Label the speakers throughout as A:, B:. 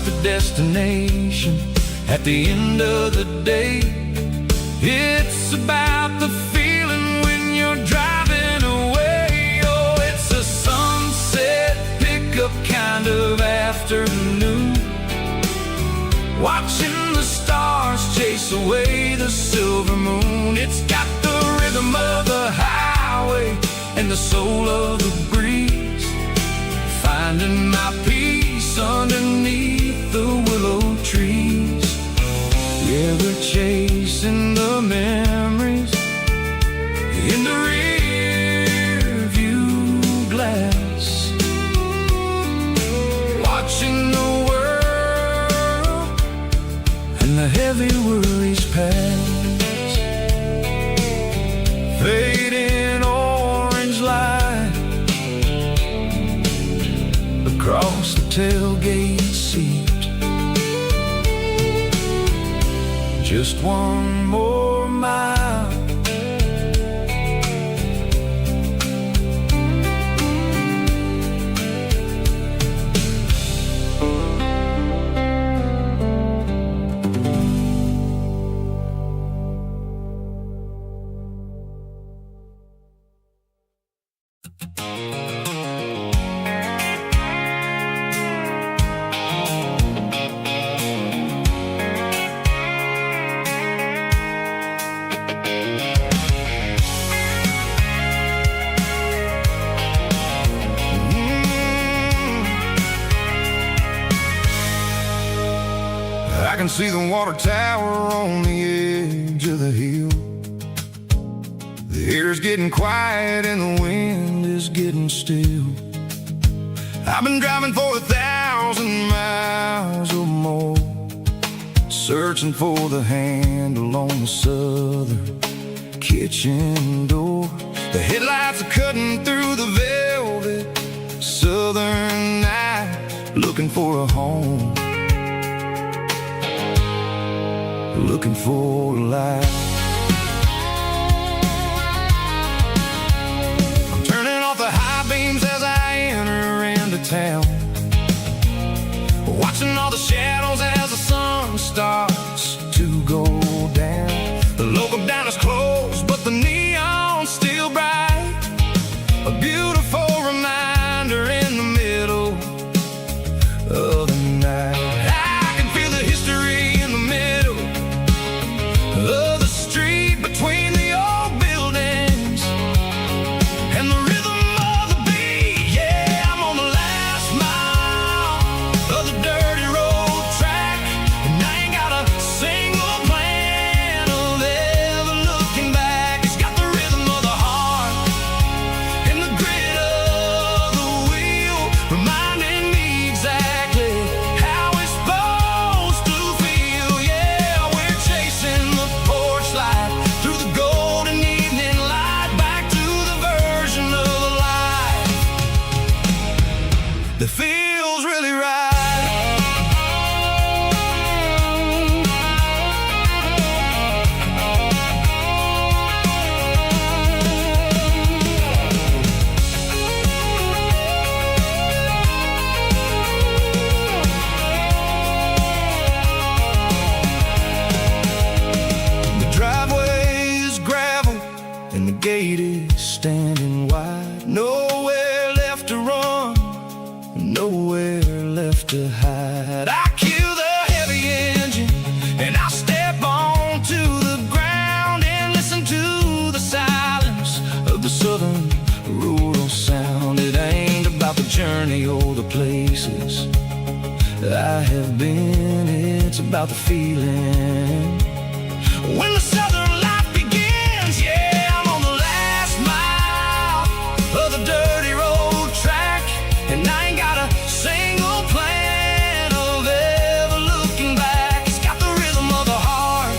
A: the destination. At the end of the day, it's about the feeling when you're driving away. Oh, it's a sunset pickup kind of afternoon, watching the stars chase away the silver moon. It's got the rhythm of the highway and the soul of the breeze, finding my peace underneath the willow trees. Yeah, we're chasing the memories in the rear view glass, watching the world and the heavy worries pass. Fading orange light across the tailgate seat. Just one more mile. I can see the water tower on the edge of the hill. The air's getting quiet and the wind is getting still. I've been driving for 1,000 miles or more, searching for the handle on the southern kitchen door. The headlights are cutting through the velvet southern night, looking for a home, looking for a light. I'm turning off the high beams as I enter into town, watching all the shadows as the sun starts to go down. The local diner's closed, but the neon's still bright, a beautiful reminder in the middle of the night. I can feel the history in the middle of the street, between the old buildings and the rhythm of the beat. Yeah, I'm on the last mile of the dirty road track, and I ain't got a single plan of ever looking back. It's got the rhythm of the heart and the grit of the wheel, reminding me exactly how it's supposed to feel. Yeah, we're chasing the porch light through the golden evening light, back to the version of life that feels really right. The driveway is gravel and the gate is standing wide. Nowhere left to run, nowhere left to hide. I kill the heavy engine and I step onto the ground and listen to the silence of the southern rural sound. It ain't about the journey or the places I have been, it's about the feeling when the southern life begins. Yeah, I'm on the last mile of the dirty road track, and I ain't got a single plan of ever looking back. It's got the rhythm of the heart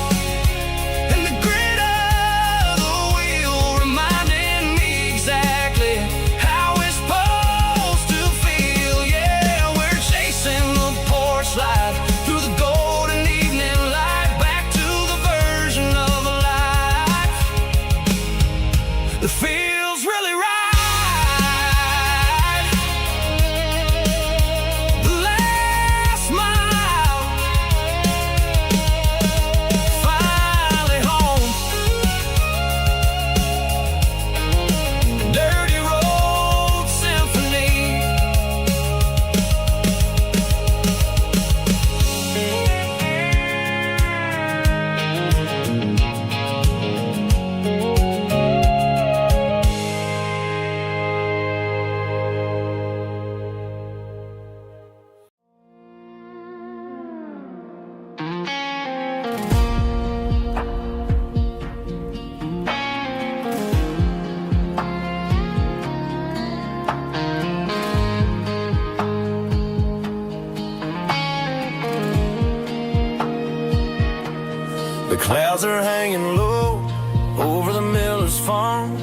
A: and the grit of the wheel, reminding me exactly how it's supposed to feel. Yeah, we're chasing the porch light through the golden evening light, back to the version of life that feels really right. clouds are hanging low over the miller's farm,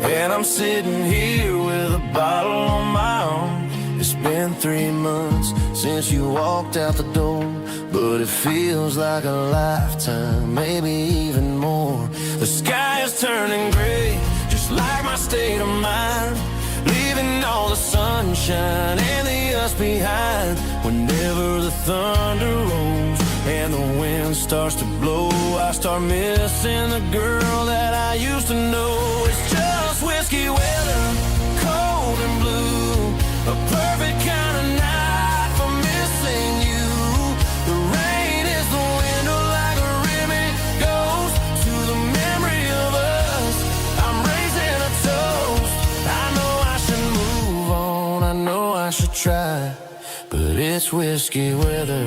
A: and I'm sitting here with a bottle on my arm. It's been 3 months since you walked out the door, but it feels like a lifetime, maybe even more. The sky is turning gray, just like my state of mind, leaving all the sunshine and the us behind. Whenever the thunder rolls and the wind starts to blow, I start missing the girl that I used to know. It's just whiskey weather, cold and blue, a perfect kind of night for missing you. The rain is the window like a ribbon goes to the memory of us. I'm raising a toast. I know I should move on, I know I should try, but it's whiskey weather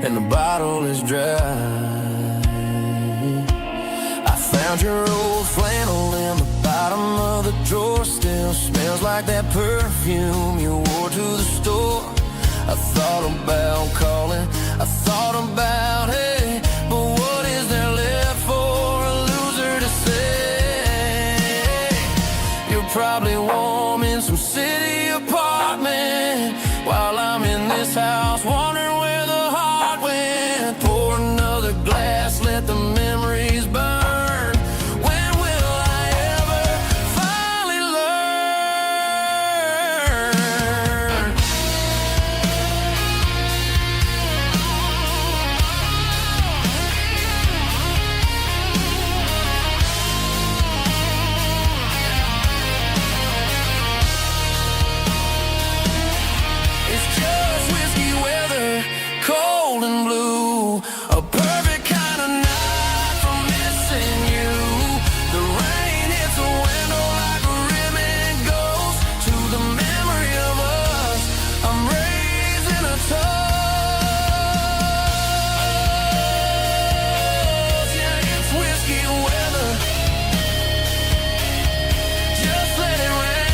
A: and the bottle is dry. I found your old flannel in the bottom of the drawer, still smells like that perfume you wore to the store. I thought about calling, I thought about, hey, but what is there left for a loser to say? You're probably warm in some city apartment while I'm in this house wondering where the heart went. Pour another glass, let the memories burn. When will I ever finally learn? It's just whiskey weather, cold and blue, a perfect kind of night for missing you. The rain hits the window like a ribbon goes to the memory of us. I'm raising a toast. Yeah, it's whiskey weather. Just let it rain.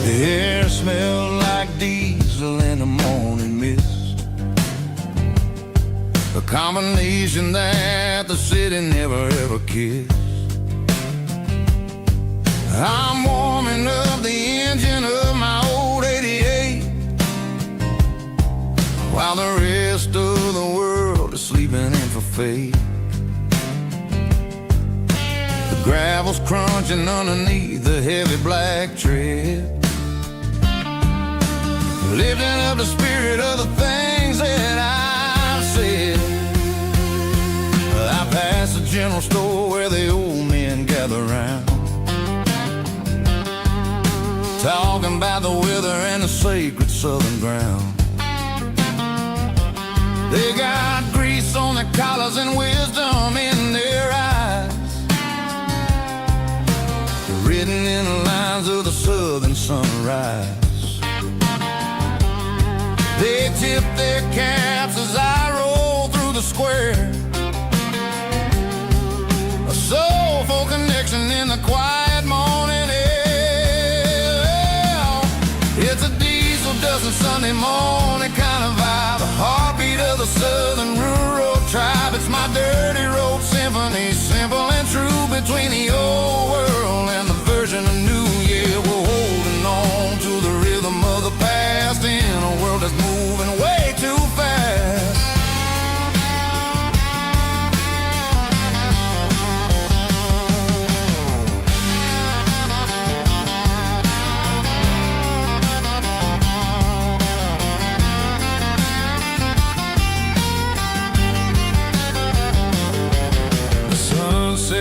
A: The air smelled like diesel in the morning mist, a combination that the city never ever kissed. I'm warming up the engine of my old 88 while the rest of the world is sleeping in for fate. The gravel's crunching underneath the heavy black tread, lifting up the spirit of the things that I've said. I passed the general store where the old men gather round, talking about the weather and the sacred southern ground. They got grease on their collars and wisdom in their eyes, written in the lines of the southern sunrise. They tip their caps as I roll through the square, a soulful connection in the quiet morning air. It's a diesel dozen Sunday morning kind of vibe, the heartbeat of the southern rural tribe. It's my dirty road symphony, simple and true, between the old world and the version of new. Yeah, we're holding on to the rhythm of the past in a world that's moving way too fast.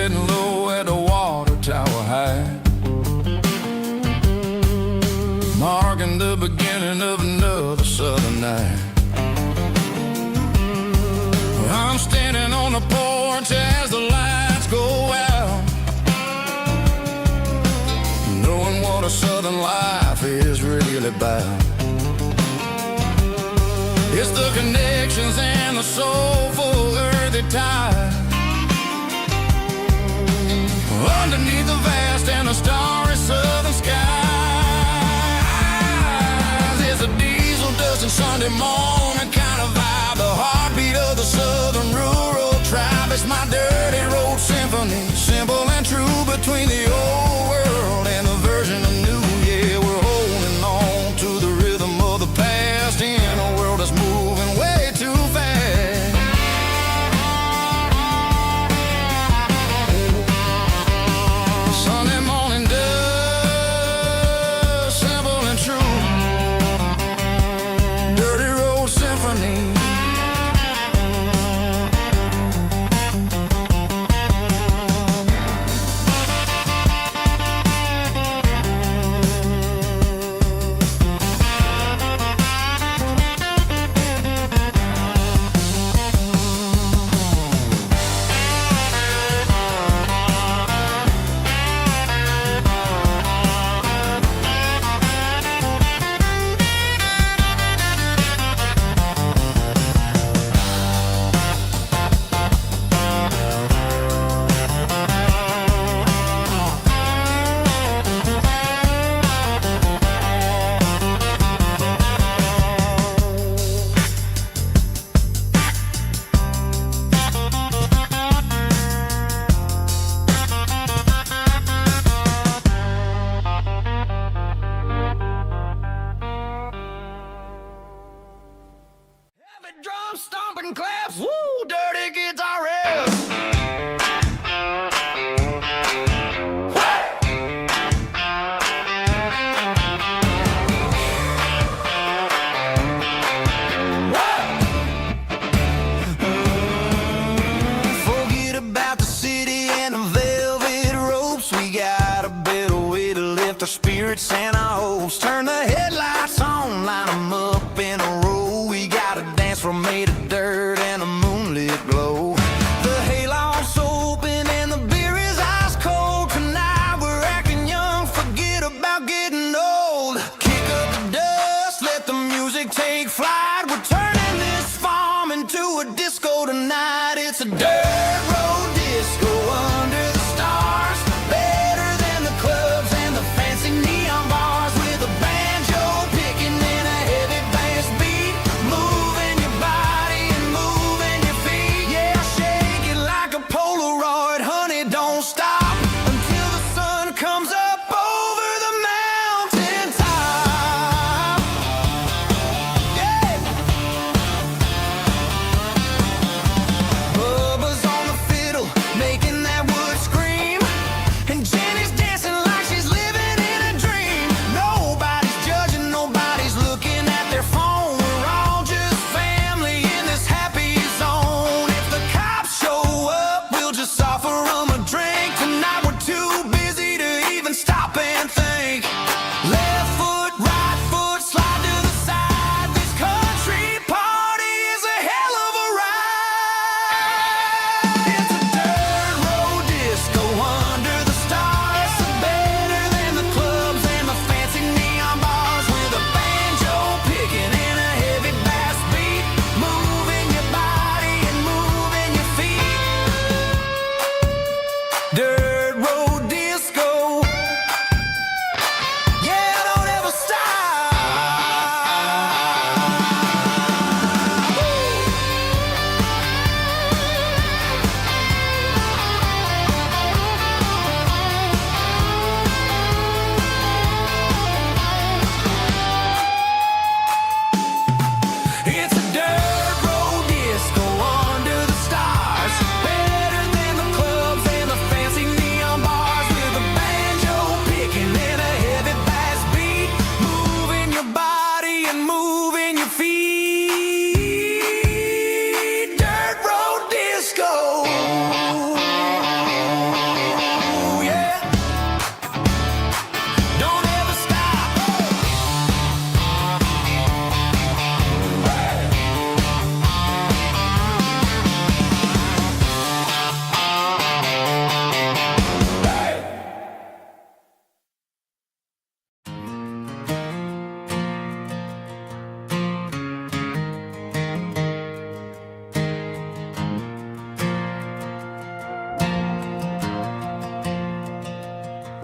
A: sitting low at the water tower high, marking the beginning of another southern night. I'm standing on the porch as the lights go out, knowing what a southern life is really about. It's the connections and the soulful earthy tide, underneath the vast and the starry southern skies. It's a diesel dusting Sunday morning kind of vibe, the heartbeat of the southern rural tribe. It's my dirty road symphony, simple and true, between the old world and the version of new. Yeah, we're holding on to the rhythm of the past in a world that's moving way too fast. Sunday morning dust, simple and true, dirty road symphony.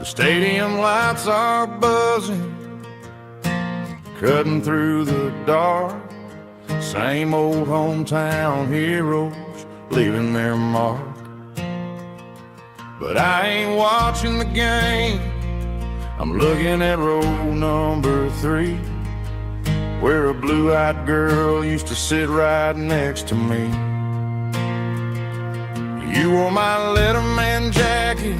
A: stadium lights are buzzing, cutting through the dark. Same old hometown heroes leaving their mark. But I ain't watching the game, I'm looking at row number 3, where a blue-eyed girl used to sit right next to me. You wore my Letterman jacket,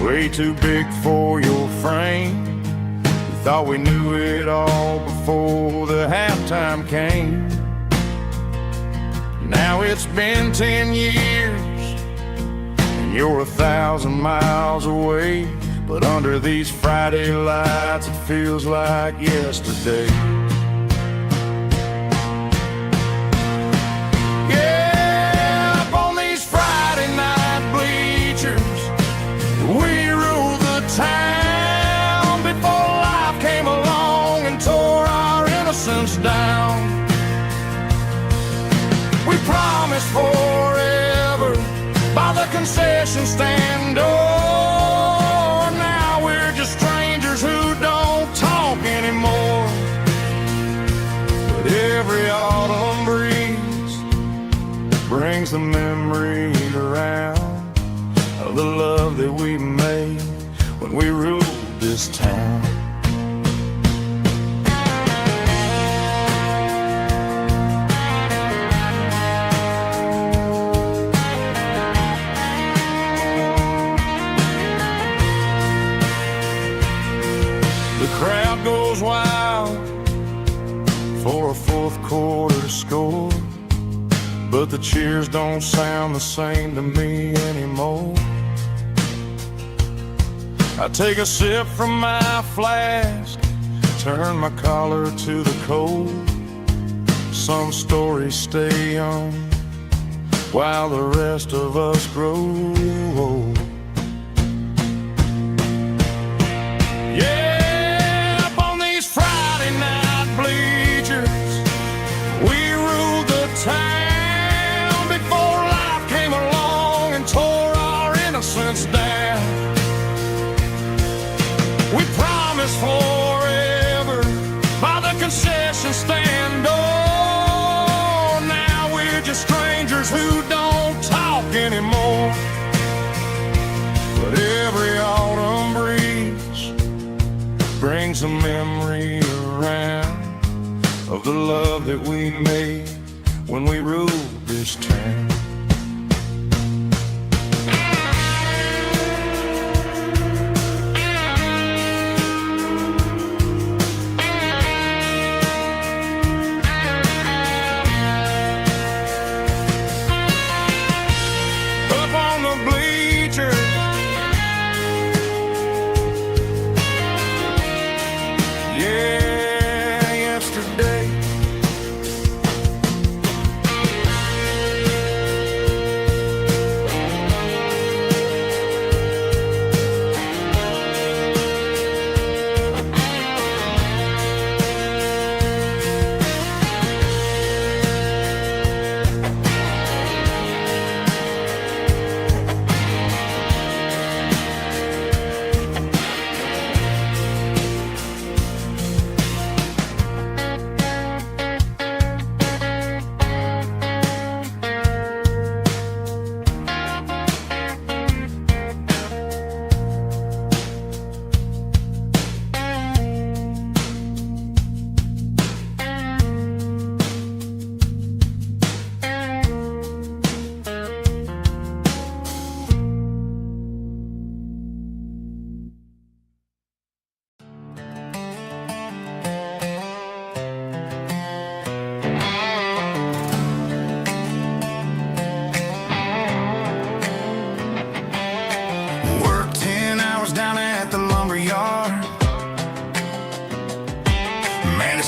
A: way too big for your frame. We thought we knew it all before the halftime came. Now it's been 10 years, and you're 1,000 miles away. But under these Friday lights, it feels like yesterday. Yeah, up on these Friday night bleachers, we ruled the town before life came along and tore our innocence down. We promised forever by the concession stand door. Now we're just strangers who don't talk anymore. But every autumn breeze brings the memory around of the love that we made when we ruled this town. Crowd goes wild for a fourth quarter score, but the cheers don't sound the same to me anymore. I take a sip from my flask, turn my collar to the cold. Some stories stay young while the rest of us grow old. Town before life came along and tore our innocence down. We promised forever by the concession stand door. Now we're just strangers who don't talk anymore. But every autumn breeze brings a memory around of the love that we made when we ruled this town. Up on the bleachers, yeah, yesterday.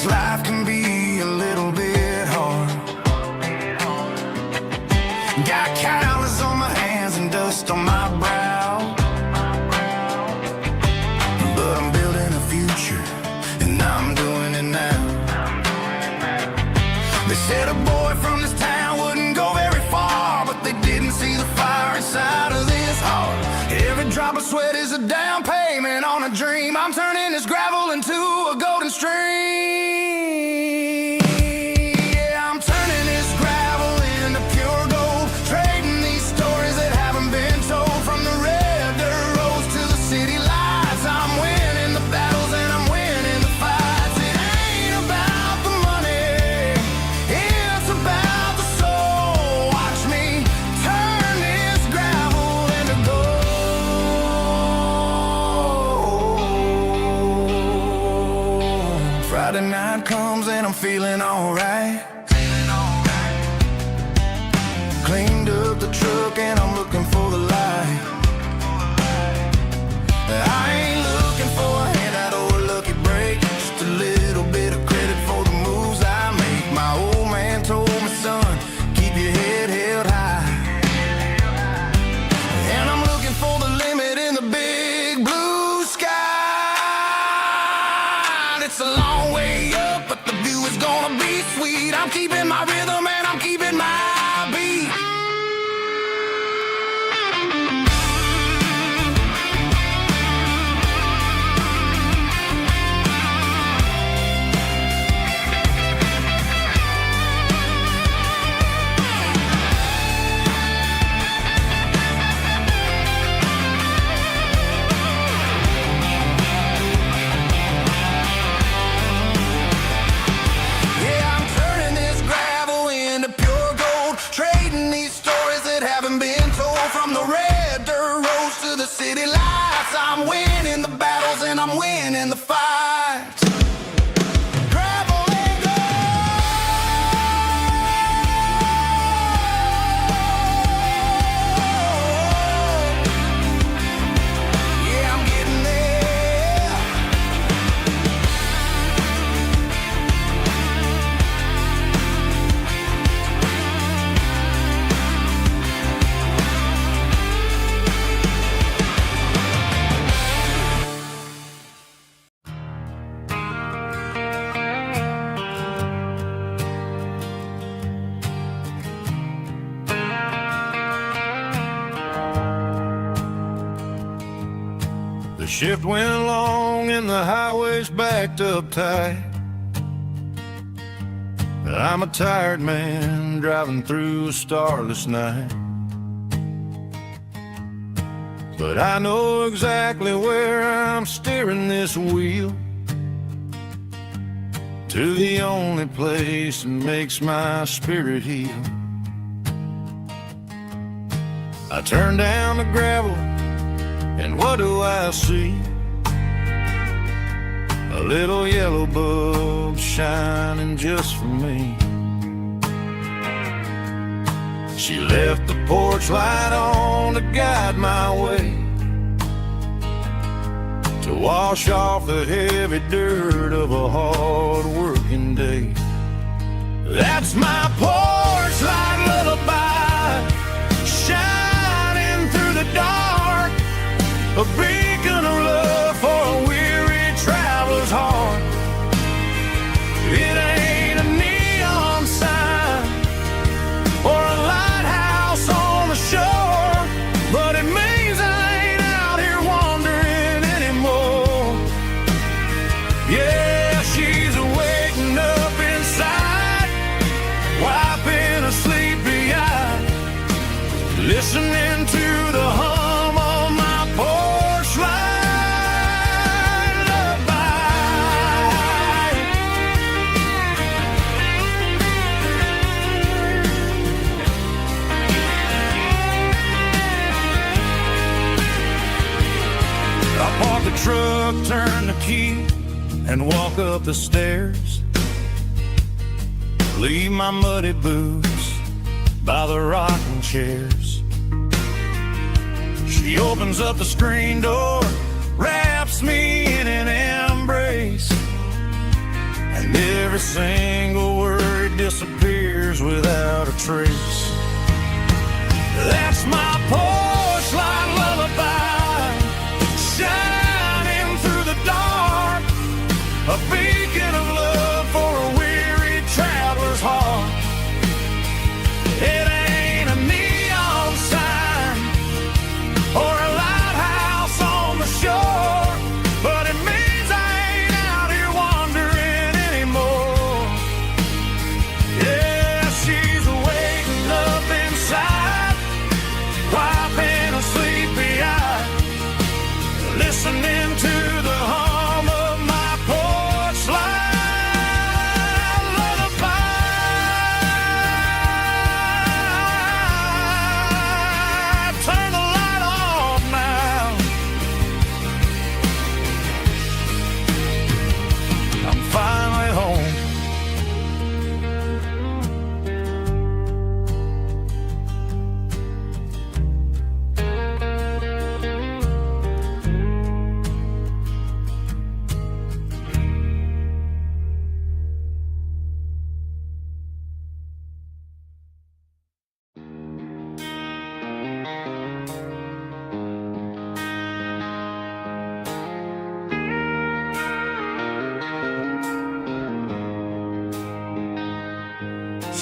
A: Life can be a little bit hard. Got calluses on my hands and dust on my brow, but I'm building a future and I'm doing it now. They said a boy from this town wouldn't go very far, but they didn't see the fire inside of this heart. Every drop of sweat is a down payment on a dream. I'm turning this gravel into a golden stream. Yeah, I'm turning this gravel into pure gold, trading these stories that haven't been told. From the red dirt roads to the city lights, I'm winning the battles and I'm winning the fights. It ain't about the money, it's about the soul. Watch me turn this gravel into gold. Friday night comes and I'm feeling alright. Cleaned up the truck and I'm looking for the light. I ain't looking for a handout or a lucky break, just a little bit of credit for the moves I make. My old man told me, son, keep your head held high. And I'm looking for the limit in the big blue sky. It's a long way up, but the view is gonna be sweet. I'm keeping my rhythm and I'm keeping my beat. Yeah, I'm turning this gravel into pure gold, trading these stories that haven't been told. From the red dirt roads to the city lights, I'm winning the battles and I'm winning the fights. Gravel and gold. Yeah, I'm getting there. The shift went long and the highway's backed up tight. I'm a tired man driving through a starless night. But I know exactly where I'm steering this wheel, to the only place that makes my spirit heal. I turn down the gravel and what do I see? A little yellow bulb shining just for me. She left the porch light on to guide my way, to wash off the heavy dirt of a hard working day. That's my porch light lullaby, shining through the dark, a beacon of love for a weary traveler's heart. It ain't a neon sign or a lighthouse on the shore, but it means I ain't out here wandering anymore. Yeah, she's waking up inside, wiping a sleepy eye, listening to the hum of my porch light lullaby. I park the truck, turn the key, and walk up the stairs. Leave my muddy boots by the rocking chairs. She opens up the screen door, wraps me in an embrace, and every single word disappears without a trace. That's my porch light lullaby, shining through the dark, a beacon of love for a weary traveler's heart. It ain't a neon sign or a lighthouse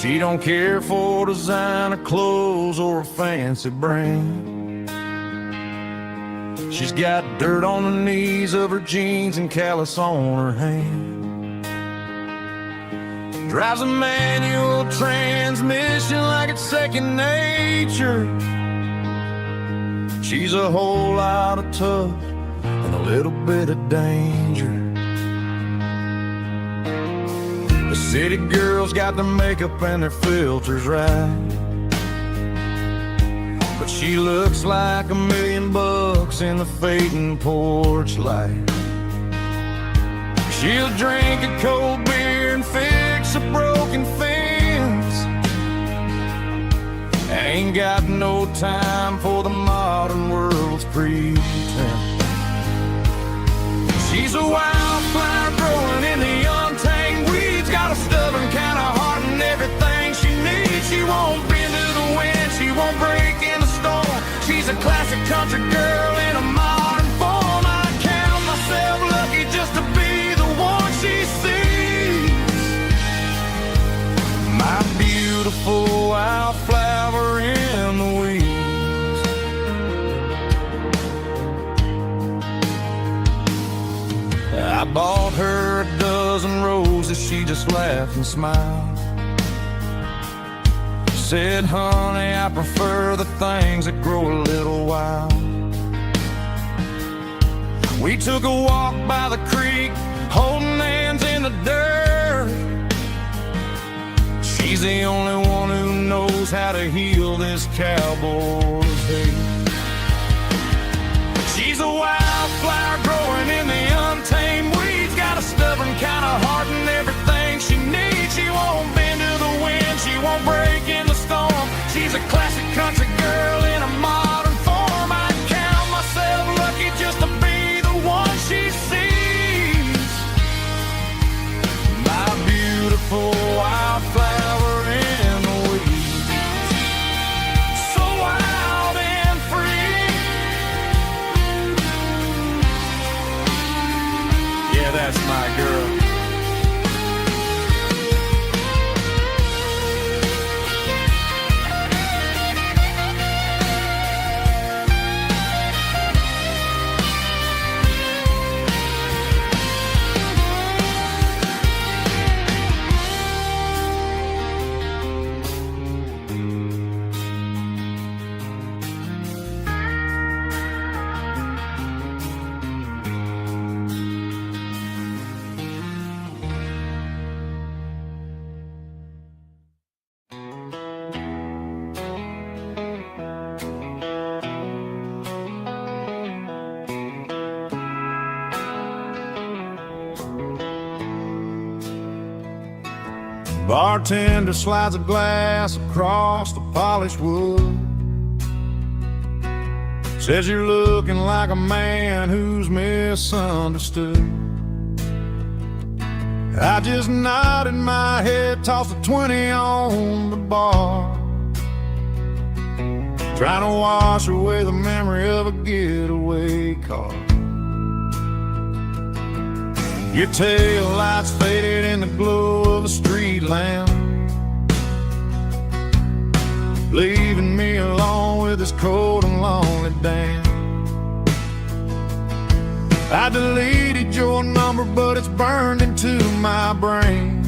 A: She don't care for designer clothes or a fancy brand. She's got dirt on the knees of her jeans and callus on her hand. Drives a manual transmission like it's second nature. She's a whole lot of tough and a little bit of danger. The city girls got their makeup and their filters right, but she looks like $1 million in the fading porch light. She'll drink a cold beer and fix a broken fence. Ain't got no time for the modern world's pretense. She's a wildflower growing in the untamed weeds. Got a stubborn kind of heart and everything she needs. She won't bend to the wind, she won't break in the storm. She's a classic country girl in a modern form. I count myself lucky just to be the one she sees. My beautiful wildflower in the weeds. I bought her a dozen roses, she just laughed and smiled. Said, honey, I prefer the things that grow a little wild. We took a walk by the creek, holding hands in the dirt. She's the only one who knows how to heal this cowboy's hate. She's a wildflower growing in the untamed weeds. Got a stubborn kind of heart and everything she needs. She won't bend to the wind, she won't break in the storm. She's a classic country girl in a modern form. I count myself lucky just to be the one she sees. My beautiful wildflower in the weeds. So wild and free. Yeah, that's my girl. Bartender slides a glass across the polished wood. Says you're looking like a man who's misunderstood. I just nodded my head, tossed a 20 on the bar, trying to wash away the memory of a getaway car. Your tail lights faded in the glow of a street lamp, leaving me alone with this cold and lonely damn. I deleted your number, but it's burned into my brain.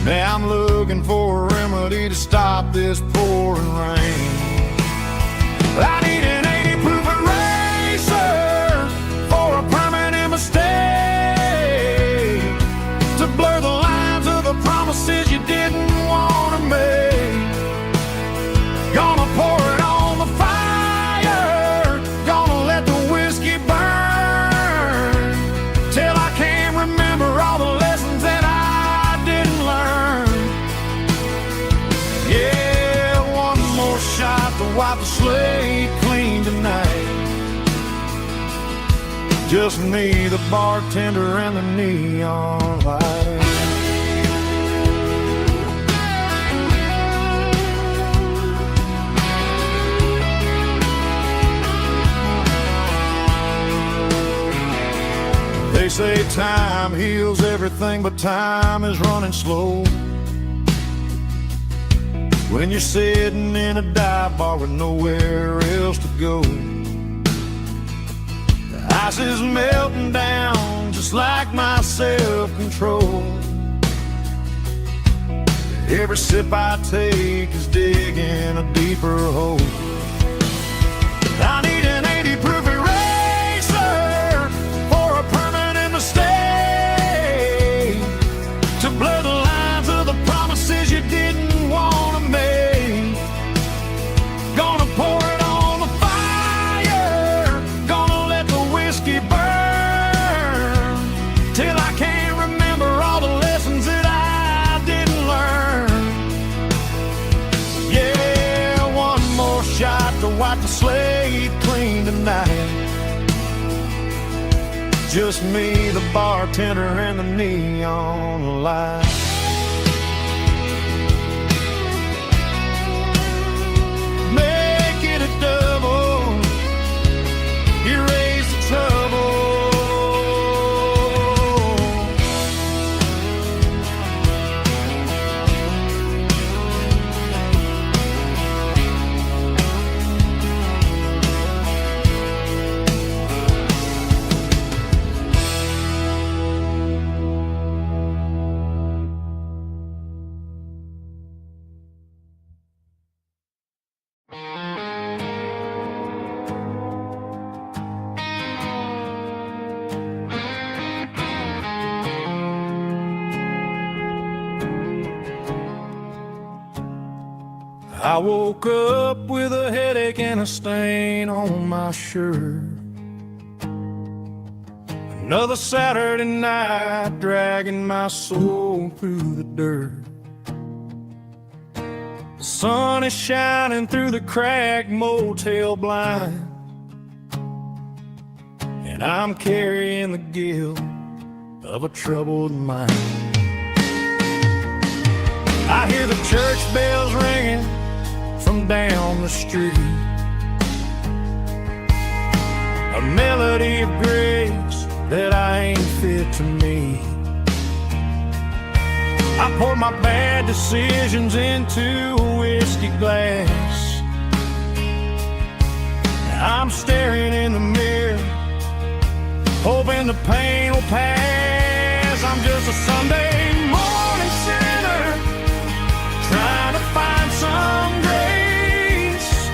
A: Now I'm looking for a remedy to stop this pouring rain. I need an 80-proof eraser for a permanent mistake, to blur the lines of the promises you didn't want to make. Gonna pour it on the fire, gonna let the whiskey burn, till I can't remember all the lessons that I didn't learn. Yeah, one more shot to wipe the slate clean tonight. Just me, the bartender, and the neon light. They say time heals everything, but time is running slow. when you're sitting in a dive bar with nowhere else to go. The ice is melting down just like my self-control. Every sip I take is digging a deeper hole. I need an 80-proof eraser for a permanent mistake, to blur the lines of the promises you didn't want to make. Gonna pour it on the fire, gonna let the whiskey burn, till I can't remember all the lessons that I didn't learn. Yeah, one more shot to wipe the slate clean tonight. Just me, the bartender, and the neon light. Make it a double, erase the trouble. I woke up with a headache and a stain on my shirt. Another Saturday night dragging my soul through the dirt. The sun is shining through the cracked motel blind, and I'm carrying the guilt of a troubled mind. I hear the church bells ringing from down the street, a melody of grace that I ain't fit to meet. I pour my bad decisions into a whiskey glass. I'm staring in the mirror, hoping the pain will pass. I'm just a Sunday morning sinner, trying to find some grace,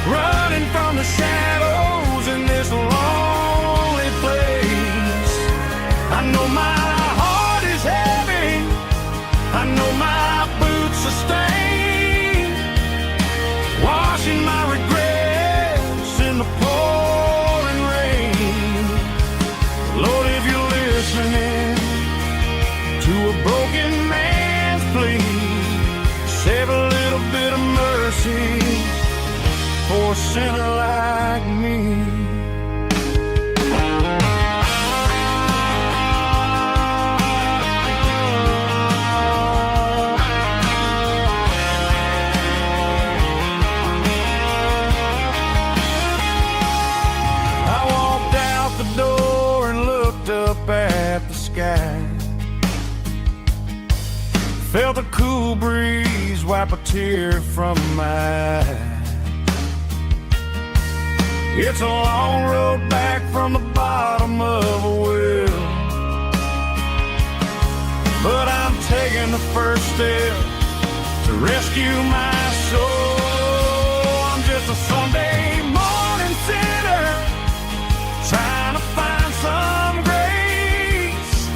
A: running from the shadows in this lonely place. I know my heart is heavy, I know my boots are stained, washing my regrets in the pouring rain. Lord, if you're listening to a broken man's plea, save a little bit of mercy for a sinner like me. I walked out the door and looked up at the sky, felt a cool breeze wipe a tear from my eye. It's a long road back from the bottom of a well, but I'm taking the first step to rescue my soul. I'm just a Sunday morning sinner, trying to find some grace,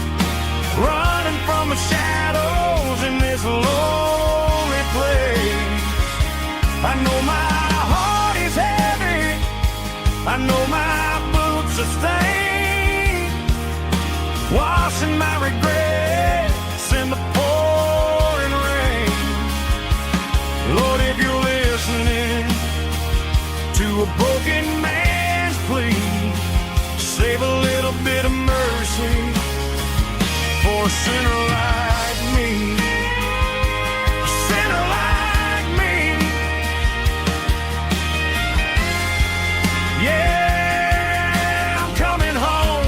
A: running from the shadows in this lonely place. I know my heart is heavy, I know my boots are stained, washing my regrets in the pouring rain. Lord, if you're listening to a broken man's plea, save a little bit of mercy for a sinner like me. A sinner like me. Yeah, I'm coming home.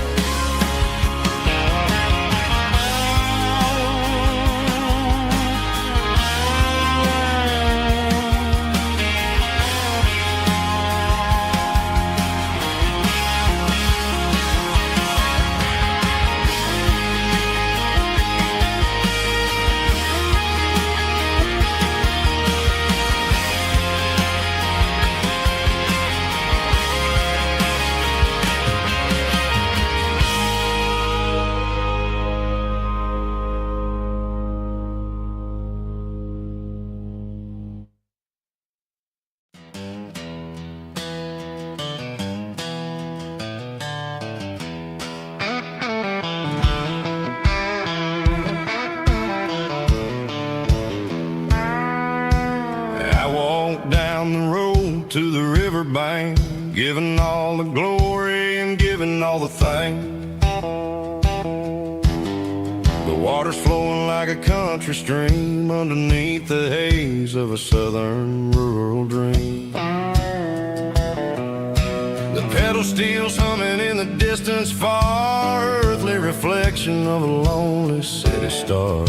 A: rode to the riverbank, giving all the glory and giving all the thanks. The water's flowing like a country stream underneath the haze of a southern rural dream. The pedal steel's humming in the distance far, earthly reflection of a lonely city star.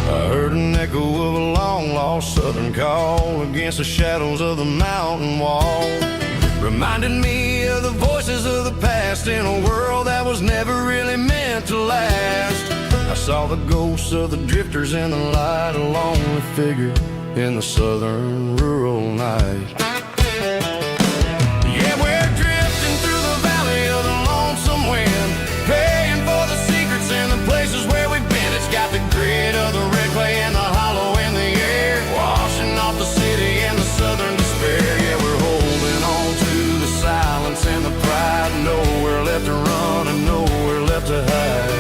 A: I heard an echo of a long-lost southern call against the shadows of the mountain wall. Reminded me of the voices of the past in a world that was never really meant to last. I saw the ghosts of the drifters in the light, a lonely figure in the southern rural night. Yeah, we're drifting through the valley of the lonesome wind, paying for the secrets and the places where we've been. It's got the grit of the red clay and the hollow in the air, washing off the city and the southern despair. Yeah, we're holding on to the silence and the pride, nowhere left to run and nowhere left to hide.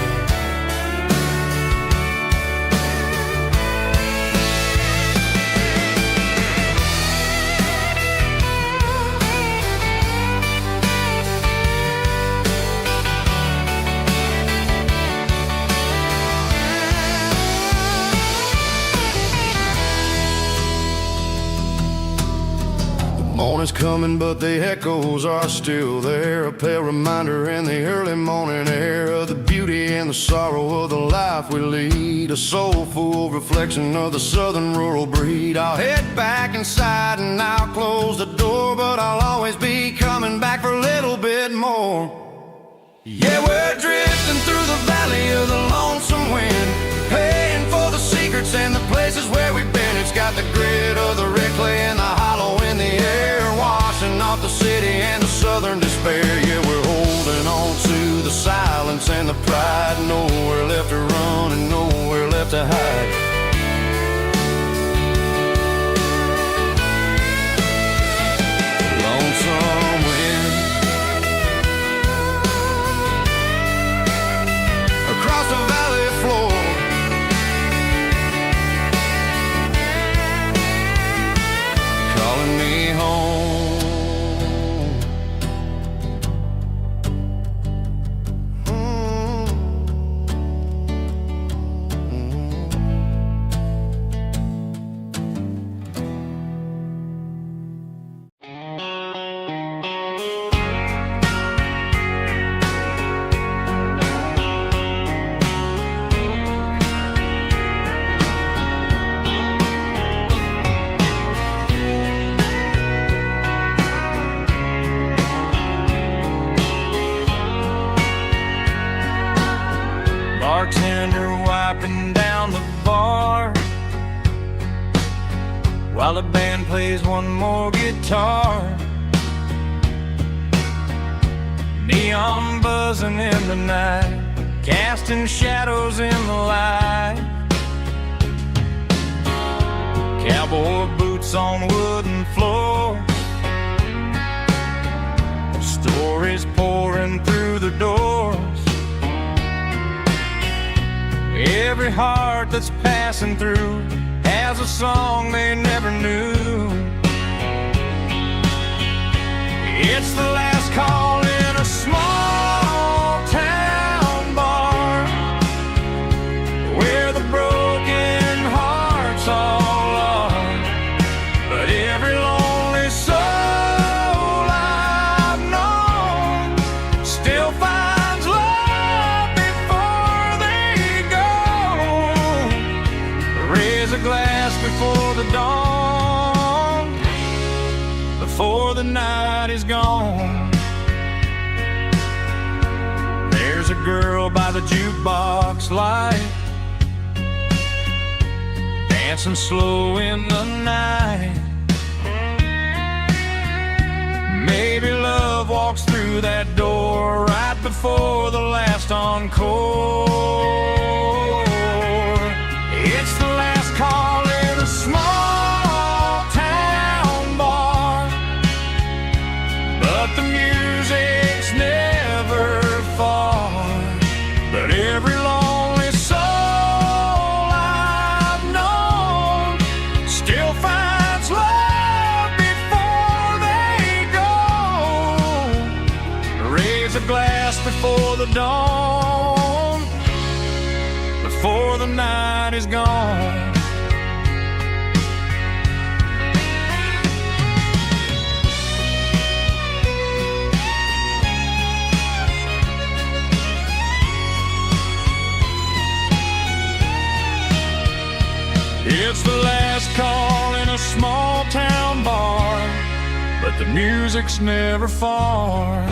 A: Morning's coming, but the echoes are still there. A pale reminder in the early morning air of the beauty and the sorrow of the life we lead. A soulful reflection of the southern rural breed. I'll head back inside and I'll close the door, but I'll always be coming back for a little bit more. Yeah, we're drifting through the valley of the lonesome wind, paying for the secrets and the places where we've been. It's got the grit of the red clay and the hollow in the air, washing off the city and the southern despair. Yeah, we're holding on to the silence and the pride, nowhere left to run and nowhere left to hide. Lonesome wind across the valley floor, calling me home. Bartender wiping down the bar while the band plays one more guitar. Neon buzzing in the night, casting shadows in the light. Cowboy boots on wooden floors, stories pouring through the doors. Every heart that's passing through has a song they never knew. It's the last call in a small town bar where the broken hearts all are. But every lonely soul I've known still finds love before they go. Raise a glass before the dawn, before the night is gone. There's a girl by the jukebox light, dancing slow in the night. Maybe love walks through that door right before the last encore. It's the last call in a small town bar, but the music's never far. But every lonely soul I've known still finds love before they go. Raise a glass before the dawn, before the night is gone. It's the last call in a small town bar, but the music's never far.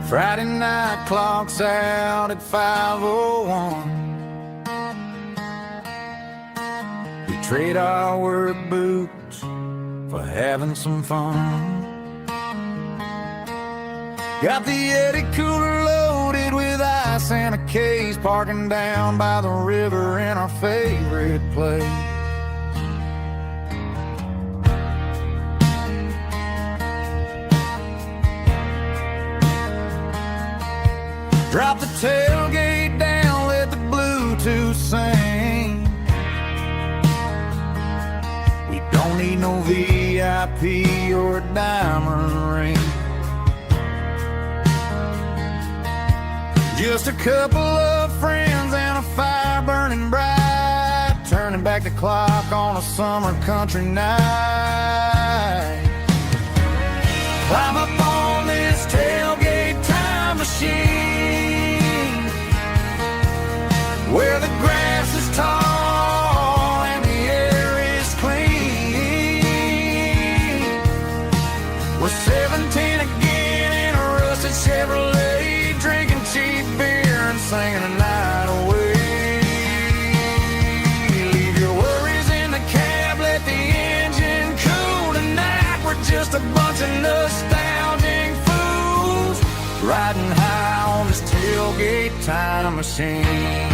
A: Friday night clocks out at 5:01. We trade our work boots for having some fun. Got the Yeti cooler loaded with ice and a case, parking down by the river in our favorite place. Drop the tailgate down, let the Bluetooth sing. We don't need no VIP or a diamond ring. Just a couple of friends and a fire burning bright, turning back the clock on a summer country night. Climb up on this tailgate time machine, where the grass is tall and the air is clean. We're 17 again in a rusted Chevrolet, drinking cheap beer and singing the night away. Leave your worries in the cab, let the engine cool tonight. We're just a bunch of nostalgic fools, riding high on this tailgate time machine.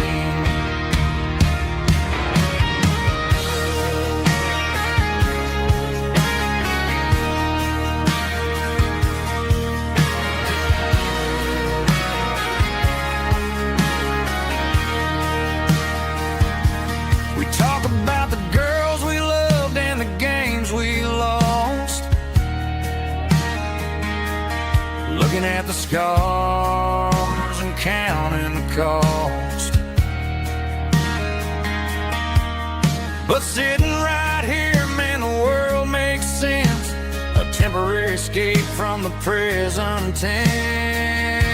A: We talk about the girls we loved and the games we lost, looking at the scars and counting the cost. But sitting right here, man, the world makes sense, a temporary escape from the present tense.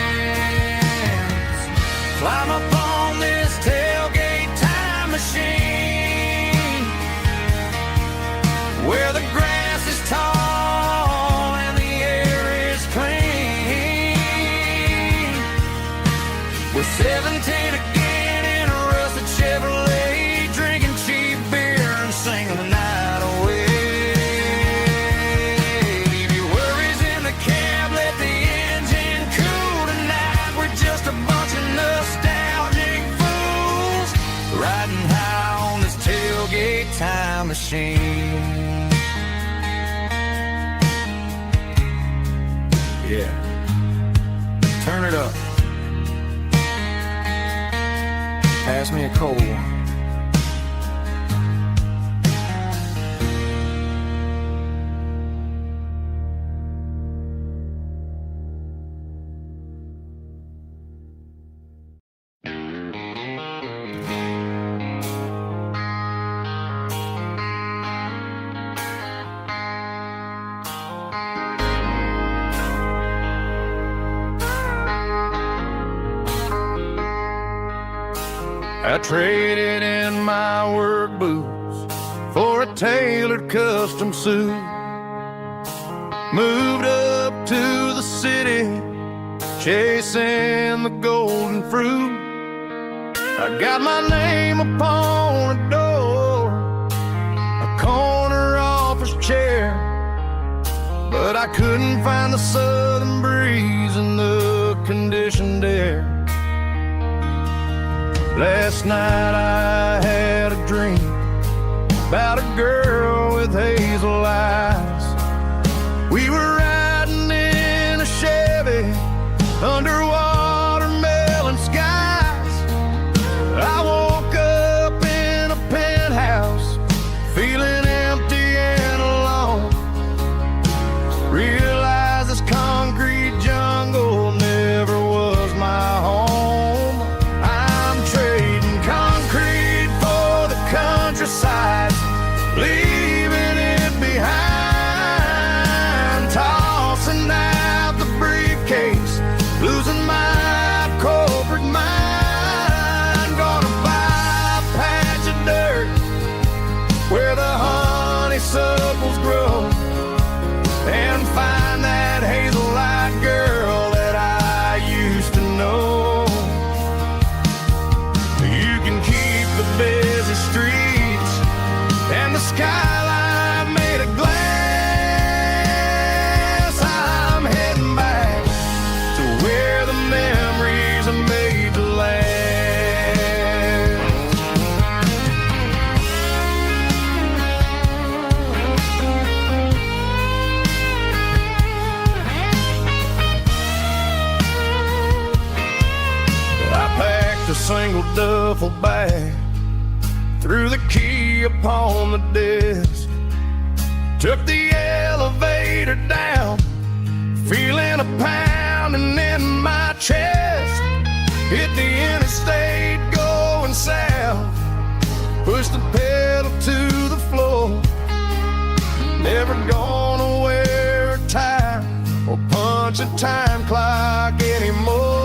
A: Climb up on this tailgate time machine, where the grass is tall and the air is clean. We're 17 again in a rusted Chevrolet, drinking cheap beer and singing the night away. Leave your worries in the cab, let the engine cool tonight. We're just a bunch of nostalgic fools, riding high on this tailgate time machine. Yeah, turn it up. Pass me a cold one. I traded in my work boots for a tailored custom suit. Moved up to the city, chasing the golden fruit. I got my name upon a door, a corner office chair, but I couldn't find the southern breeze in the conditioned air. Last night I had a dream about a girl with hazel eyes. We were riding in a Chevy under watermelon skies. I woke up in a penthouse, feeling empty and alone. Realized this concrete jungle never was my home. I'm trading concrete for the countryside, leaving it behind, tossing out the briefcase, losing my corporate mind. Gonna buy a patch of dirt where the honeysuckles grow, and find that hazel-eyed girl that I used to know. You can keep the busy streets and the skyline made of glass. I'm heading back to where the memories are made to last. I packed a single duffel bag, threw the key upon the desk, took the elevator down, feeling a pounding in my chest. Hit the interstate going south, pushed the pedal to the floor. Never gonna wear a tie or punch a time clock anymore.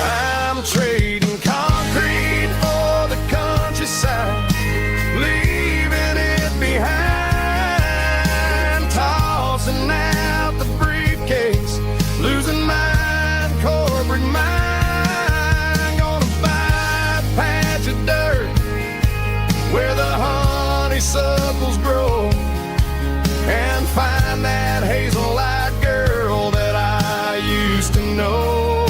A: I'm trading concrete for the countryside, leaving it behind, tossing out the briefcase, losing my corporate mind. Gonna buy a patch of dirt where the honeysuckles grow, and find that hazel-eyed girl that I used to know.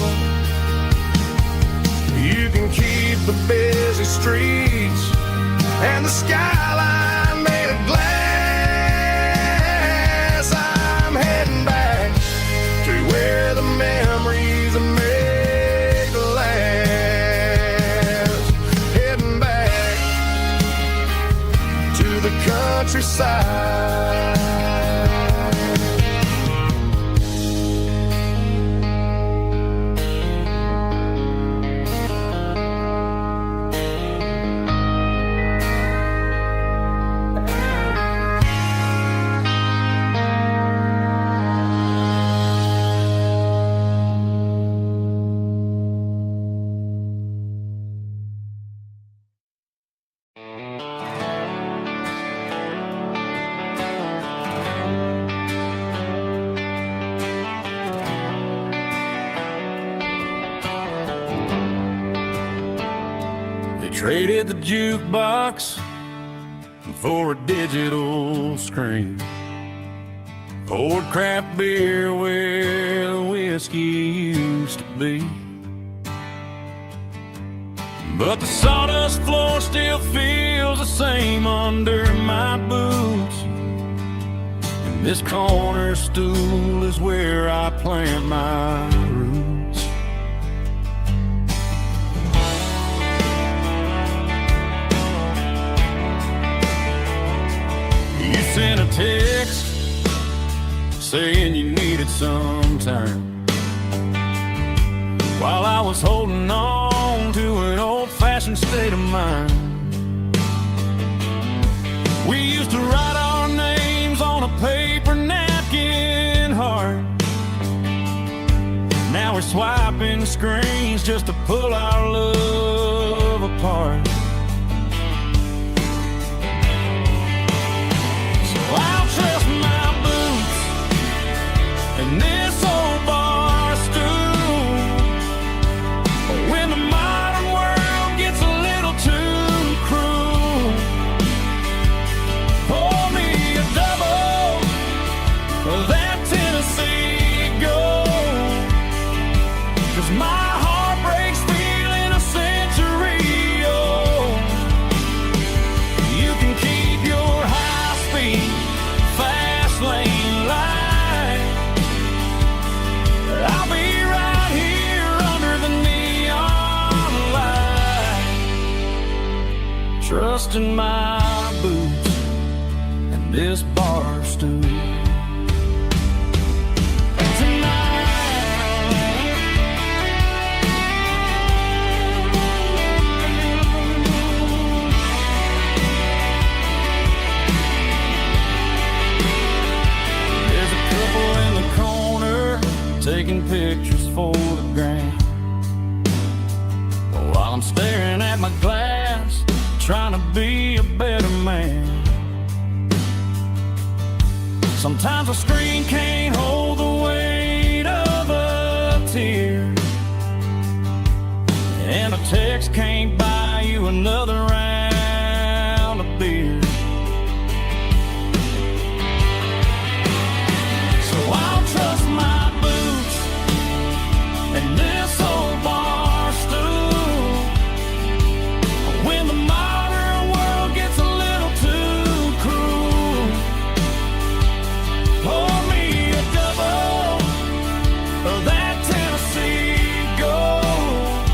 A: You can keep the busy streets and the skyline made of glass. I'm heading back to where the memories are made to last. Heading back to the countryside. Traded the jukebox for a digital screen, poured craft beer where the whiskey used to be. But the sawdust floor still feels the same under my boots, and this corner stool is where I plant my roots. You sent a text saying you needed some time, while I was holding on to an old-fashioned state of mind. We used to write our names on a paper napkin heart. Now we're swiping screens just to pull our love apart. in my boots and this bar stool. Taking pictures for the gram, while I'm staring at my glass, trying to be a better man. Sometimes a screen can't hold the weight of a tear, and a text can't buy you another round of beer. So I'll trust my and this old bar stool when the modern world gets a little too cruel. Pour me a double of that Tennessee Gold,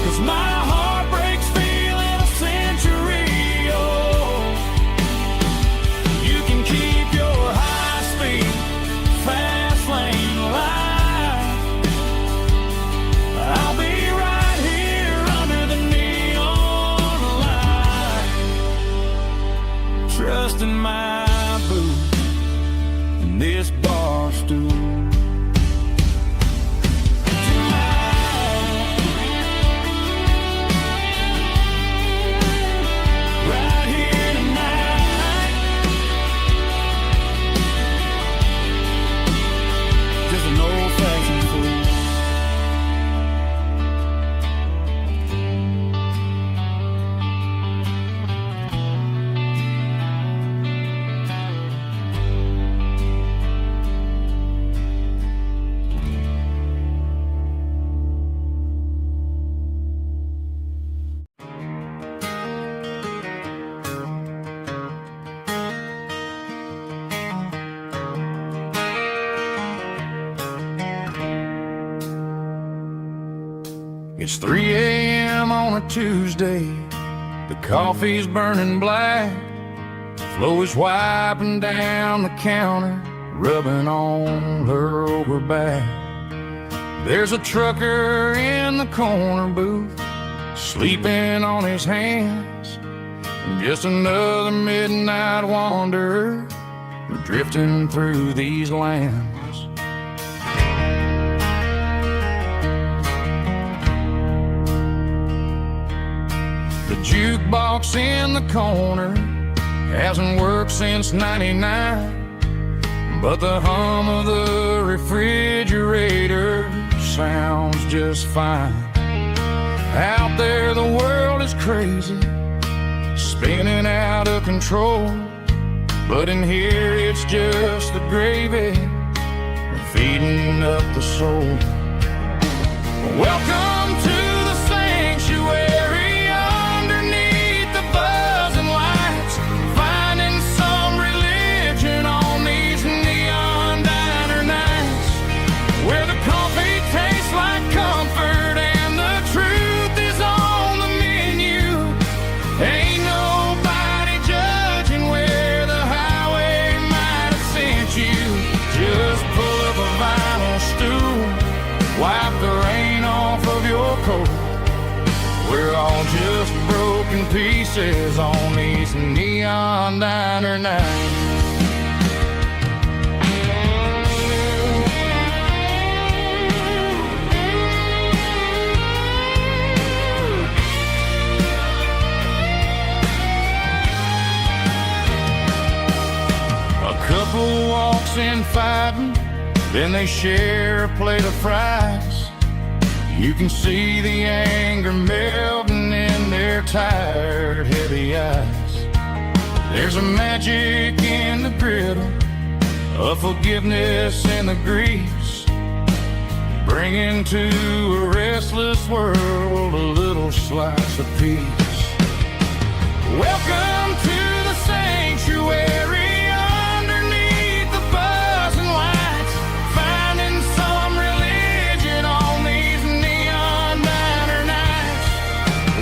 A: 'cause my heart breaks feeling a century old. You can keep your high-speed fast lane life. I'll be right here under the neon light, trusting my boots and this bar stool. Right here tonight, just an old-fashioned fool. It's 3 a.m. on a Tuesday. The coffee's burning black. Chloe's wiping down the counter, rubbing on her over back. There's a trucker in the corner booth, sleeping on his hands. Just another midnight wanderer, drifting through these lands. The jukebox in the corner hasn't worked since '99, but the hum of the refrigerator sounds just fine. Out there the world is crazy, spinning out of control, but in here it's just the gravy feeding up the soul. Welcome to the sanctuary, underneath the buzzing lights, finding some religion on these neon diner nights, where the coffee tastes like comfort and the truth is on the menu. Ain't nobody judging where the highway might have sent you. Just pull up a vinyl stool, wipe the rain off of your coat. We're all just broken pieces on these neon diner nights. A couple walks in fighting, then they share a plate of fries. You can see the anger melting in their tired, heavy eyes. There's a magic in the griddle, a forgiveness in the grease, bringing to a restless world a little slice of peace. Welcome to the sanctuary, underneath the buzzing lights, finding some religion on these neon diner nights,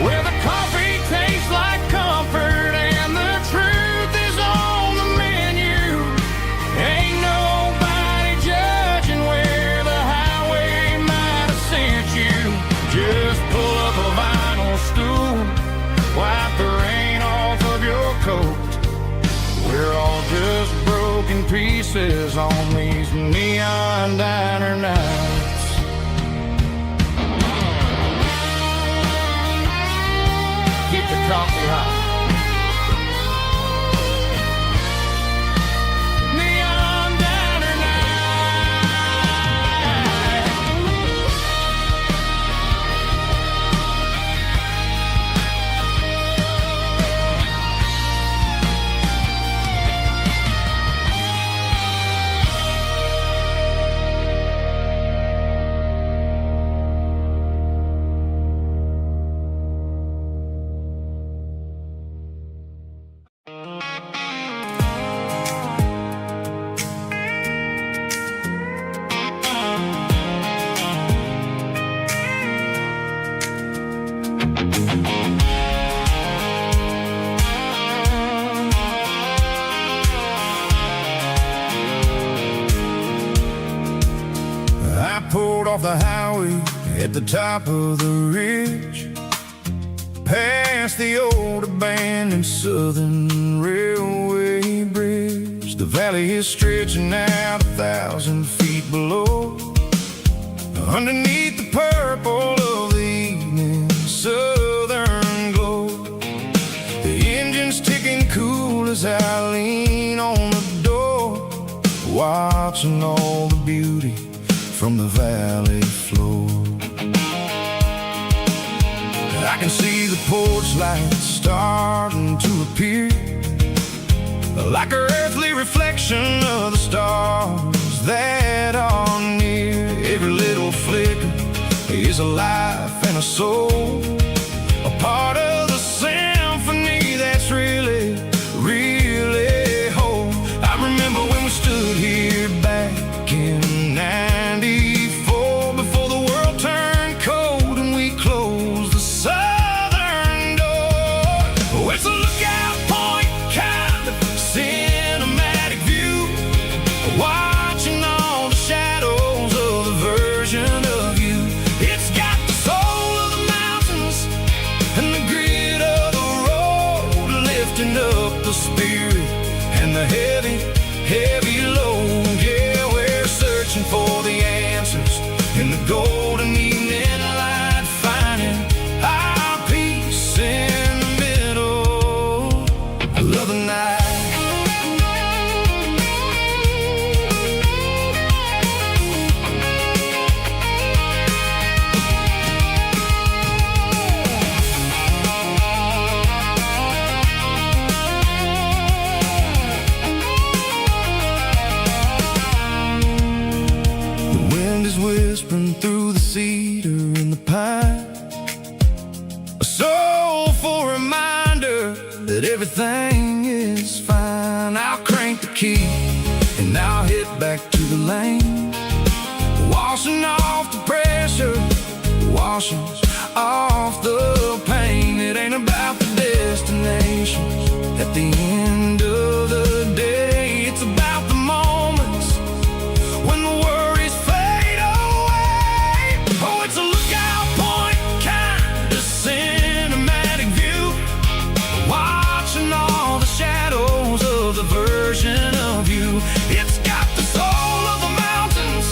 A: where the coffee tastes like coffee broken pieces on these neon diner nights. Keep the coffee hot. Off the highway at the top of the ridge, past the old abandoned Southern Railway bridge. The valley is stretching out 1,000 feet below, underneath the purple of the evening southern glow. The engine's ticking cool as I lean on the door, watching all the beauty from the valley floor. I can see the porch lights starting to appear, like an earthly reflection of the stars that are near. Every little flicker is a life and a soul, a part of the symphony that's really, really whole. I remember when we stood here back in '94, before the world turned cold and we closed the southern door. Oh, it's a lookout point, kind of cinematic view, watching all the shadows of the version of you. It's got the soul of the mountains and the grit of the road, lifting up the spirit and the heavy, heavy load. Yeah, we're searching for the answers in the golden evening light, finding our peace in the middle of the night. Whispering through the cedar and the pine, a soulful reminder that everything is fine. I'll crank the key and I'll hit back to the lane, washing off the pressure, washing off the pain. It ain't about the destinations at the end of the day, it's about the moments when the worries fade away. Oh, it's a lookout point, kind of cinematic view, watching all the shadows of the version of you. It's got the soul of the mountains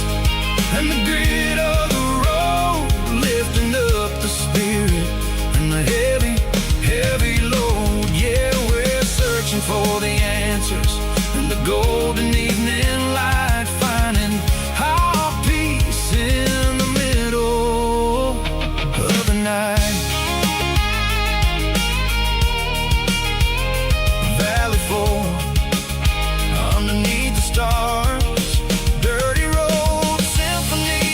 A: and the grit of the road, lifting up the spirit and the heavy, heavy load. Yeah, we're searching for the answers in the golden evening light, finding our peace in the middle of the night. Valley floor, underneath the stars, dirty road symphony.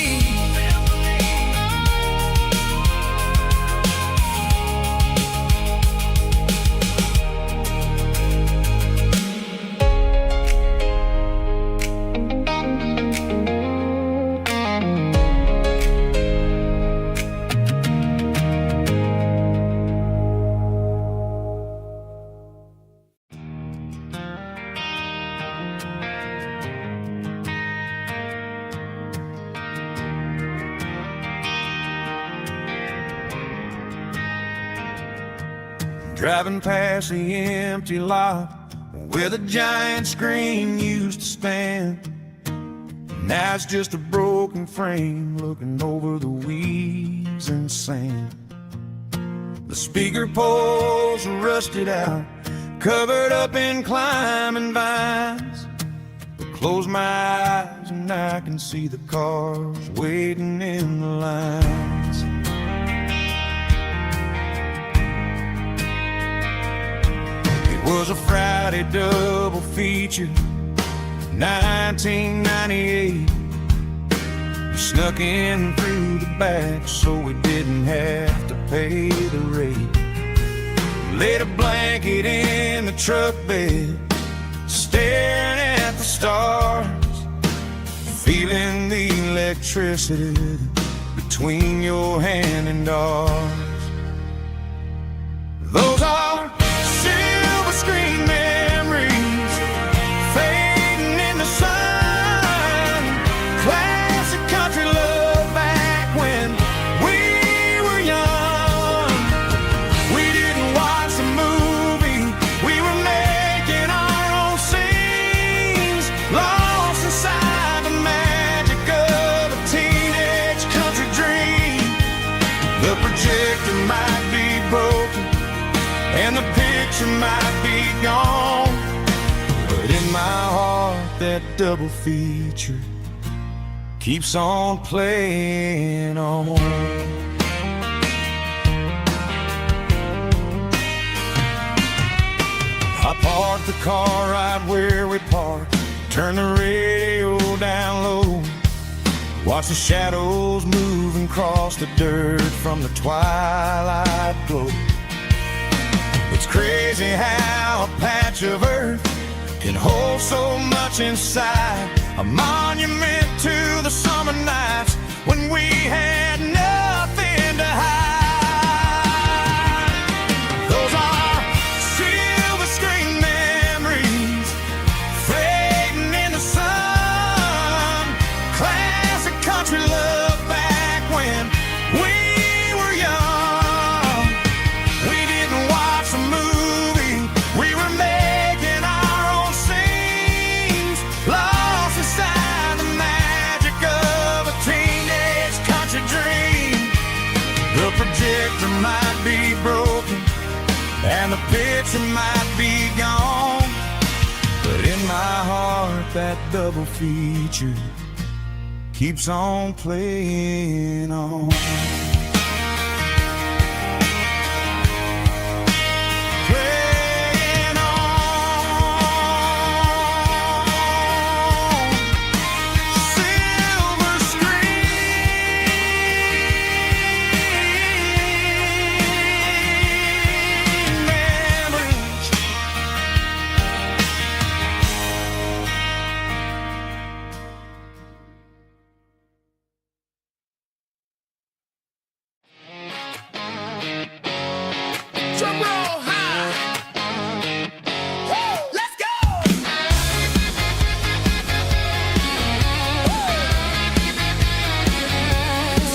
A: Driving past the empty lot where the giant screen used to stand. Now it's just a broken frame looking over the weeds and sand. The speaker poles are rusted out, covered up in climbing vines. But close my eyes and I can see the cars waiting in the lines. It was a Friday double feature, 1998. We snuck in through the back so we didn't have to pay the rate. Laid a blanket in the truck bed, staring at the stars, feeling the electricity between your hand and ours. Those are silver screen memories fading in the sun. Classic country love back when we were young. We didn't watch a movie, we were making our own scenes, lost inside the magic of a teenage country dream. The projector might be broken and the picture might be gone, but in my heart that double feature keeps on playing on. I parked the car right where we parked, turned the radio down low, watch the shadows move and cross the dirt from the twilight glow. It's crazy how a patch of earth can hold so much inside, a monument to the summer nights when we had nothing to hide. Those are silver screen memories fading in the sun. Classic country love back when we were young. We didn't watch a movie, we were making our own scenes, lost inside the magic of a teenage country dream. The projector might be broken and the picture might be gone, but in my heart that double feature keeps on playing on. Playing on. Silver screen memories. Drum roll high. Woo, let's go.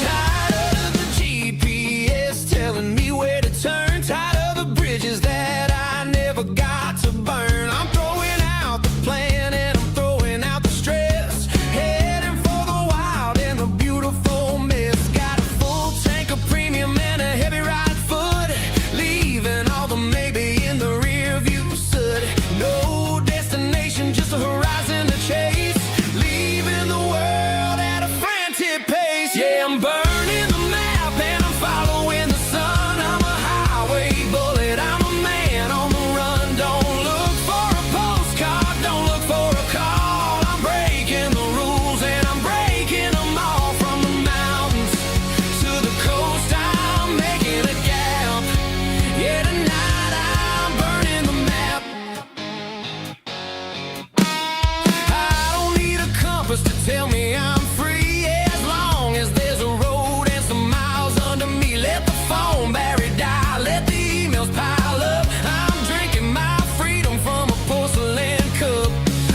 A: Tired of the GPS telling me where to turn, tired of the bridges that I never got to burn. I'm throwing out the plan and I'm throwing out the stress, heading for the wild and the beautiful mess. Got a full tank of premium and a heavy right foot, leaving all the maybe in the rear view soot. No destination, just a horizon to chase, leaving the world at a frantic pace. Yeah, I'm burning the map and I'm following the sun. I'm a highway bullet, I'm a man on the run. Don't look for a postcard, don't look for a call. I'm breaking the rules and I'm breaking them all. From the mountains to the coast, I'm making a gap. Yeah, tonight I'm burning the map. I don't need a compass to tell me I'm free, yeah, as long as there's a road and some miles under me. Let the phone battery die, let the emails pile up. I'm drinking my freedom from a porcelain cup.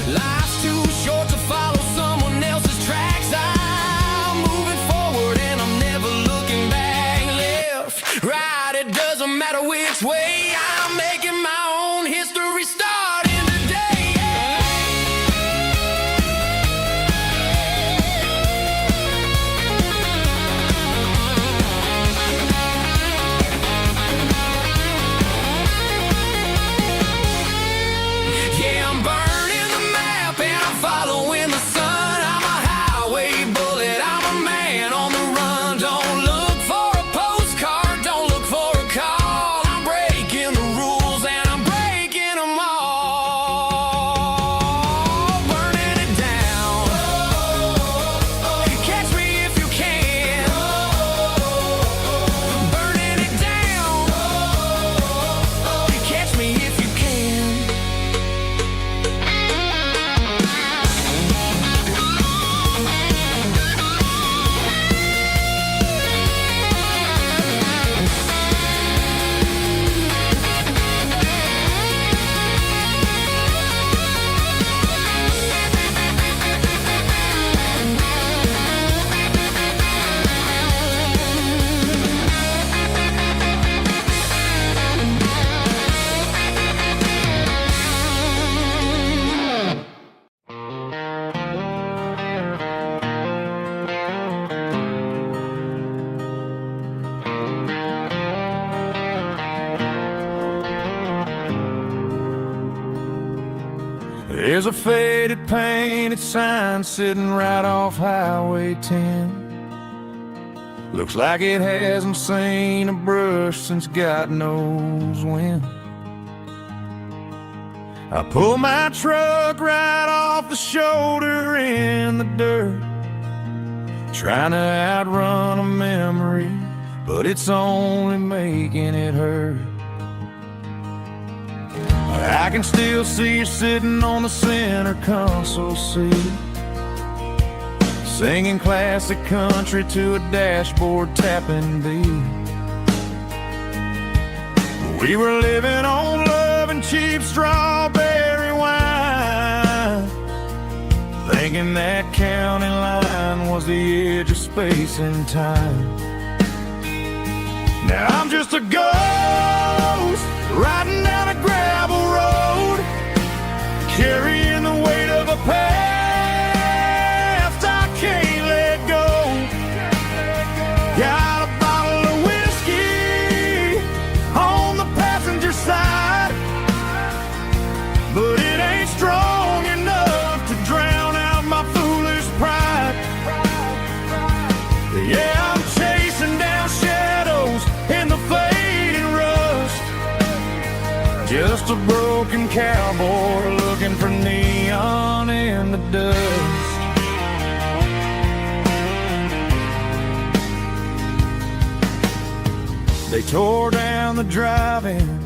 A: Life's too short to follow someone else's tracks. I'm moving forward and I'm never looking back. Left, right, it doesn't matter which way. I'm making my own history starting today. There's a faded painted sign sitting right off Highway 10. Looks like it hasn't seen a brush since God knows when. I pull my truck right off the shoulder in the dirt, trying to outrun a memory, but it's only making it hurt. I can still see you sitting on the center console seat, singing classic country to a dashboard tapping beat. We were living on love and cheap strawberry wine, thinking that county line was the edge of space and time. Now I'm just a ghost riding down a gravel road, carrying the weight of a past I can't let go. Got a bottle of whiskey on the passenger side, but it ain't strong enough to drown out my foolish pride. Yeah, I'm chasing down shadows in the fading rust, just a broken cowboy looking for neon in the dust. They tore down the drive-in,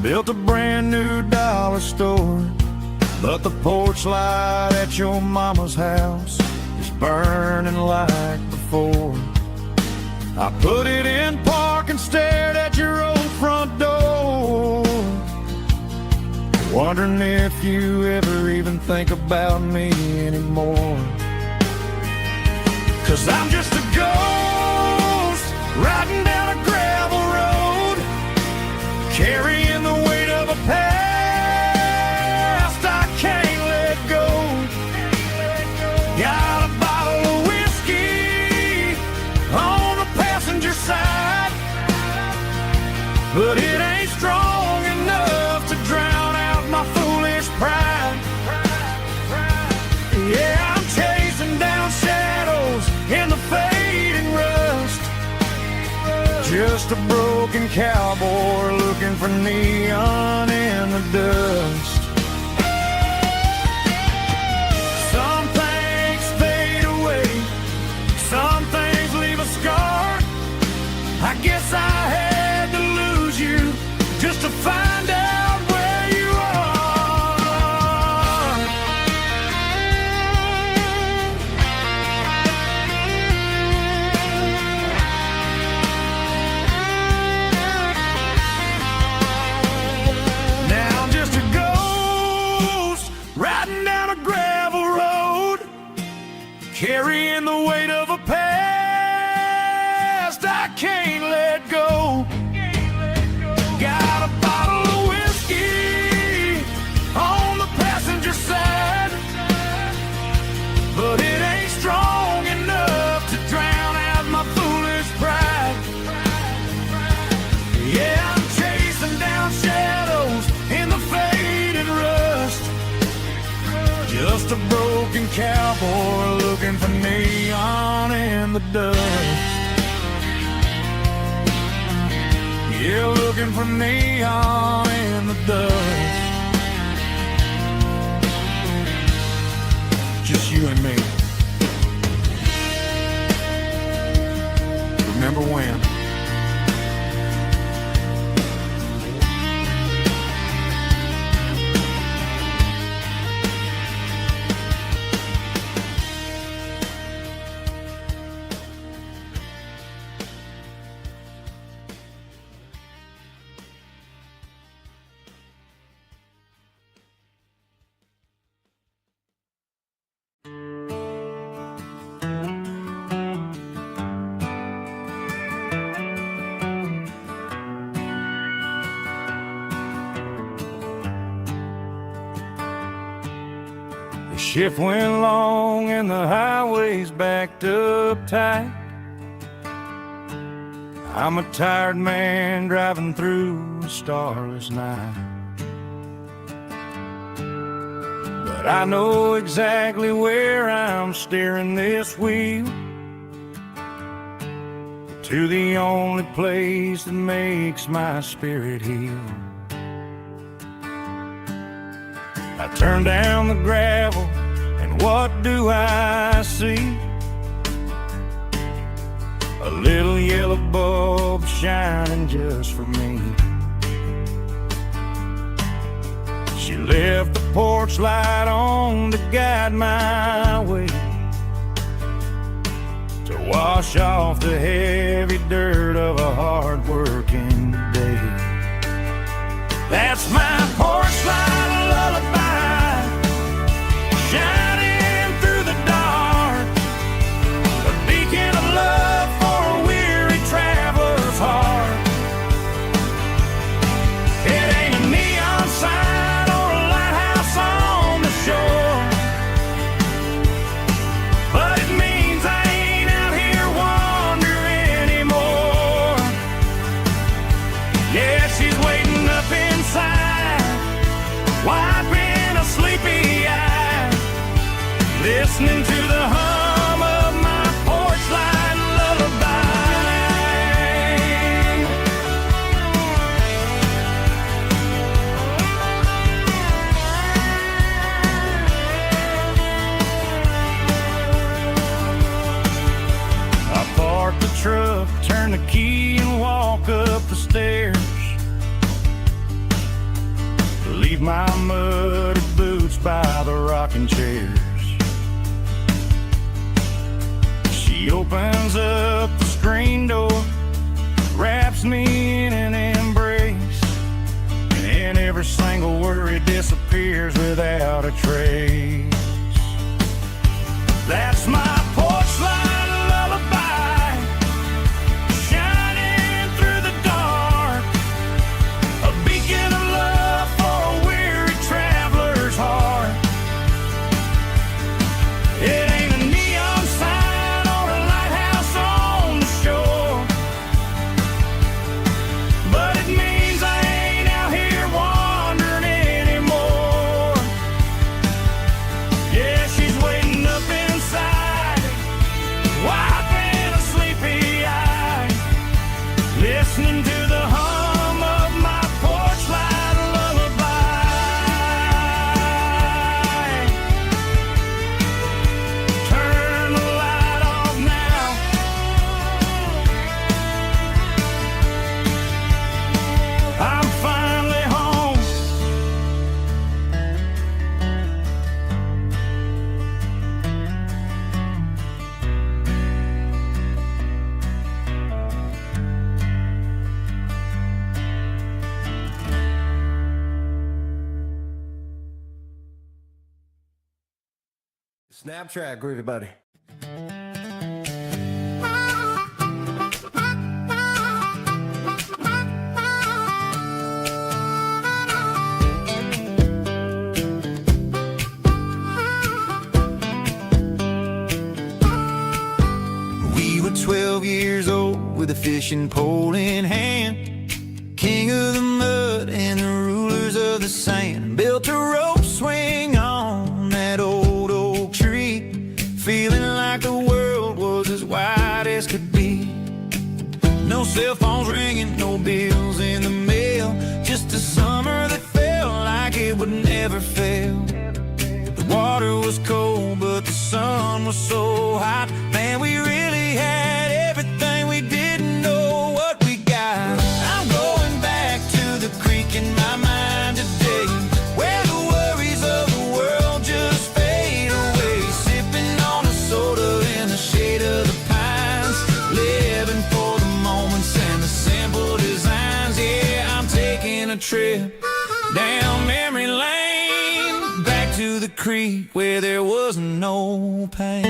A: built a brand new dollar store, but the porch light at your mama's house is burning like before. I put it in park and stared at your old front door, wondering if you ever even think about me anymore. 'Cause I'm just a ghost riding down a gravel road, carrying the weight of a past I can't let go. Got a bottle of whiskey on the passenger side, but it ain't strong enough to drown out my foolish pride. Yeah, I'm chasing down shadows in the fading rust, just a broken cowboy looking for neon in the dust. Some things fade away, some things leave a scar. I guess I had to lose you just to find out where you are. Now I'm just a ghost riding down a gravel road, carrying the weight of a past I can't let go. Got a bottle of whiskey on the passenger side, but it ain't strong enough to drown out my foolish pride. Yeah, I'm chasing down shadows in the faded rust, just a broken cowboy looking for neon in the dust. Yeah, looking for neon in the dust. Just you and me. Remember when? The shift went long and the highway's backed up tight. I'm a tired man driving through a starless night, but but I know exactly where I'm steering this wheel, to the only place that makes my spirit heal. I turn down the gravel, and what do I see? A little yellow bulb shining just for me. She left the porch light on to guide my way, to wash off the heavy dirt of a hard-working day. That's my porch light lullaby, shining through the dark, a beacon of love for a weary traveler's heart. It ain't a neon sign or a lighthouse on the shore, but it means I ain't out here wandering anymore. Yeah, she's waiting up inside, wiping a sleepy eye, listening to the hum of my porch light lullaby. I park the truck, turn the key and walk up the stairs, leave my muddy boots by the rocking chairs. She opens up the screen door, wraps me in an embrace, and every single worry disappears without a trace. That's my porch light lullaby, shining through the dark, a beacon of love for a weary traveler's heart. It ain't a neon sign or a lighthouse on the shore, but it means I ain't out here wandering anymore. Yeah, she's waiting up inside, wiping a sleepy eye, listening to the hum of my porch light lullaby. Turn the light off now, I'm finally home.
B: Snapchat, groovy buddy.
A: We were 12 years old with a fishing pole in hand, king of the mud and the rulers of the sand. Built a rope swing on that old oak tree, feeling like the world was as wide as could be. No cell phones ringing, no bills in the mail, just a summer that felt like it would never fail. The water was cold, but the sun was so hot. Man, we really had everything, we didn't know what we got. I'm going back to the creek in my mind today, where the worries of the world just fade away. Sipping on a soda in the shade of the pines, living for the moments and the simple designs. Yeah, I'm taking a trip down memory lane, back to the creek where there was no pain.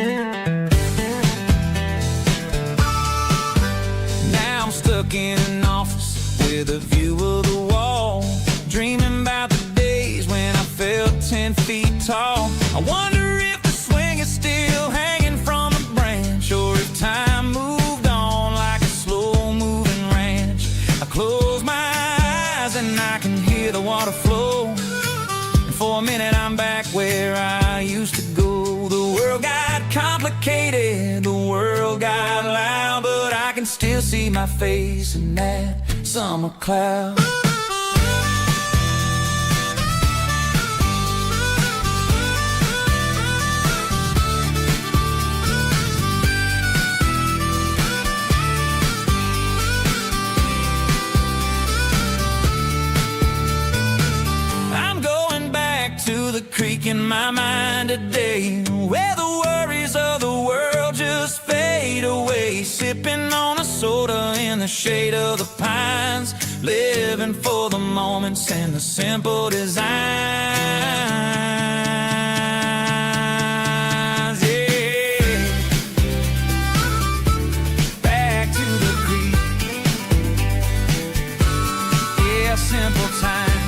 A: Now I'm stuck in an office with a view of the wall, dreaming about the days when I felt 10 feet tall. I wonder if the swing is still hanging from a branch, or if time moved on like a slow-moving ranch. I close my eyes and I can hear the water flow, and for a minute I'm back where I bifurcated, the world got loud, but I can still see my face in that summer cloud. Creek in my mind today, where the worries of the world just fade away, sipping on a soda in the shade of the pines, living for the moments and the simple designs. Yeah, back to the creek. Yeah, simple times.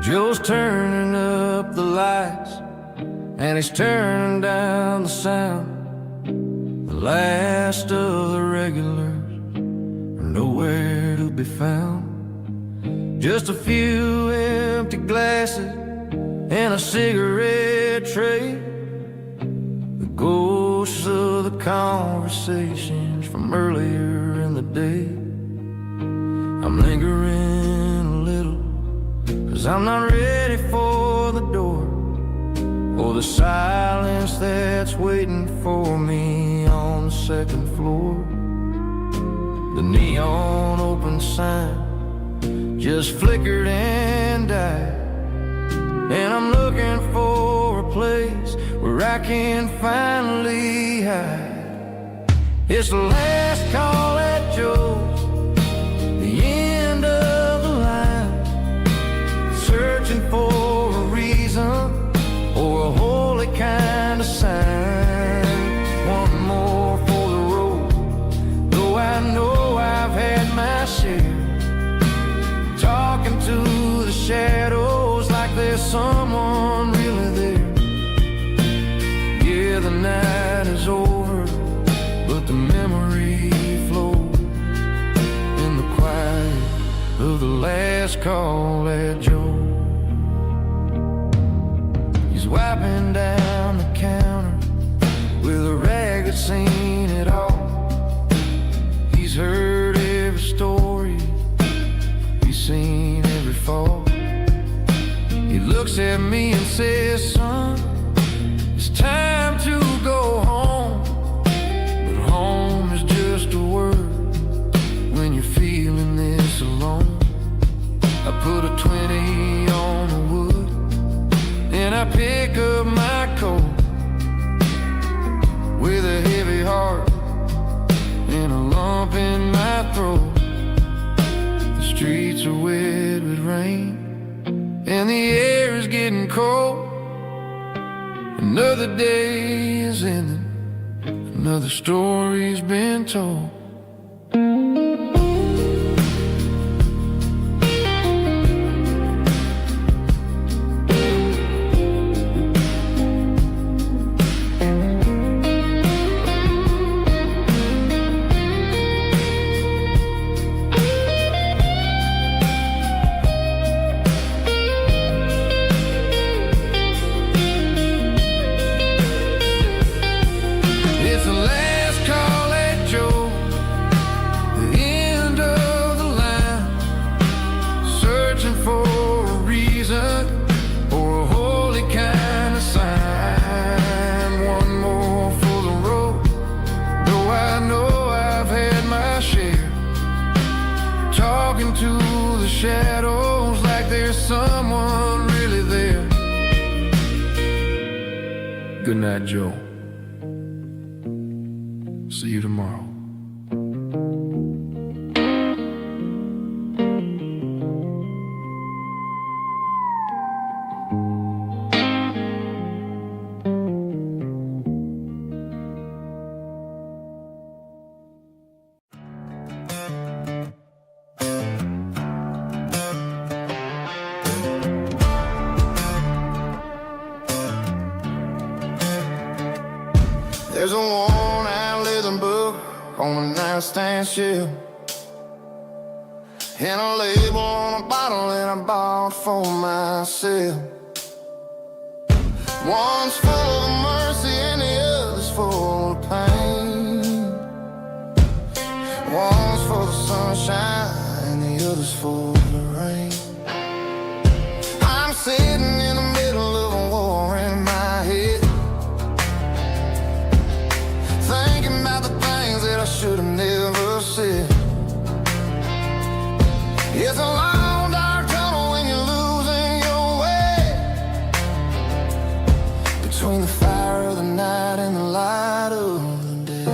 A: Joe's turning up the lights, and he's turning down the sound. The last of the regulars are nowhere to be found. Just a few empty glasses and a cigarette tray, the ghosts of the conversations from earlier in the day. I'm lingering a little, 'cause I'm not ready for the door, or the silence that's waiting for me on the second floor. The neon open sign just flickered and died, and I'm looking for a place where I can finally hide. It's the last call at Joe's, the end of the line, searching for a reason or a holy kind of sign. One more for the road, though I know I've had my share, talking to the shadows like there's someone really there. Yeah, the night is over, but the memory flows in the quiet of the last call at Joe. He's wiping down the counter with a rag that's seen it all. He's heard every story, he's seen every fall. He looks at me and says, son, it's time to go home. But home is just a word when you're feeling this alone. I put a 20 on the wood, and I pick up my coat with a heavy heart and a lump in my throat. The streets are wet with rain, and the air is getting cold. Another day is ending, another story's been told. Shadows like there's someone really there. Good night, Joe. See you tomorrow. There's a worn-out leather book on the nightstand shelf, and a label on a bottle that I bought for myself. One's full of mercy and the other's full of pain. One's full of sunshine and the other's full of rain. I'm sitting in the middle of a war in my head, thinking about the things that I should have never said. It's a long dark tunnel when you're losing your way, between the fire of the night and the light of the day.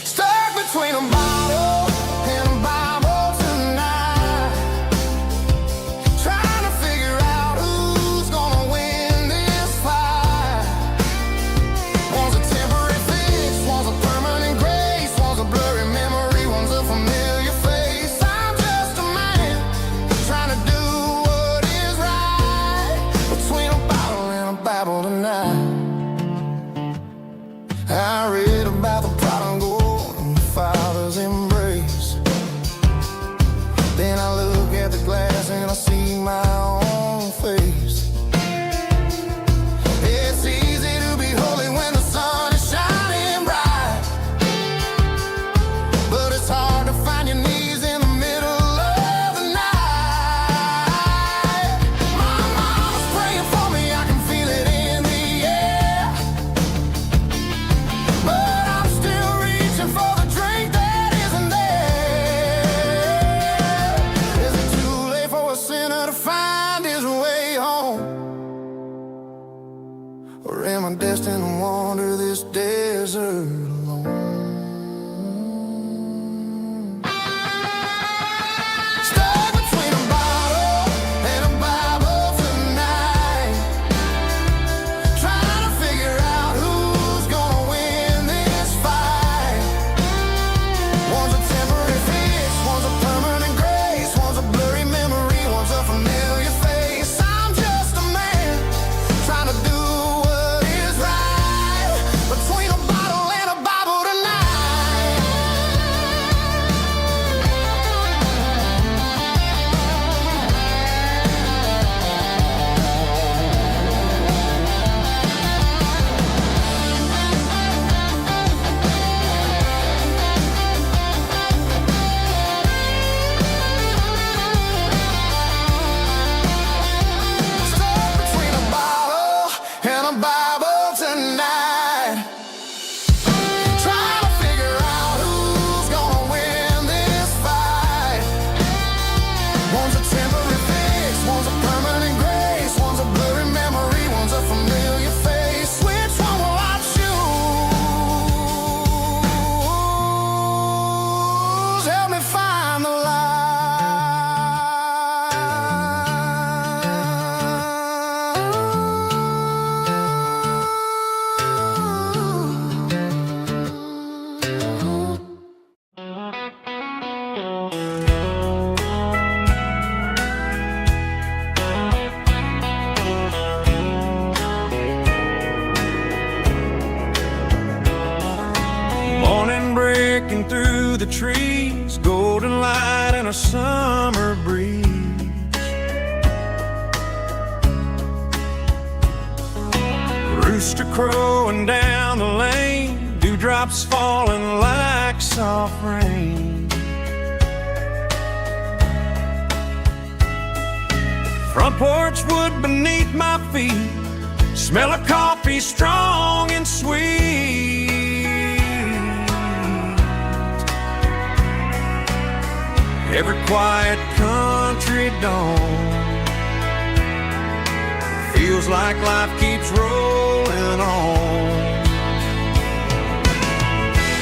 A: Stuck between a bottle and a Bible tonight, trying to figure out who's gonna win this fight. One's a temporary fix, one's a permanent grace, one's a blurry memory, one's a familiar face. I'm just a man trying to do what is right, between a bottle and a Bible tonight. I read about the prodigal and the father's embrace. Then I look at the glass and I see my own face. It's easy to be holy when the sun is shining bright, but it's hard to find your knees in the middle of the night. My mama's praying for me, I can feel it in the air, but I'm still reaching for the drink that isn't there. Is it too late for a sinner to find his way home? Or am I destined to wander this desert alone? Stuck between a bottle and a Bible tonight, trying to figure out who's gonna win this fight. One's a temporary fix, one's a permanent grace, one's a blurry memory, one's a familiar face. I'm just a man trying to do what is right, between a bottle and a Bible tonight. Stuck between a bottle and a Bible tonight, trying to figure out who's gonna win this fight. One's a temporary fix, one's a permanent grace, one's a blurry memory, one's a familiar face. Which one will I choose? Help me find the light. Morning breaking through the trees, golden light and a summer breeze. Rooster crowing down the lane, dewdrops falling like soft rain. Front porch wood beneath my feet, smell of coffee strong and sweet. Every quiet country dawn feels like life keeps rolling on.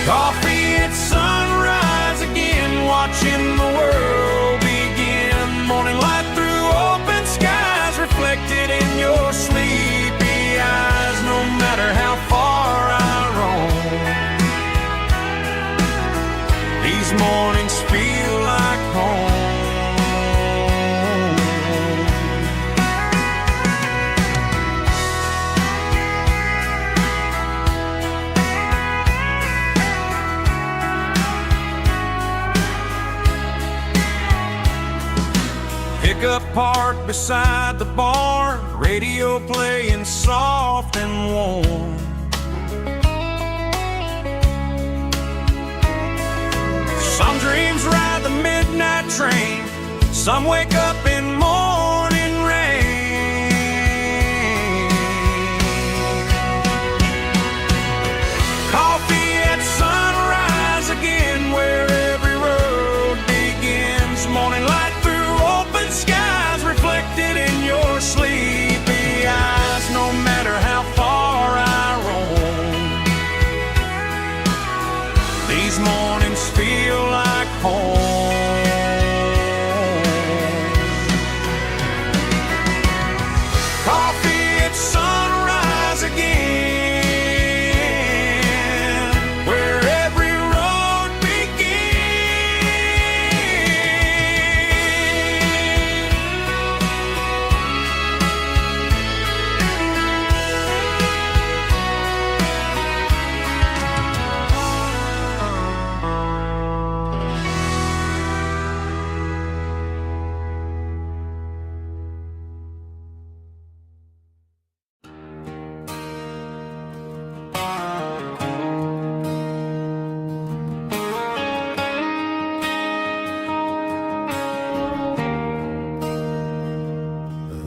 A: Coffee at sunrise again, watching the world begin. Morning light through open skies, reflected in your sleepy eyes. No matter how far I roam, these mornings feel like home. pickup parked beside the barn, radio playing soft and warm. Some dreams ride the midnight train, some wake up in morning rain. Coffee at sunrise again, where every road begins. Morning light through open skies, reflected in your sleepy eyes. No matter how far I roam, these mornings feel like home. Coffee at sunrise again, where every road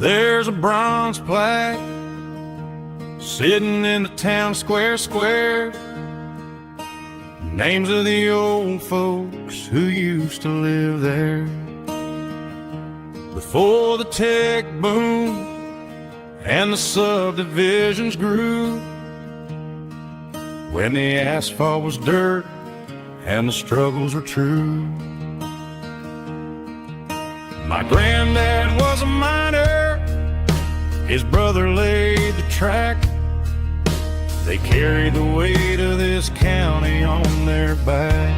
A: There's a bronze plaque sitting in the town square. Names of the old folks who used to live there before the tech boom and the subdivisions grew, when the asphalt was dirt and the struggles were true. My granddad was a miner, his brother laid the track. They carried the weight of this county on their back.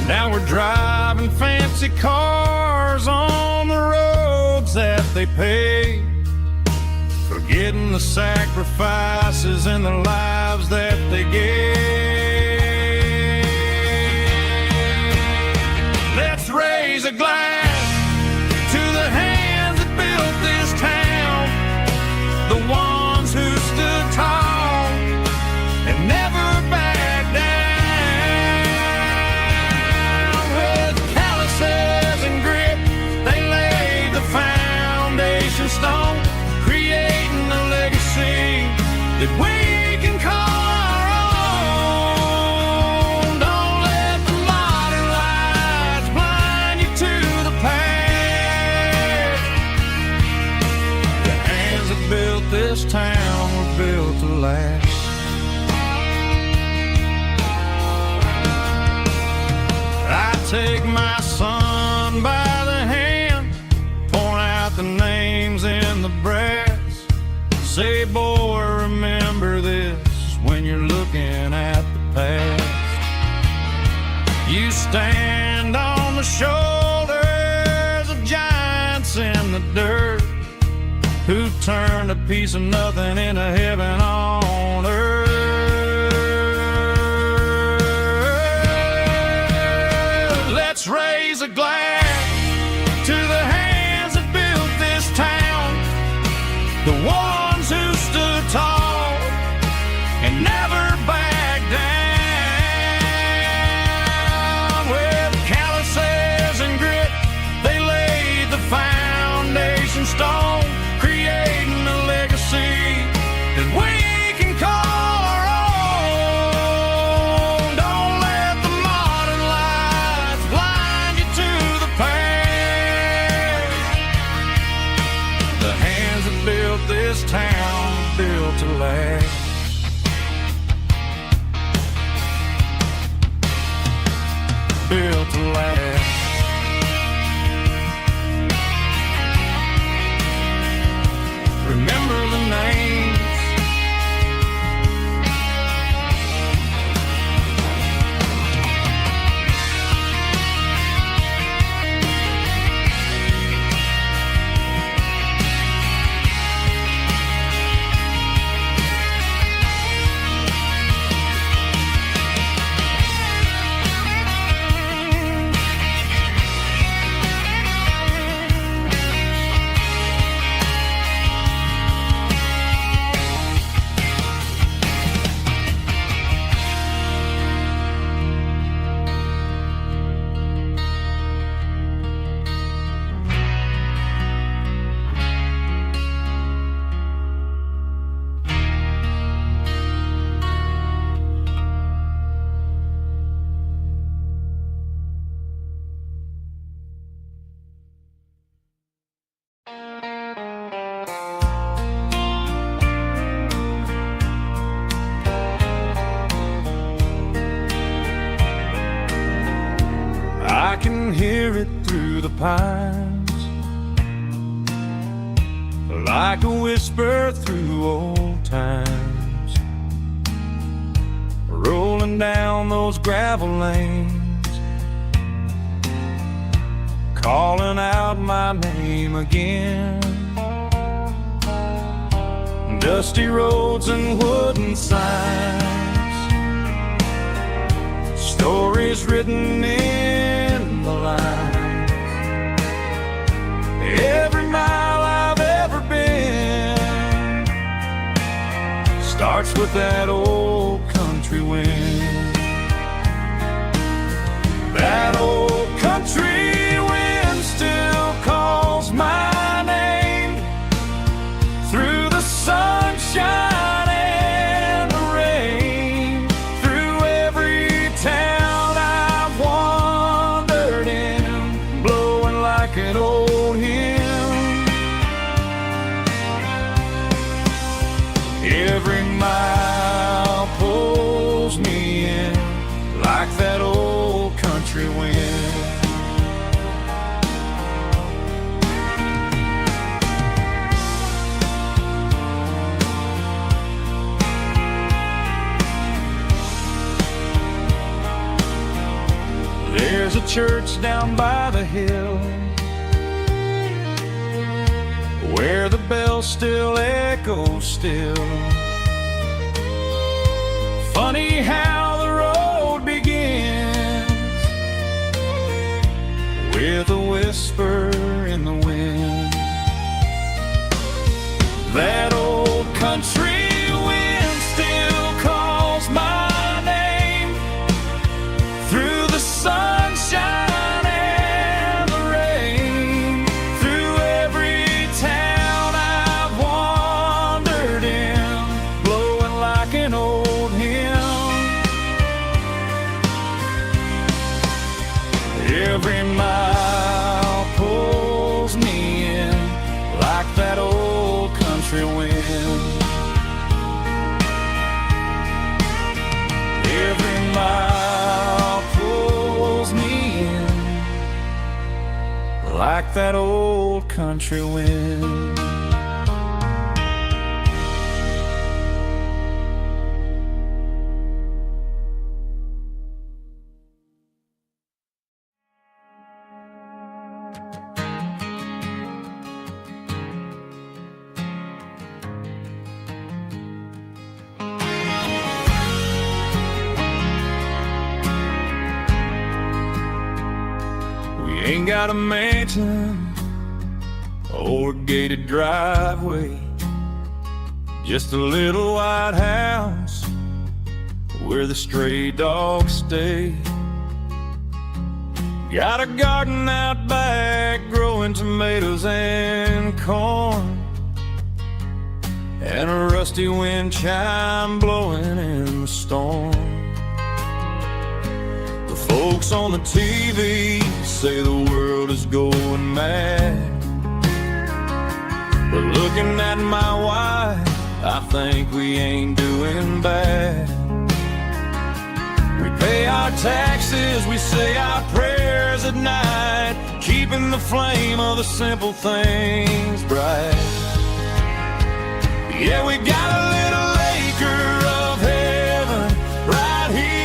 A: Now we're driving fancy cars on the roads that they paved, forgetting the sacrifices and the lives that they gave. Let's raise a glass to the hands that built this town, the ones who stood tall and never backed down. With calluses and grit, they laid the foundation stone, creating a legacy that we can call our own. Don't let the modern lights blind you to the past. The hands that built this town were built to last. I take my son by the hand, point out the names in the brass. Say, boy, remember this when you're looking at the past. You stand on the shoulders of giants in the dirt, who turned a piece of nothing into heaven on earth. Let's raise a glass to the hands that built this town, the ones who stood tall and never backed down. With calluses and grit, they laid the foundation stone, creating a legacy that we can call our own. Don't let the modern lights blind you to the past. The hands that built this town built to last. Built to last. Remember the names. can hear it through the pines, like a whisper through old times, rolling down those gravel lanes, calling out my name again. Dusty roads and wooden signs, stories written in the lines. Every mile I've ever been starts with that old country wind. That old country wind still calls my name through the sunshine and the rain, through every town I've wandered in, blowing like an old hymn. Every mile pulls me in like that old country wind. There's a church down by the hill where the bell still echoes still. Funny how the road begins with a whisper in the wind. That old country wind still calls my name through the sunshine and the rain, through every town I've wandered in, blowing like an old hymn. Every mile pulls me in like that old country wind. Every mile pulls me in like that old country wind. Ain't got a mansion or a gated driveway, just a little white house where the stray dogs stay. Got a garden out back growing tomatoes and corn, and a rusty wind chime blowing in the storm. Folks on the TV say the world is going mad, but looking at my wife, I think we ain't doing bad. We pay our taxes, we say our prayers at night, keeping the flame of the simple things bright. Yeah, we got a little acre of heaven right here,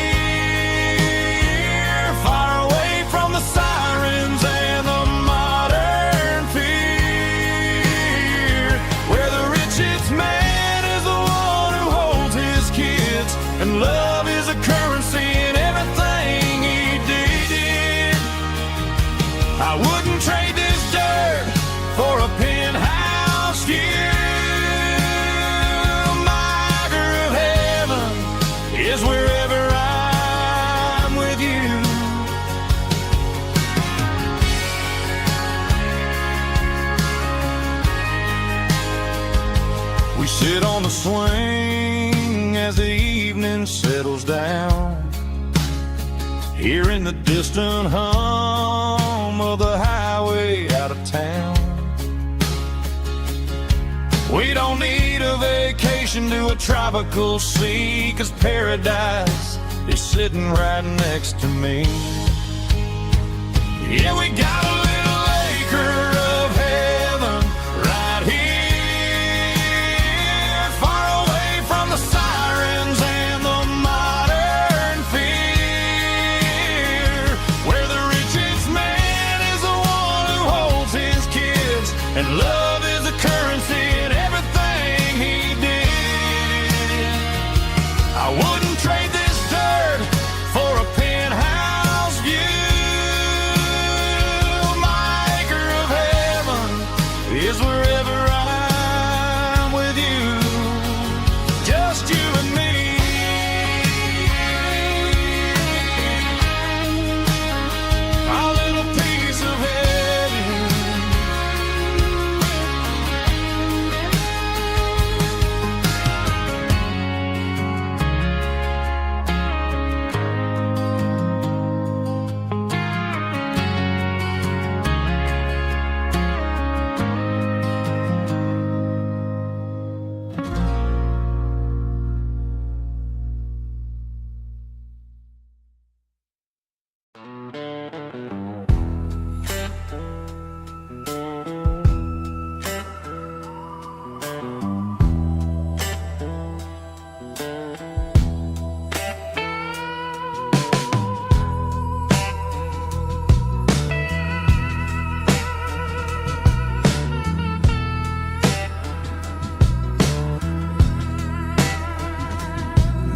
A: the sirens and the modern fear, where the richest man is the one who holds his kids, and love is a currency in everything he did. I wouldn't trade this dirt for a penthouse view. My acre of heaven is wherever I'm with you. We sit on the swing as the evening settles down, hearing the distant hum of the highway out of town. We don't need a vacation to a tropical sea, 'cause paradise is sitting right next to me. Yeah, we got a little acre of heaven right here, far away from the sirens and the modern fear, where the richest man is the one who holds his kids, and love is the currency in everything he did. I wouldn't trade this dirt for a penthouse view. My acre of heaven is wherever I'm with you, just you and me. Our little piece of heaven.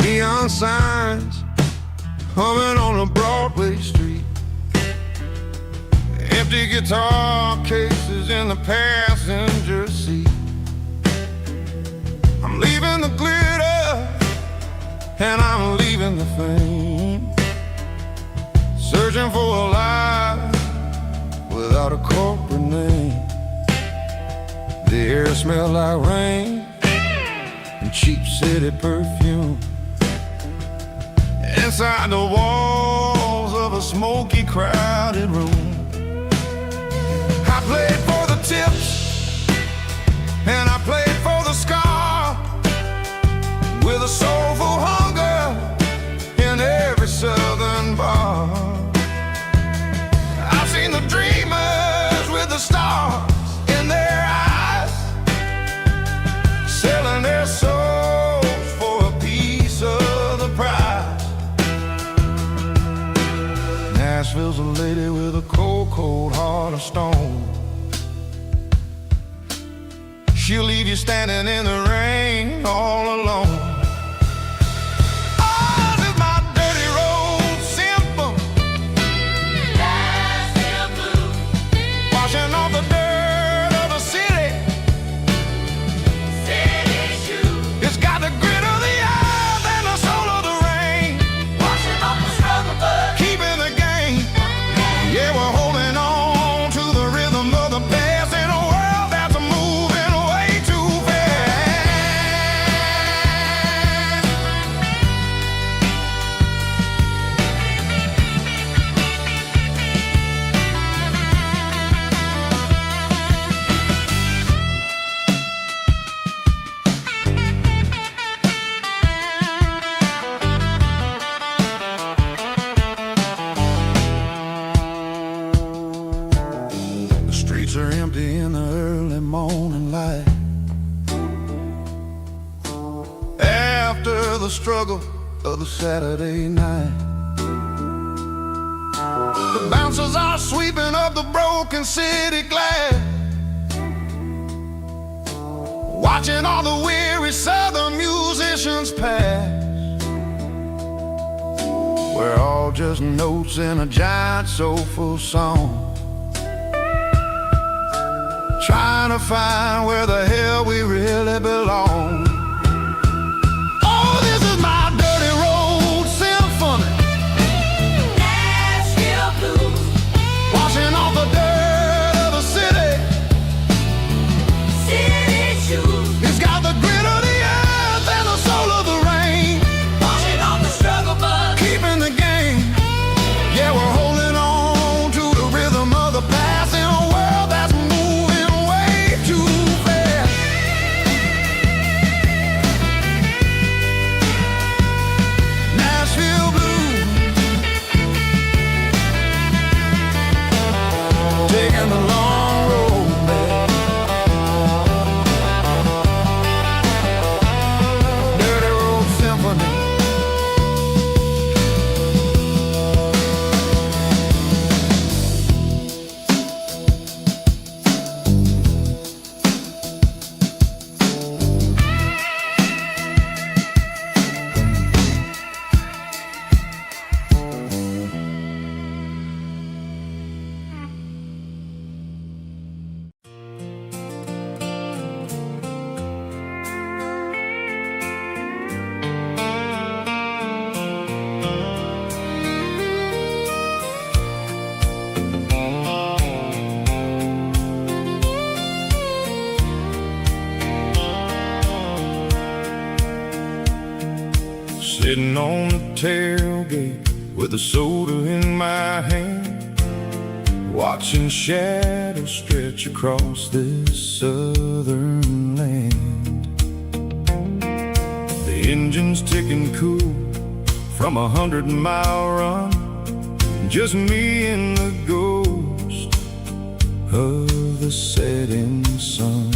A: Neon signs humming on a Broadway street, empty guitar cases in the passenger seat. I'm leaving the glitter and I'm leaving the fame, searching for a life without a corporate name. The air smelled like rain and cheap city perfume. Inside the walls of a smoky, crowded room, I played for the tips and I played for the scar, with a soulful hunger in every southern bar. I've seen the dreamers with the stars in their eyes, selling their souls for a piece of the prize. Nashville's a lady with a cold, cold heart of stone. She'll leave you standing in the rain all alone. Oh, this is my dirty road symphony, Nashville blues, washing off the dirt of the city, city shoes. It's got the grit of the earth and the soul of the rain, washing off the struggle bug, keeping the game. Yeah, we're holding on to the rhythm of the past in a world that's moving way too fast. The streets are empty in the early morning light, after the struggle of the Saturday night. The bouncers are sweeping up the broken city glass, watching all the weary southern musicians pass. We're all just notes in a giant soulful song, trying to find where the hell we really belong. Oh, this is my dirty road symphony, Nashville blues, washing off the dirt of the city, city shoes. It's got the grit of the earth and the soul of the rain, washing off the struggle bug, keeping the game. Yeah, we're holding on to the rhythm of the past in a world that's moving way too fast. sitting on the tailgate with a soda in my hand, watching shadows stretch across this southern land. The engine's ticking cool from 100-mile run, just me and the ghost of the setting sun.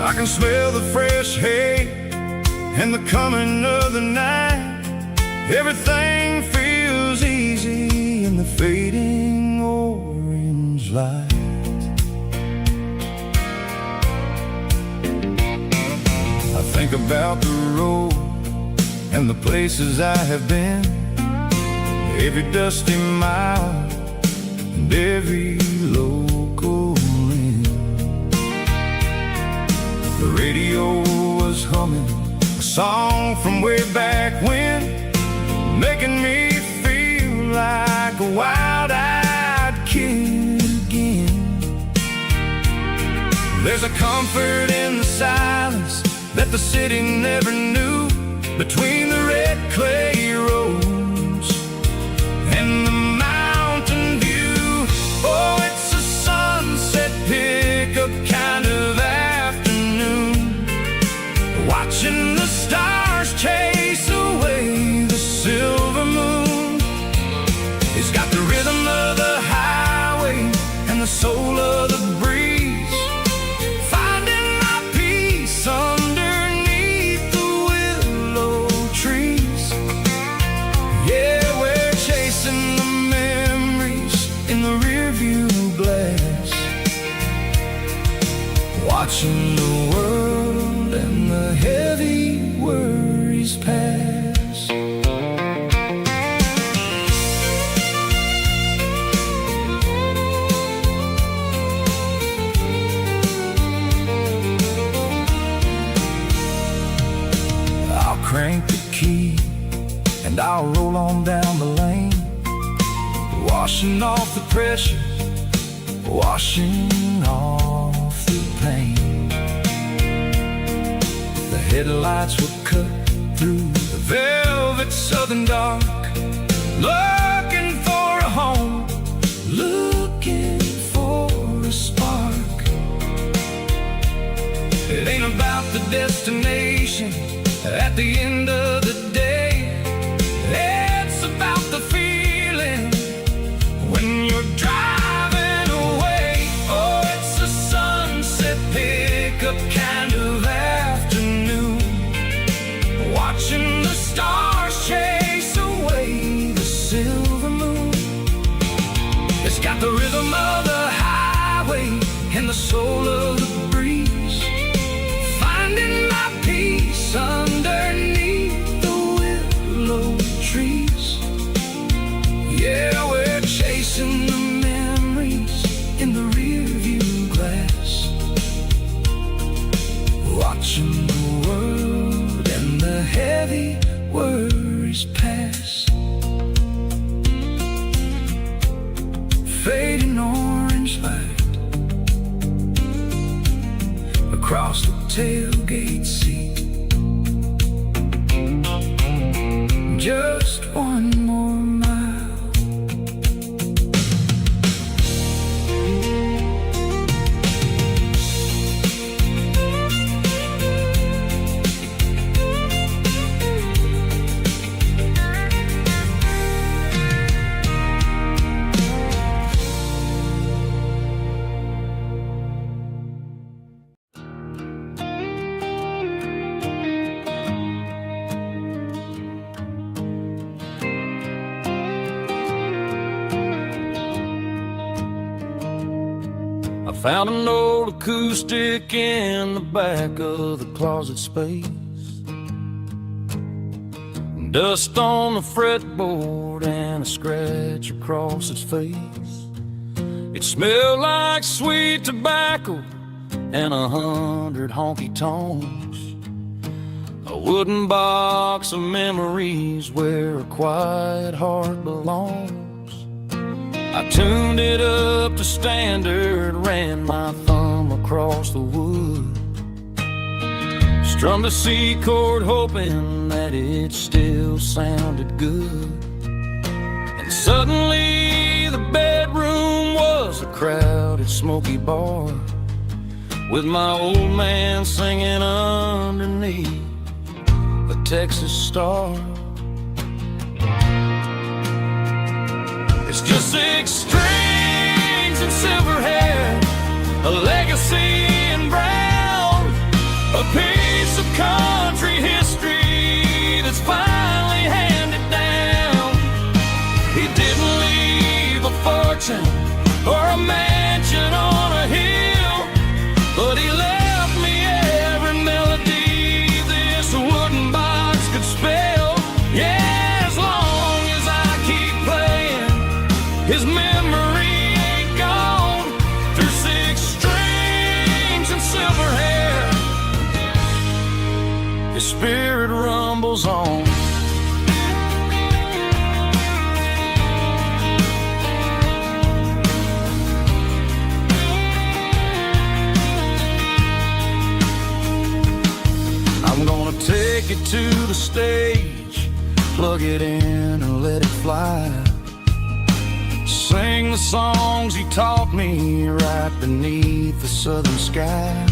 A: I can smell the fresh hay and the coming of the night. Everything feels easy in the fading orange light. I think about the road and the places I have been, every dusty mile and every local inn. The radio was humming a song from way back when, making me feel like a wild-eyed kid again. There's a comfort in the silence that the city never knew, between the red clay roads and the mountain view. Oh, it's a sunset pickup kind of afternoon, watching the stars chase away the silver moon. It's got the rhythm of the highway and the soul of the breeze, finding my peace underneath the willow trees. Yeah, we're chasing the memories in the rearview glass, watching the world and the heavy worries pass. I'll crank the key and I'll roll on down the lane, washing off the pressure, washing off the pain. The headlights will cut through the velvet southern dark, looking for a home, looking for a spark. It ain't about the destination at the end of the day, it's about the feeling when you're driving away. Oh, it's a sunset pickup kind of afternoon, watching the stars chase away the silver moon. It's got the rhythm of the highway and the soul of the breeze, finding my peace underneath the willow trees. Yeah, we're chasing the memories in the rearview glass, watching the world and the heavy worries pass. Fading orange light across the tailgate seat, just one more mile. Found an old acoustic in the back of the closet space, dust on the fretboard and a scratch across its face. It smelled like sweet tobacco and 100 honky-tonks, a wooden box of memories where a quiet heart belongs. I tuned it up to standard, ran my thumb across the wood, Strummed a C chord hoping that it still sounded good. And suddenly the bedroom was a crowded, smoky bar, with my old man singing underneath a Texas star. It's just 6 strings and silver hair, a legacy in brown, a piece of country history that's finally handed down. He didn't leave a fortune or a mansion on a hill, but he left me every melody this wooden box could spell. Yeah, as long as I keep playing, his memory ain't gone. Through 6 strings and silver hair, his spirit rumbles on. I'm gonna take it to the stage, plug it in and let it fly. Sing the songs he taught me right beneath the southern sky.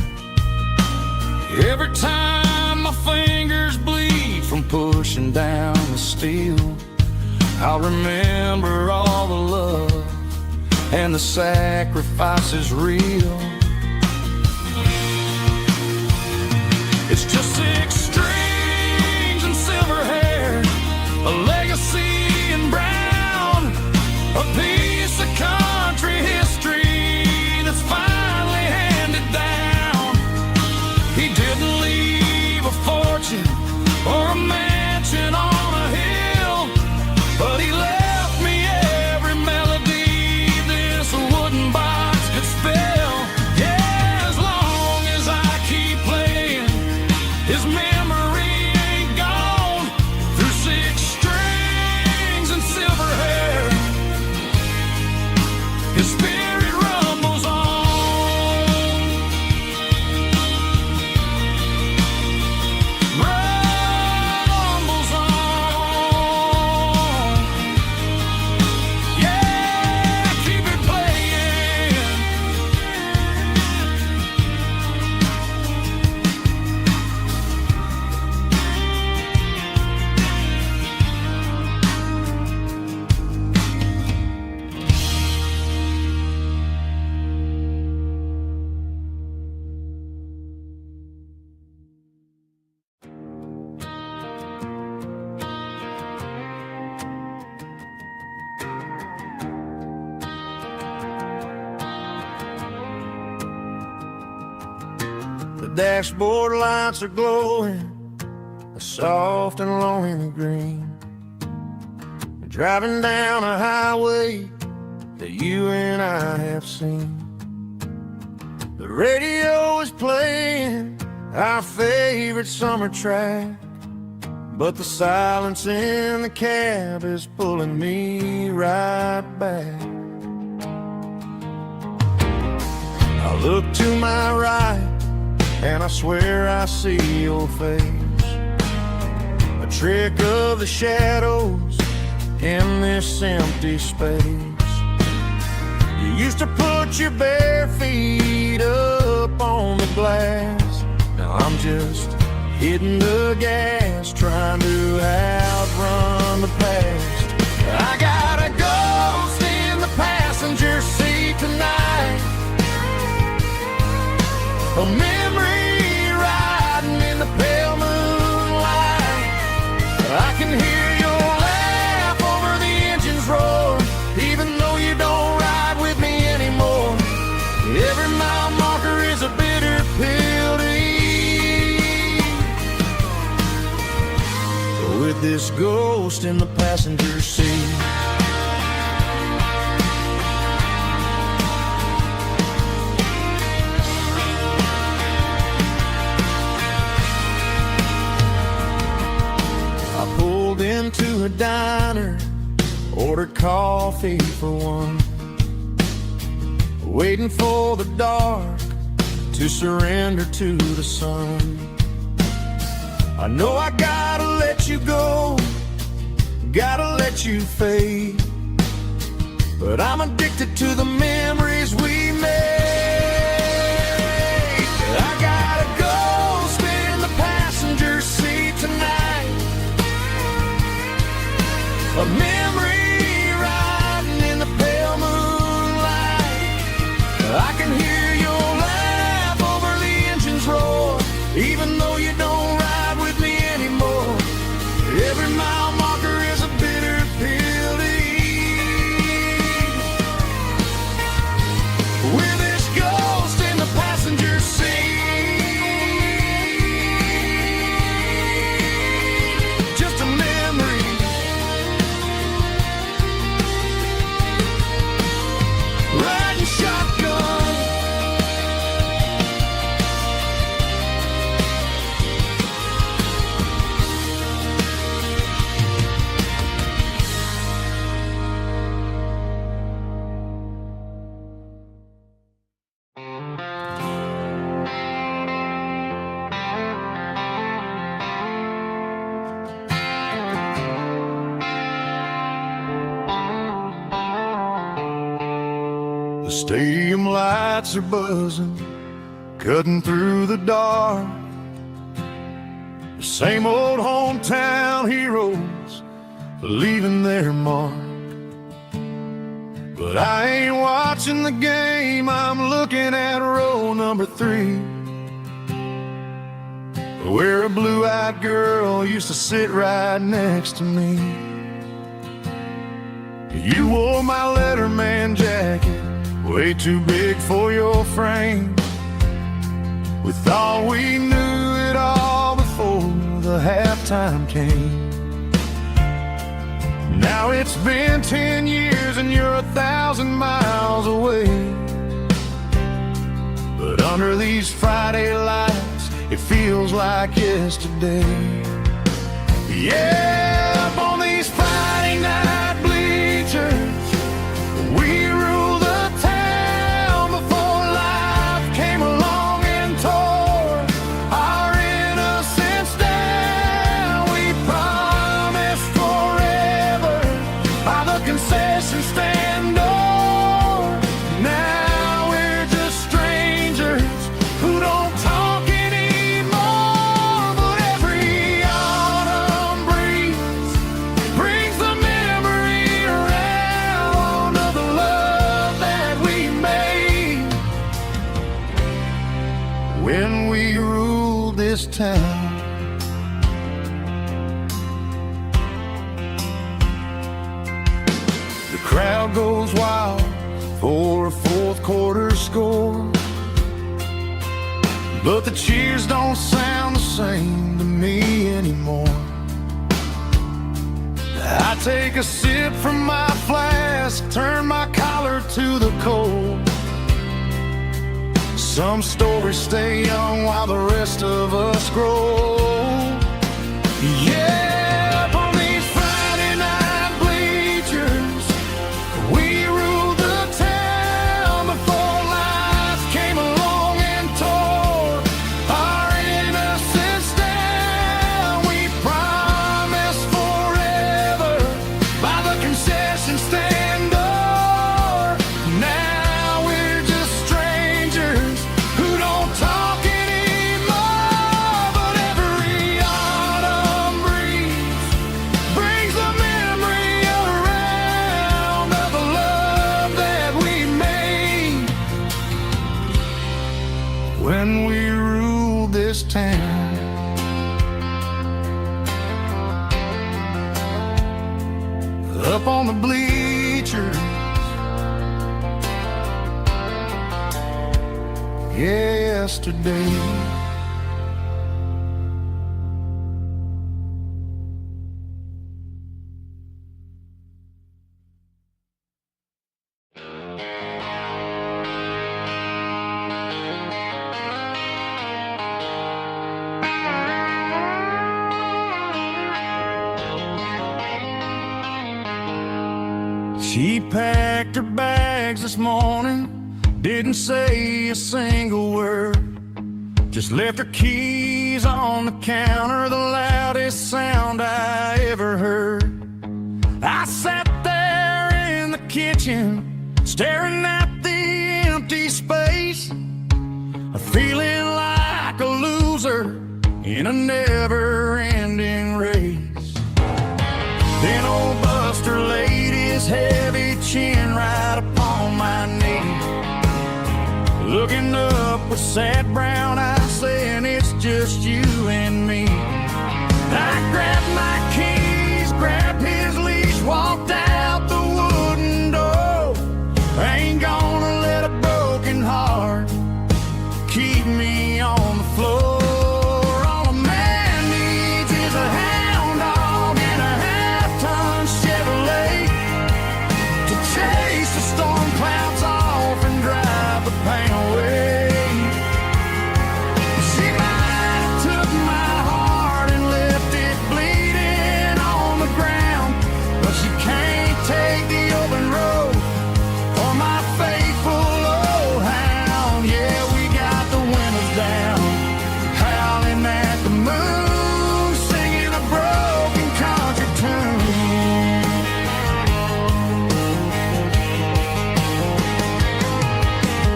A: Every time my fingers bleed from pushing down the steel, I'll remember all the love and the sacrifices real. It's just 6 strings and silver hair, a legacy in brown, a piece of country history that's finally handed down. He didn't leave a fortune or a mansion on a hill, but he left me every melody this wooden box could spell. Yeah, as long as I keep playing, his memory ain't gone. Through 6 strings and silver hair, his spirit rumbles on. Rumbles on. Yeah, keep it playing. The dashboard lights are glowing, a soft and lonely green. Driving down a highway that you and I have seen. The radio is playing our favorite summer track, but the silence in the cab is pulling me right back. I look to my right and I swear I see your face, a trick of the shadows in this empty space. You used to put your bare feet up on the glass. Now I'm just hitting the gas, trying to outrun the past. I got a ghost in the passenger seat tonight, a memory riding in the pale moonlight. I can hear your laugh over the engine's roar, even though you don't ride with me anymore. Every mile marker is a bitter pill to eat. With this ghost in the passenger seat, I pulled into a diner, ordered coffee for one, waiting for the dark to surrender to the sun. I know I gotta let you go, gotta let you fade, but I'm addicted to the memories we made. I gotta go spin the passenger seat tonight, a memory riding in the pale moonlight. I can hear your laugh over the engine's roar, even though you don't ride with me anymore. Every mile marker is a bitter pill to eat. With this ghost in the passenger seat, just a memory, riding shotgun. The stadium lights are buzzing, cutting through the dark. The same old hometown heroes leaving their mark. But I ain't watching the game, I'm looking at row number 3, where a blue-eyed girl used to sit right next to me. You wore my Letterman jacket, way too big for your frame. We thought we knew it all before the halftime came. Now it's been 10 years and you're 1,000 miles away, but under these Friday lights it feels like yesterday. Yeah, up on these Friday night bleachers, we rule the town before life came along and tore our innocence down. We promised forever by the concession stand door. Now we're just strangers who don't talk anymore. But every autumn breeze brings the memory around of the love that we made when we ruled this town. The crowd goes wild for a fourth quarter score, but the cheers don't sound the same to me anymore. I take a sip from my flask, turn my collar to the cold. Some stories stay young while the rest of us grow. Yeah, up on these Friday night bleachers, we ruled the town before life came along and tore our innocence down. We promised forever by the concession stand door. Now we're just strangers who don't talk anymore. But every autumn breeze brings the memory around of the love that we made when we ruled this town. Up on the bleachers, yesterday. She packed her bags this morning, didn't say a single word. Just left her keys on the counter, the loudest sound I ever heard. I sat there in the kitchen, staring at the empty space, feeling like a loser in a never-ending race. Then old Buster laid his heavy chin right upon my knee, looking up with sad brown eyes, saying it's just you and me. I grabbed my keys, grabbed his leash, walked out the wooden door. I ain't gonna let a broken heart keep me on the floor. All a man needs is a hound dog and a half-ton Chevrolet to chase the storm clouds off and drive the pain away. She might have took my heart and left it bleeding on the ground, but she can't take the open road or my faithful old hound. Yeah, we got the windows down, howling at the moon, singing a broken country tune.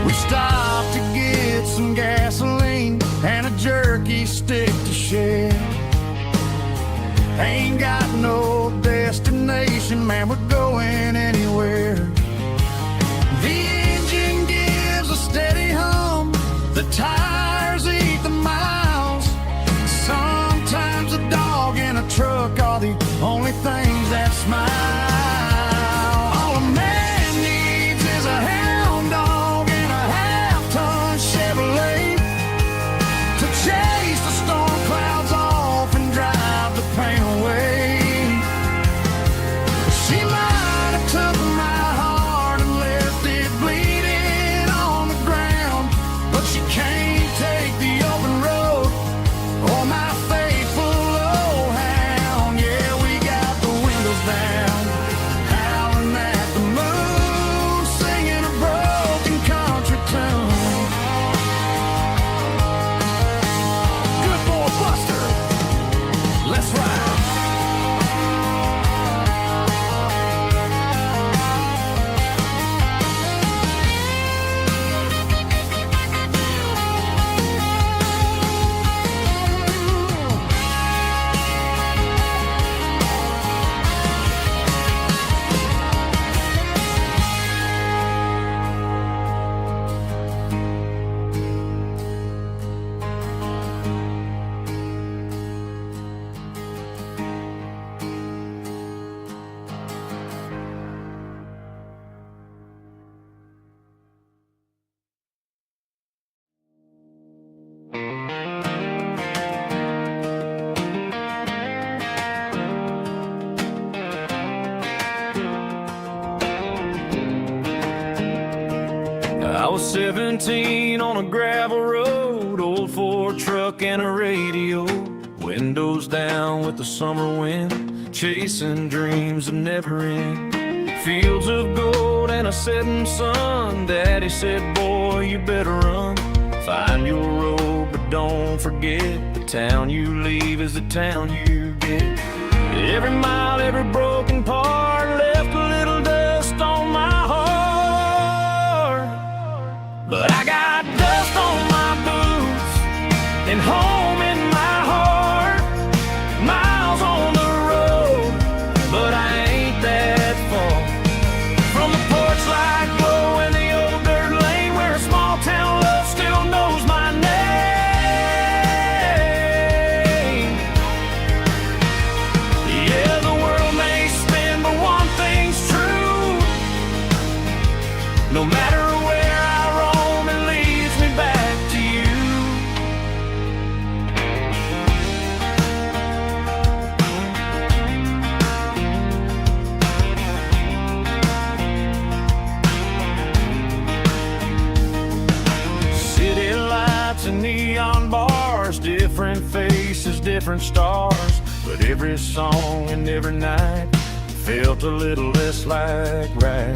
A: We stopped to get some gasoline and a jerky stick to share. Ain't got no destination, man, we're going anywhere. The engine gives a steady hum, the tires eat the miles. Sometimes a dog and a truck are the only things that smile. All a man needs is a hound dog and a half-ton Chevrolet to chase the storm clouds off and drive the pain away. She might have took my heart and left it bleeding on the ground, but she can't take the open road or my faithful old hound. Yeah, we got the windows down, howling at the moon, singing a broken country tune. Good boy Buster, let's ride. I was 17 on a gravel road, old Ford truck and a radio, windows down with the summer wind, chasing dreams of never end. Fields of gold and a setting sun, Daddy said, boy, you better run. Find your road, but don't forget, the town you leave is the town you get. Every mile, every broken part left a little dust on my heart, but I got dust on my boots and home in my heart. Miles on the road, but I ain't that far from the porch light glow and the old dirt lane where a small town love still knows my name. Yeah, the world may spin, but one thing's true. No matter where I roam, it leads me back to you. City lights and neon bars, different faces, different stars, but every song and every night felt a little less like right.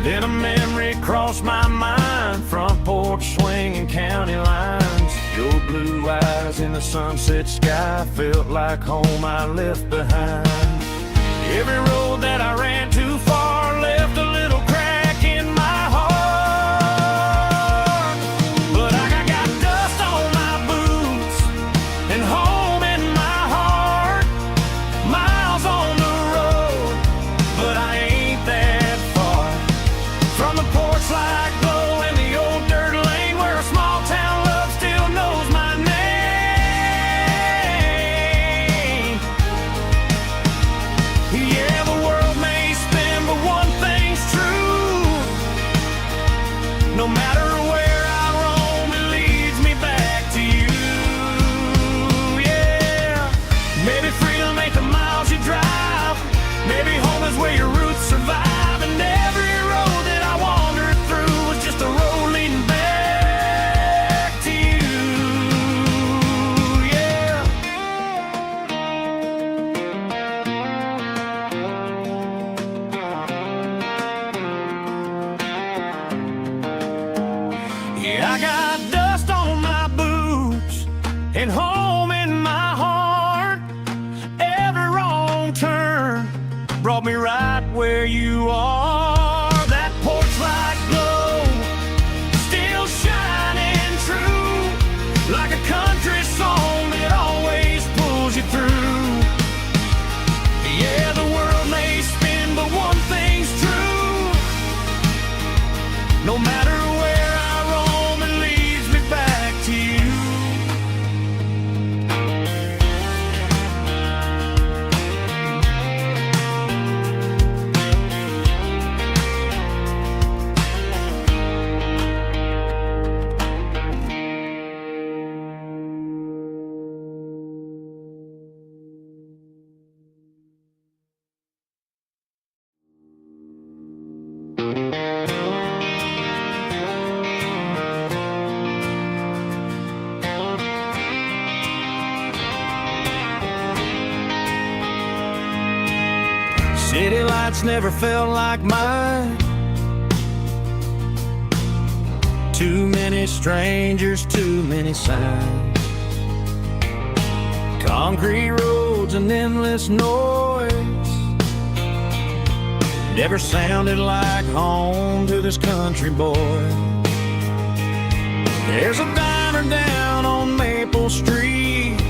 A: Then a memory crossed my mind, front porch swinging county lines, Your blue eyes in the sunset sky felt like home I left behind. Every road that I ran too far left a little crack in my heart. But I got dust on my boots and home in my heart. Miles on the road, but I ain't that far from the porch light glow in the old dirt lane where a small town love still knows my name. Yeah, the world may spin, but one thing's true. No matter where I roam, it leads me back to you. Yeah, maybe freedom ain't the miles you drive. Maybe home is where your roots survive. And every road that I wandered through was just a road leading back to you. Yeah. Yeah, I got dust on my boots and home in my heart. Every wrong turn brought me right where you are. That porch light glow still shining true, like a country song that always pulls you through. Yeah, the world may spin, but one thing's true. No matter where I roam, it leads me back to you. City lights never felt like mine. Too many strangers, too many signs. Concrete roads and endless noise never sounded like home to this country boy. There's a diner down on Maple Street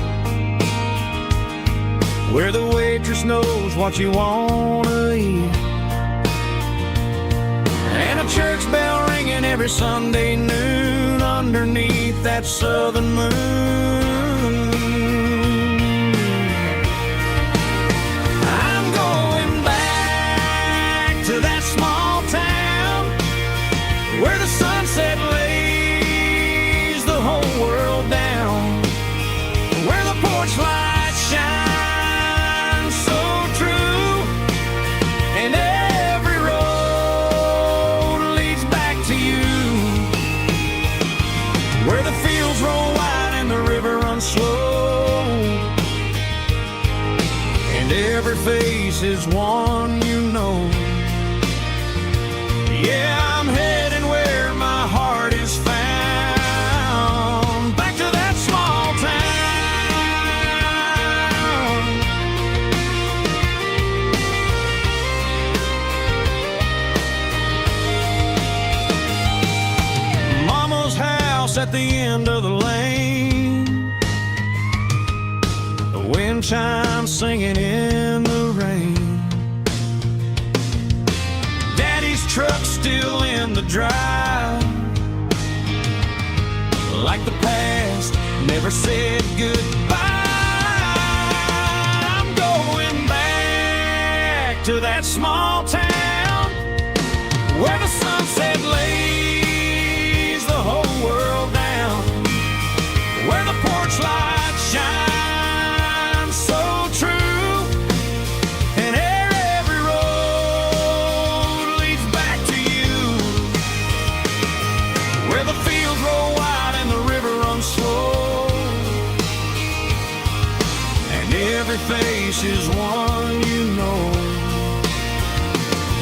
A: where the waitress knows what you wanna eat, and a church bell ringing every Sunday noon underneath that southern moon. I'm going back to that small town where the sunset lays the whole world down, where the porch lights shine slow, and every face is one you know. Yeah, I'm heading where my heart is found, back to that small town. Mama's house at the end of the lane, wind chimes singing in the rain. Daddy's truck still in the drive, like the past never said goodbye. I'm going back to that small town where the sunset lays the whole world down, where the porch lights shine face is one you know.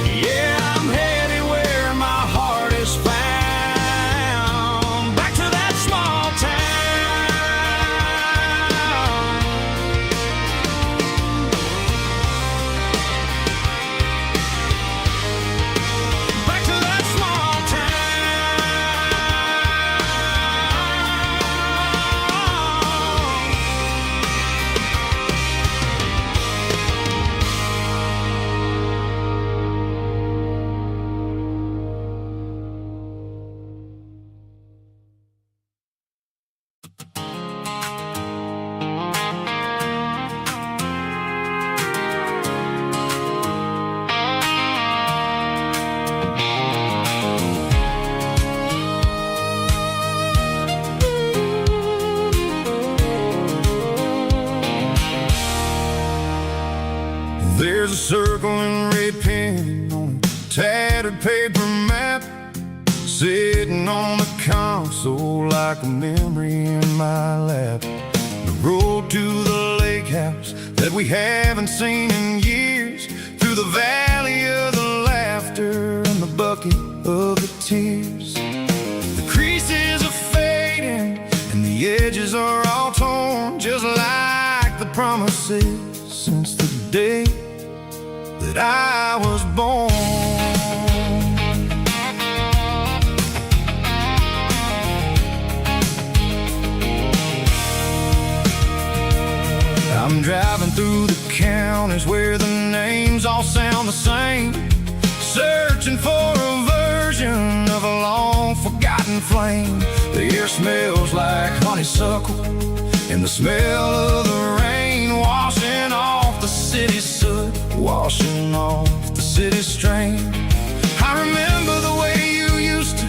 A: Yeah, I'm headed where my heart is found, back to that small town. tattered paper map sitting on the console like a memory in my lap. The road to the lake house that we haven't seen in years, through the valley of the laughter and the bucket of the tears. The creases are fading and the edges are all torn, just like the promises since the day that I was born. I'm driving through the counties where the names all sound the same, searching for a version of a long-forgotten flame. The air smells like honeysuckle, and the smell of the rain washing off the city's soot, washing off the city's strain. I remember the way you used to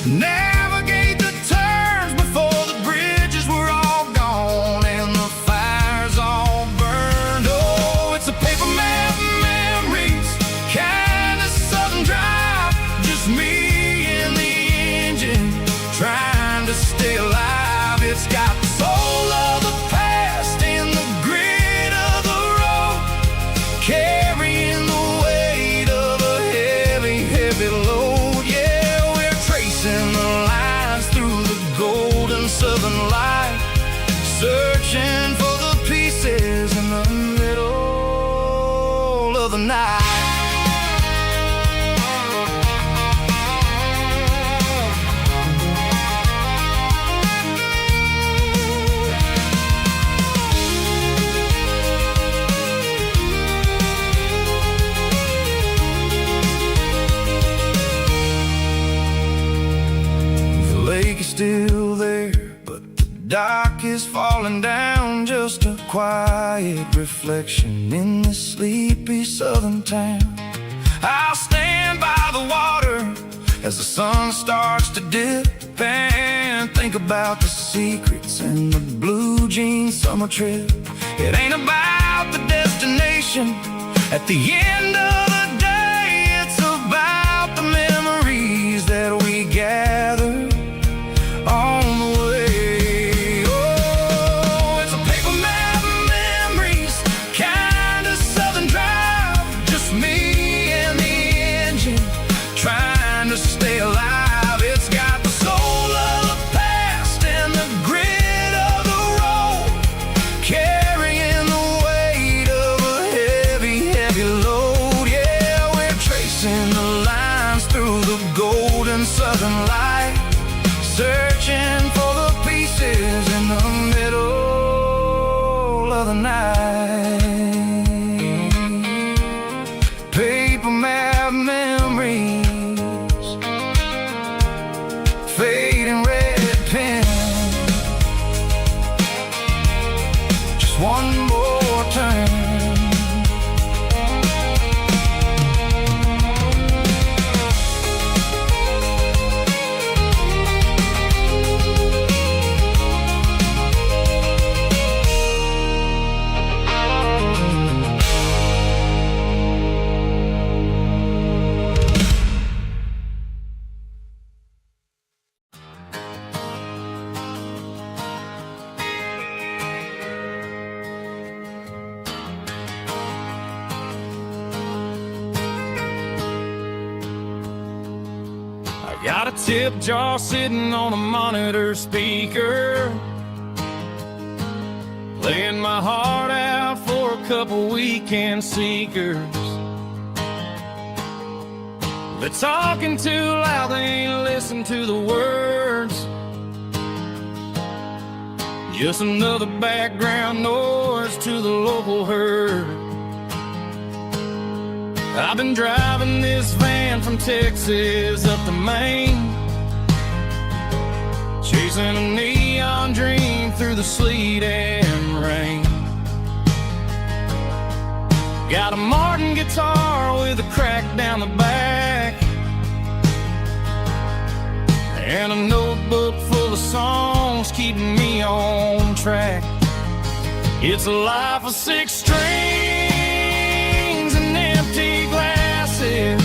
A: navigate the turns before the bridges were all gone and the fires all burned. Oh, it's a paper map memories, kind of southern drive, just me and the engine trying to stay alive. It's got the soul of the past and the grit of the road, carrying the weight of a heavy, heavy load. Yeah, we're tracing the lines through the golden southern light, searching for the pieces in the middle of the night. The lake is still there, but the dock is falling down, just a quiet reflection in this sleepy southern town. I'll stand by the water as the sun starts to dip and think about the secrets and the blue jean summer trip. It ain't about the destination at the end of the day, it's about the memories that we gather on the way. Oh, it's a paper map memories, kind of southern drive, just me and the engine trying to stay alive. It's got the soul of the past and the grit of the road, carrying the weight of a heavy, heavy load. Yeah, we're tracing the lines through the golden southern light, searching for the pieces in the middle of the night. Paper map memories, fading red pen, just one more turn. Got a tip jar sitting on a monitor speaker, playing my heart out for a couple weekend seekers. They're talking too loud, they ain't listen to the words, just another background noise to the local herd. I've been driving this van from Texas up to Maine, chasing a neon dream through the sleet and rain. Got a Martin guitar with a crack down the back, and a notebook full of songs keeping me on track. It's a life of 6 strings and empty glasses,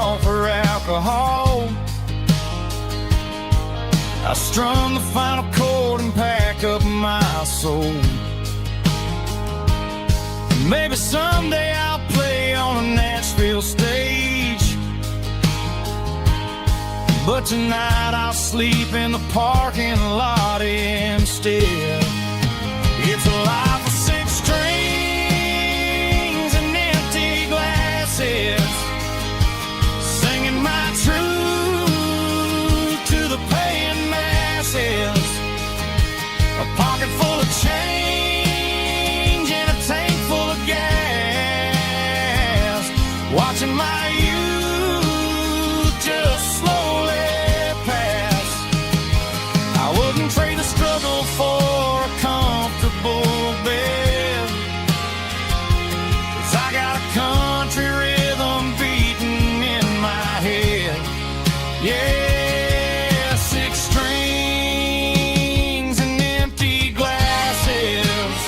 A: offer alcohol. I strum the final chord and pack up my soul. Maybe someday I'll play on a Nashville stage, but tonight I'll sleep in the parking lot instead. It's a life of 6 strings and empty glasses, singing my truth to the paying masses. A pocket full of change and a tank full of gas, watching my youth just slowly pass. I wouldn't trade the struggle for a comfortable bed, 'cause I got a country rhythm beating in my head. Yeah, 6 strings and empty glasses.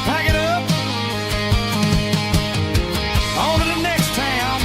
A: Pack it up, on to the next town.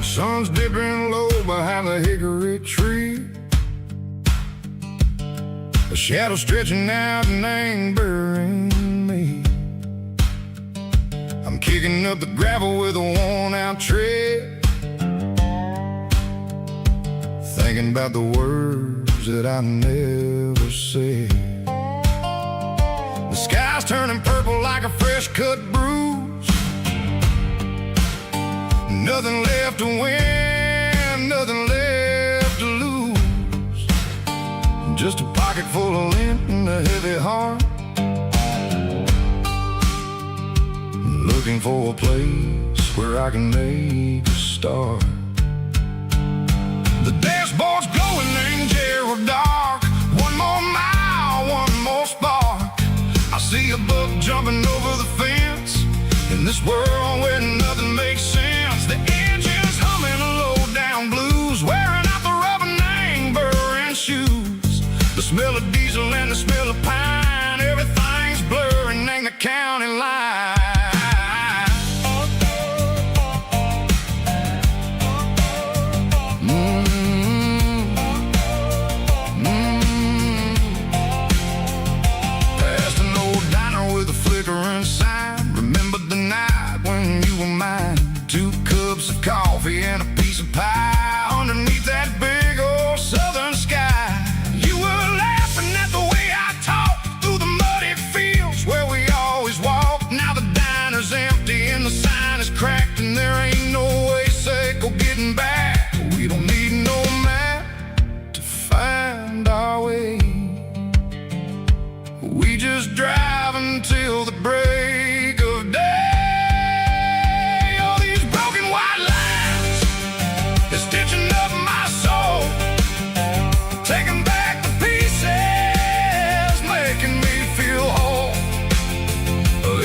A: Sun's dipping low behind the hickory tree, a shadow stretching out and ain't burying me. I'm kicking up the gravel with a worn-out tread, thinking about the words that I never said. The sky's turning purple like a fresh-cut bruise. Nothing left to win, nothing left to lose. Just a pocket full of lint and a heavy heart, looking for a place where I can make a start. The dashboard's glowing, ain't Gerald dark. One more mile, one more spark. I see a buck jumping over the fence in this world where nothing makes sense. The engine's humming a low-down blues, wearing out the rubber name, burring shoes. The smell of diesel and the smell of pine, everything's blurring, ain't the county line. Past an old diner with a flickering sign, remember the night when you were mine. 2 cups of coffee and a piece of pie underneath that big old southern sky. You were laughing at the way I talked through the muddy fields where we always walked. Now the diner's empty and the sign is cracked, and there ain't no way safe or getting back. We don't need no map to find our way. We just drive until the break of day.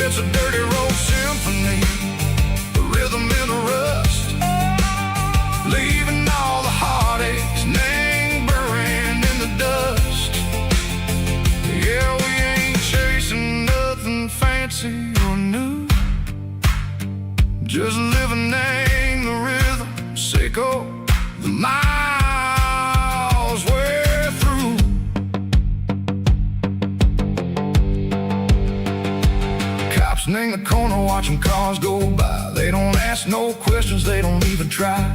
A: It's a dirty road symphony, a rhythm in the rust, leaving all the heartaches, name burning in the dust. Yeah, we ain't chasing nothing fancy or new, just living in the rhythm, sicko, the miles we're through. In the corner watching cars go by, they don't ask no questions, they don't even try.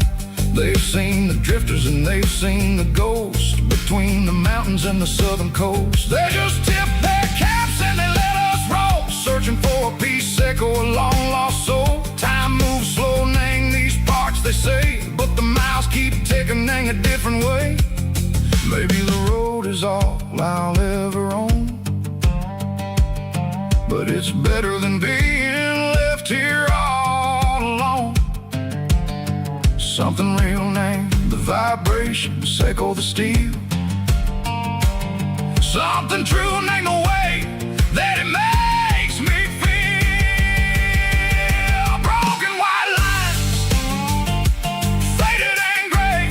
A: They've seen the drifters and they've seen the ghosts between the mountains and the southern coast. They just tip their caps and they let us roll, searching for a piece echo, a long-lost soul. Time moves slow, nang these parts, they say, but the miles keep ticking, nang a different way. Maybe the road is all I'll ever own, but it's better than being left here all alone. Something real, name the vibrations, echo the steel. Something true, name the way that it makes me feel. Broken white lines, faded and gray,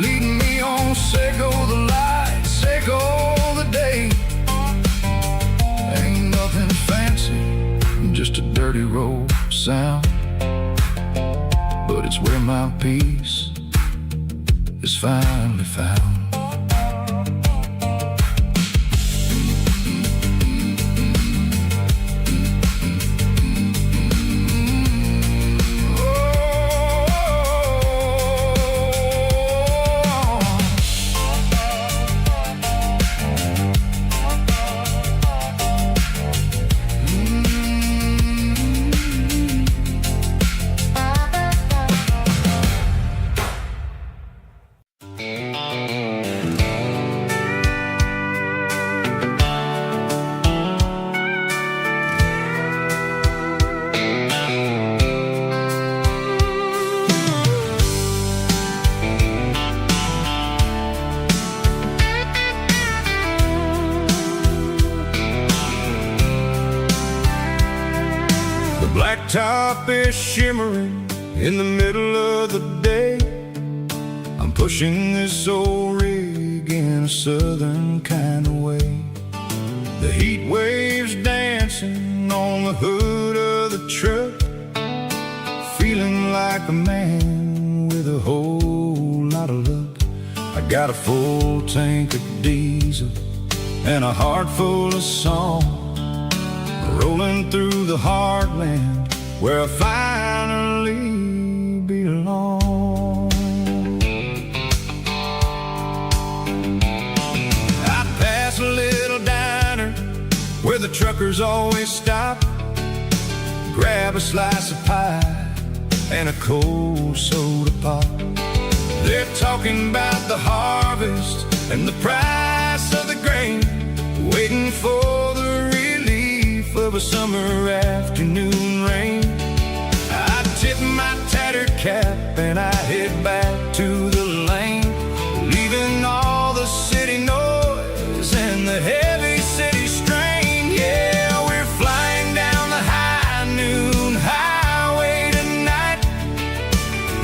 A: leading me on, echo the light, echo the day. Ain't nothing fancy, just a dirty road sound, but it's where my peace is finally found. Blacktop is shimmering in the middle of the day. I'm pushing this old rig in a southern kind of way. The heat waves dancing on the hood of the truck, feeling like a man with a whole lot of luck. I got a full tank of diesel and a heart full of song, rolling through the heartland where I finally belong. I pass a little diner where the truckers always stop, grab a slice of pie and a cold soda pop. They're talking about the harvest and the price of the grain, waiting for the relief of a summer afternoon rain. I tip my tattered cap and I head back to the lane, leaving all the city noise and the heavy city strain. Yeah, we're flying down the high noon highway tonight,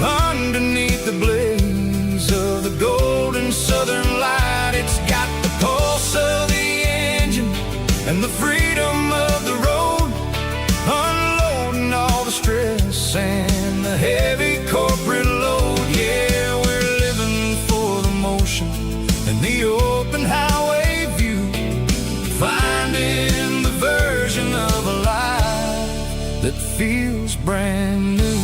A: underneath the blaze of the golden southern light. It's got the pulse of the engine and the freedom of the road, unloading all the stress and the heavy corporate load. Yeah, we're living for the motion and the open highway view, finding the version of a life that feels brand new.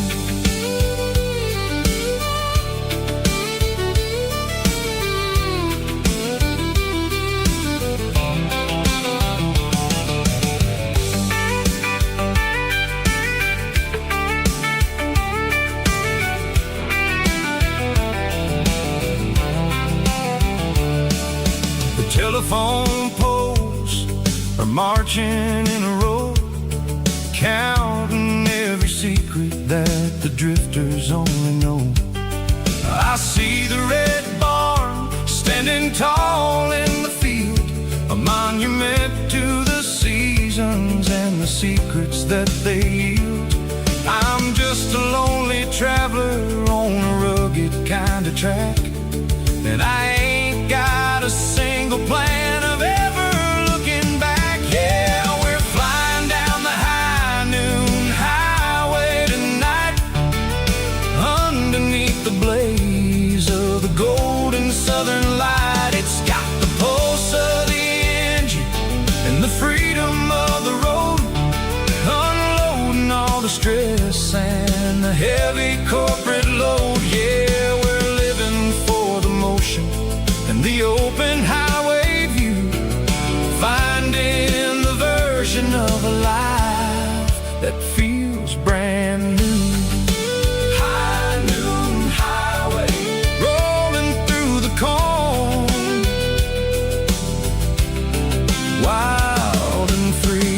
A: Telephone poles are marching in a row, counting every secret that the drifters only know. I see the red barn standing tall in the field, a monument to the seasons and the secrets that they yield. I'm just a lonely traveler on a rugged kind of track, and I ain't got a single plan of ever looking back. Yeah, we're flying down the high noon highway tonight, underneath the blaze of the golden southern light. It's got the pulse of the engine and the freedom of the road, unloading all the stress and the heavy corporate load. the open highway view, finding the version of a life that feels brand new. High noon highway, rolling through the corn, wild and free.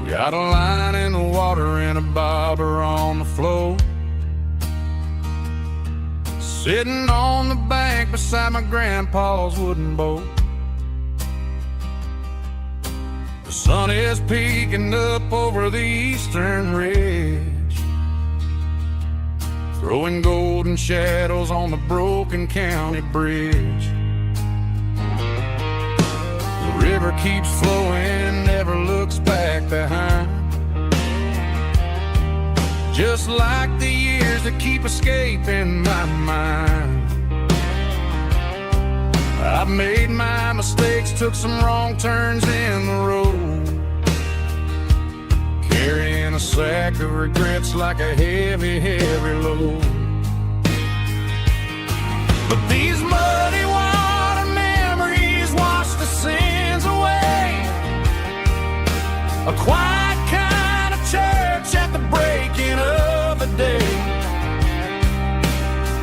A: Got a line in the water and a bobber on the floor, sitting on the bank beside my grandpa's wooden boat. The sun is peeking up over the eastern ridge, throwing golden shadows on the broken county bridge. The river keeps flowing, never looks back behind, just like the years that keep escaping my mind. I've made my mistakes, took some wrong turns in the road, carrying a sack of regrets like a heavy, heavy load. But these muddy water memories wash the sins away. A quiet kind of church at the breaking of the day.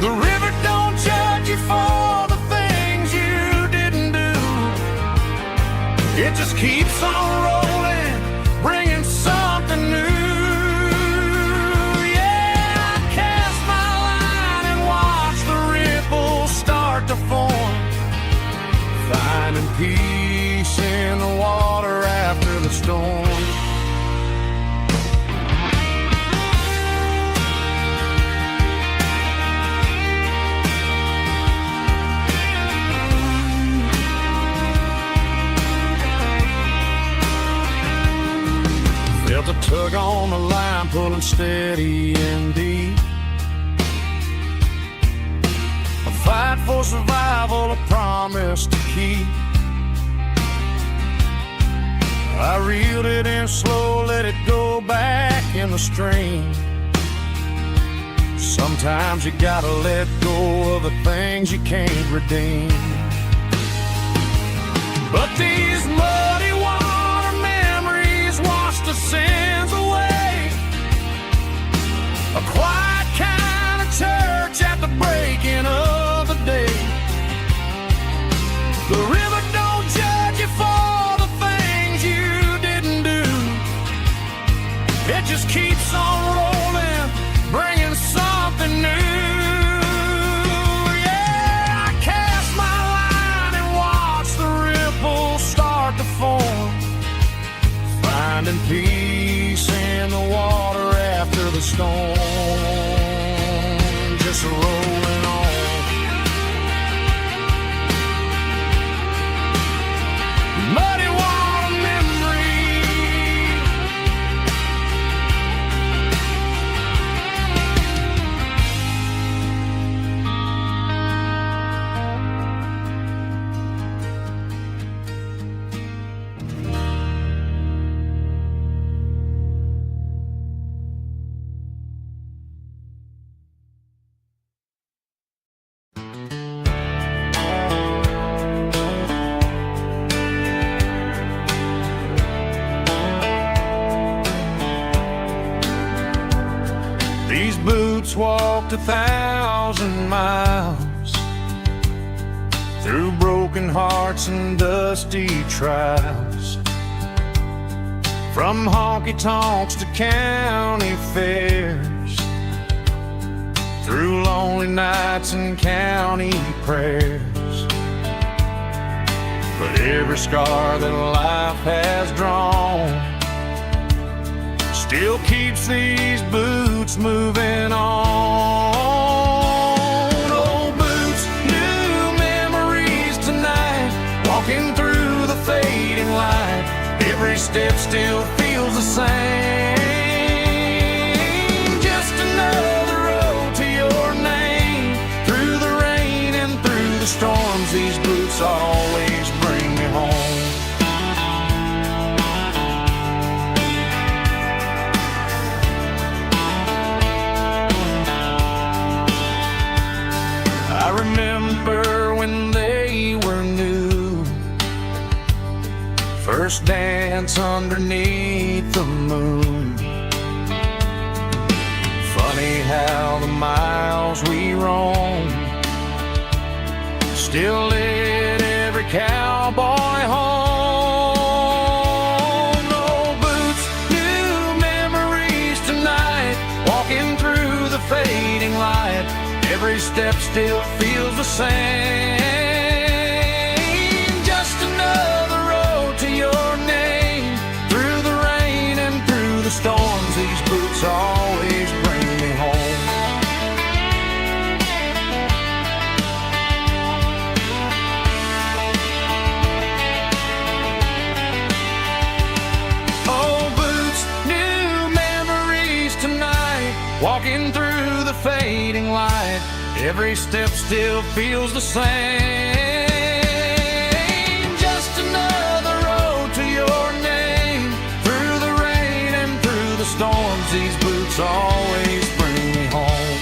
A: The river don't judge you for the things you didn't do. It just keeps on rolling, bringing something new. Yeah, I cast my line and watch the ripples start to form, finding peace in the water after the storm. Felt a tug on the line, pulling steady and deep. A fight for survival, a promise to keep. I reeled it in slow, let it go back in the stream. Sometimes you gotta let go of the things you can't redeem. But these muddy water memories wash the sins away. A quiet kind of church at the breaking of the day. The river don't judge you for the things you didn't do. It just keeps on rolling, bringing something new. Yeah, I cast my line and watch the ripples start to form, finding peace in the water after the storm. Just rolling on. Muddy water memory. These boots walked 1,000 miles through broken hearts and dusty trials, from honky-tonks to county fairs, through lonely nights and county prayers. but every scar that life has drawn still keeps these boots moving on. Old boots, new memories tonight, walking through the fading light. Every step still feels the same. Just another road to your name. Through the rain and through the storms, these boots always bring me home. I remember when they were new, first dance underneath the moon. Funny how the miles we roam still lit every cowboy home. Old boots, new memories tonight, walking through the fading light. Every step still feels the same. Just another road to your name. Through the rain and through the storms, these boots always bring me home. Old boots, new memories tonight, walking through the fading light. Every step still feels the same. Just another road to your name. Through the rain and through the storms, these boots always bring me home.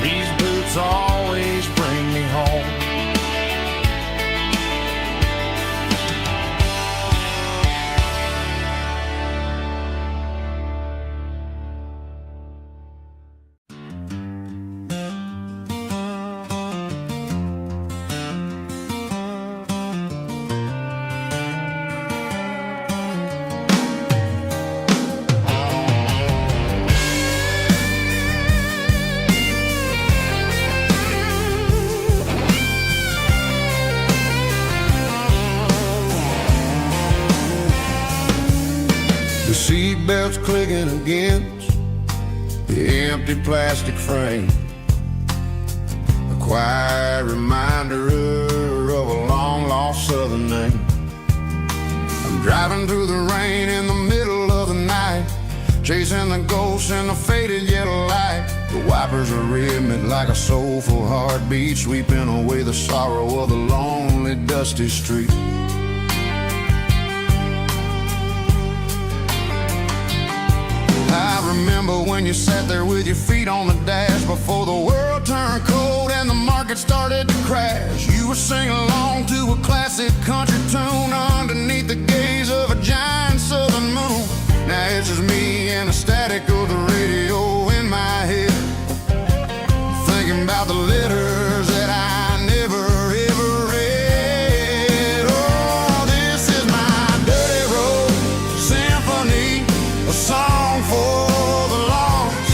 A: These boots always bring me home. The seatbelt's clicking against the empty plastic frame, a quiet reminder of a long-lost southern name. I'm driving through the rain in the middle of the night, chasing the ghosts in the faded yellow light. The wipers are rhythmic like a soulful heartbeat, sweeping away the sorrow of the lonely, dusty street. I remember when you sat there with your feet on the dash before the world turned cold and the market started to crash. You were singing along to a classic country tune underneath the gaze of a giant southern moon. Now it's just me and the static of the radio in my head, thinking about the letters that I never ever read. Oh, this is my dirty road symphony, a song for the lost,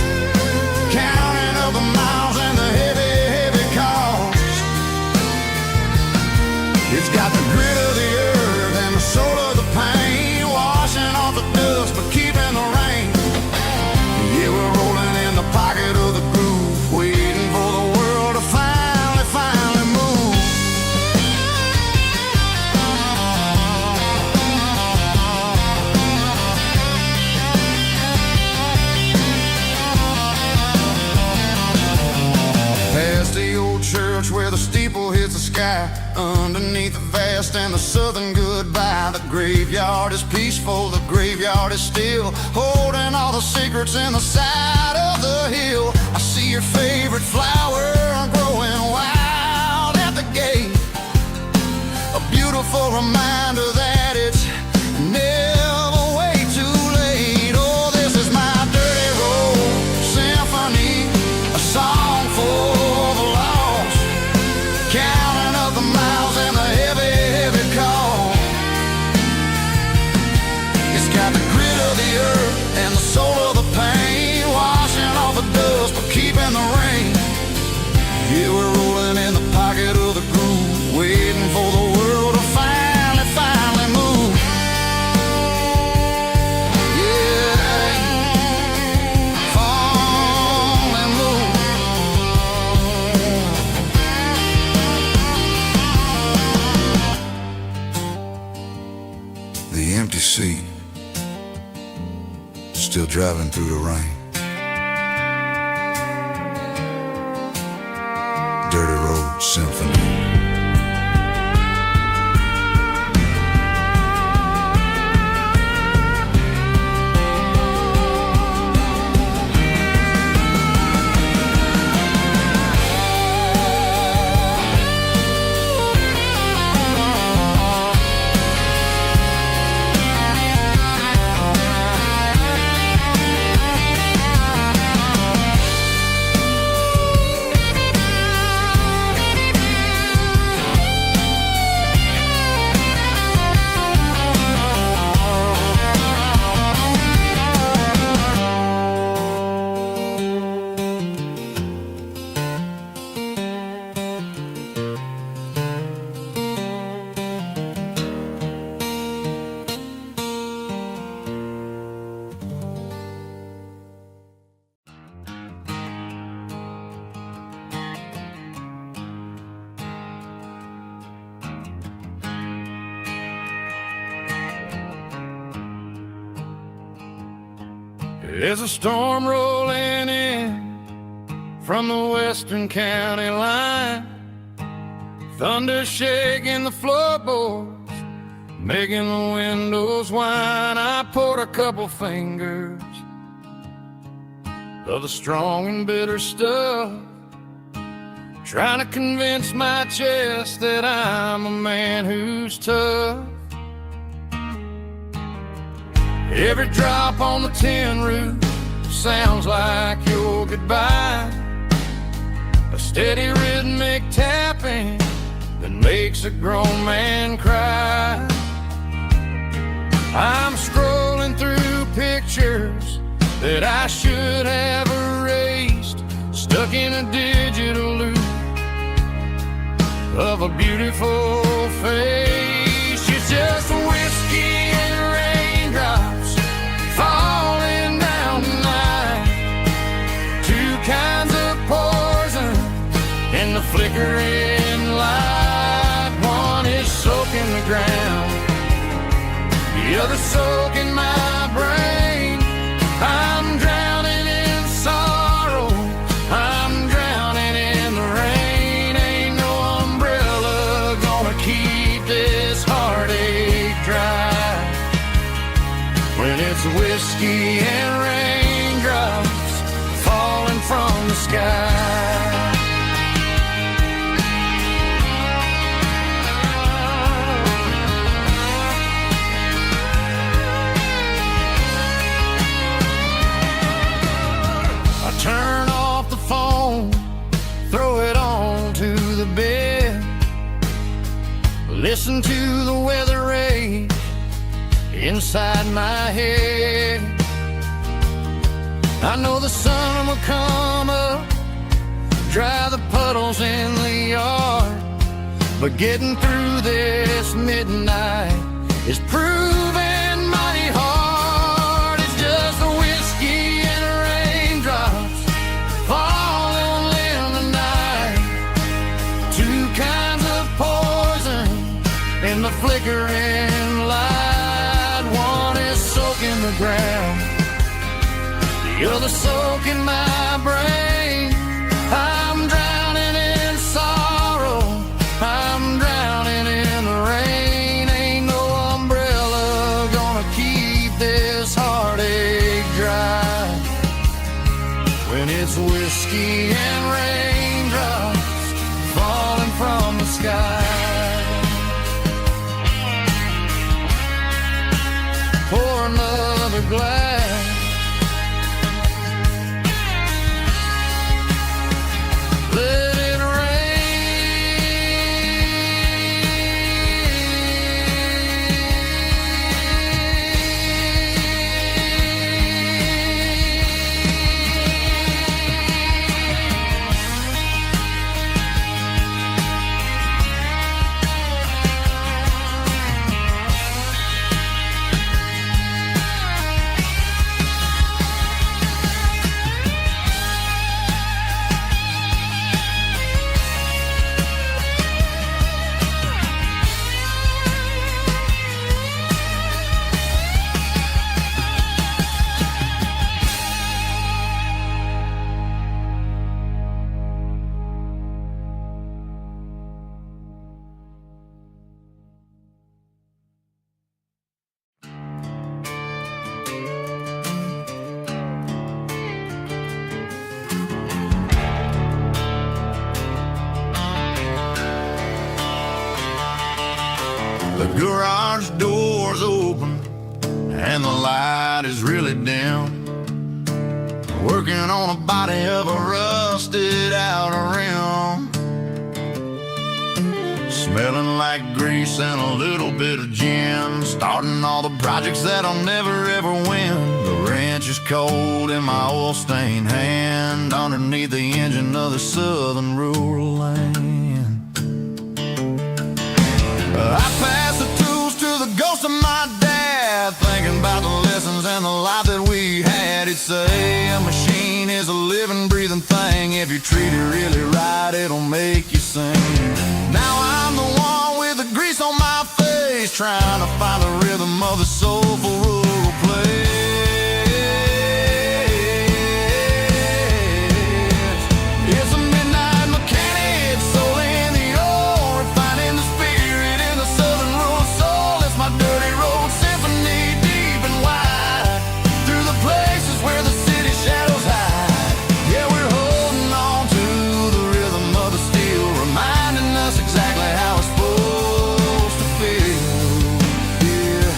A: counting up the miles and the heavy, heavy cost. It's got the grit of the earth and the soul of the pain, washing off the dust but keeping the rain. Yeah, we're rolling in the pocket of the groove, waiting for the world to finally move. Past the old church where the steeple hits the sky, underneath the vast and the southern goodbye. The graveyard is peaceful, the graveyard is still, holding all the secrets in the side of the hill. I see your favorite flower growing wild at the gate, a beautiful reminder that it's never way too late. Oh, this is my dirty road symphony, a song for the lost, counting up the miles and the heavy, heavy call. It's got the grit of the earth and the soul of the pain, washing off the dust but keeping the rain. Yeah, we're rolling in the pocket of the groove,
B: seat, still driving through the rain. Dirty Road Symphony.
A: There's a storm rolling in from the western county line, thunder shaking the floorboards, making the windows whine. I poured a couple fingers of the strong and bitter stuff, trying to convince my chest that I'm a man who's tough. Every drop on the tin roof sounds like your goodbye, a steady rhythmic tapping that makes a grown man cry. I'm scrolling through pictures that I should have erased, stuck in a digital loop of a beautiful face. It's just whiskey and raindrops falling down tonight, two kinds of poison in the flickering light. One is soaking the ground, the other soaking my brain. I'm drowning in sorrow, I'm drowning in the rain. Ain't no umbrella gonna keep this heartache dry when it's whiskey and raindrops falling from the sky. I turn off the phone, throw it on to the bed, listen to the weather rage inside my head. I know the sun will come up, dry the puddles in the yard, but getting through this midnight is proving mighty hard. It's just the whiskey and raindrops falling in the night, two kinds of poison in the flickering light. One is soaking the ground, the other soaking my brain. I'm drowning in sorrow, I'm drowning in the rain. Ain't no umbrella gonna keep this heartache dry when it's whiskey and raindrops falling from the sky. Pour another glass, let it rain.
B: The garage door's open and the light is really dim. Working on a body of a rusted out rim. Smelling like grease and a little bit of gin. Starting all the projects that I'll never ever win. The wrench is cold in my oil-stained hand, underneath the engine of the southern rural land. I pass the tools to the ghost of my dad, thinking about the lessons and the life that we had. He'd say a machine is a living, breathing thing. If you treat it really right, it'll make you sing. Now I'm the one with the grease on my face, trying to find the rhythm of the soulful rural place. It's a midnight mechanic, soul in the ore, refining the spirit in the southern rural soul. It's my dirty road symphony, deep and wide, through the places where the city shadows hide. Yeah, we're holding on to the rhythm of the steel, reminding us exactly how it's supposed to feel. Yeah.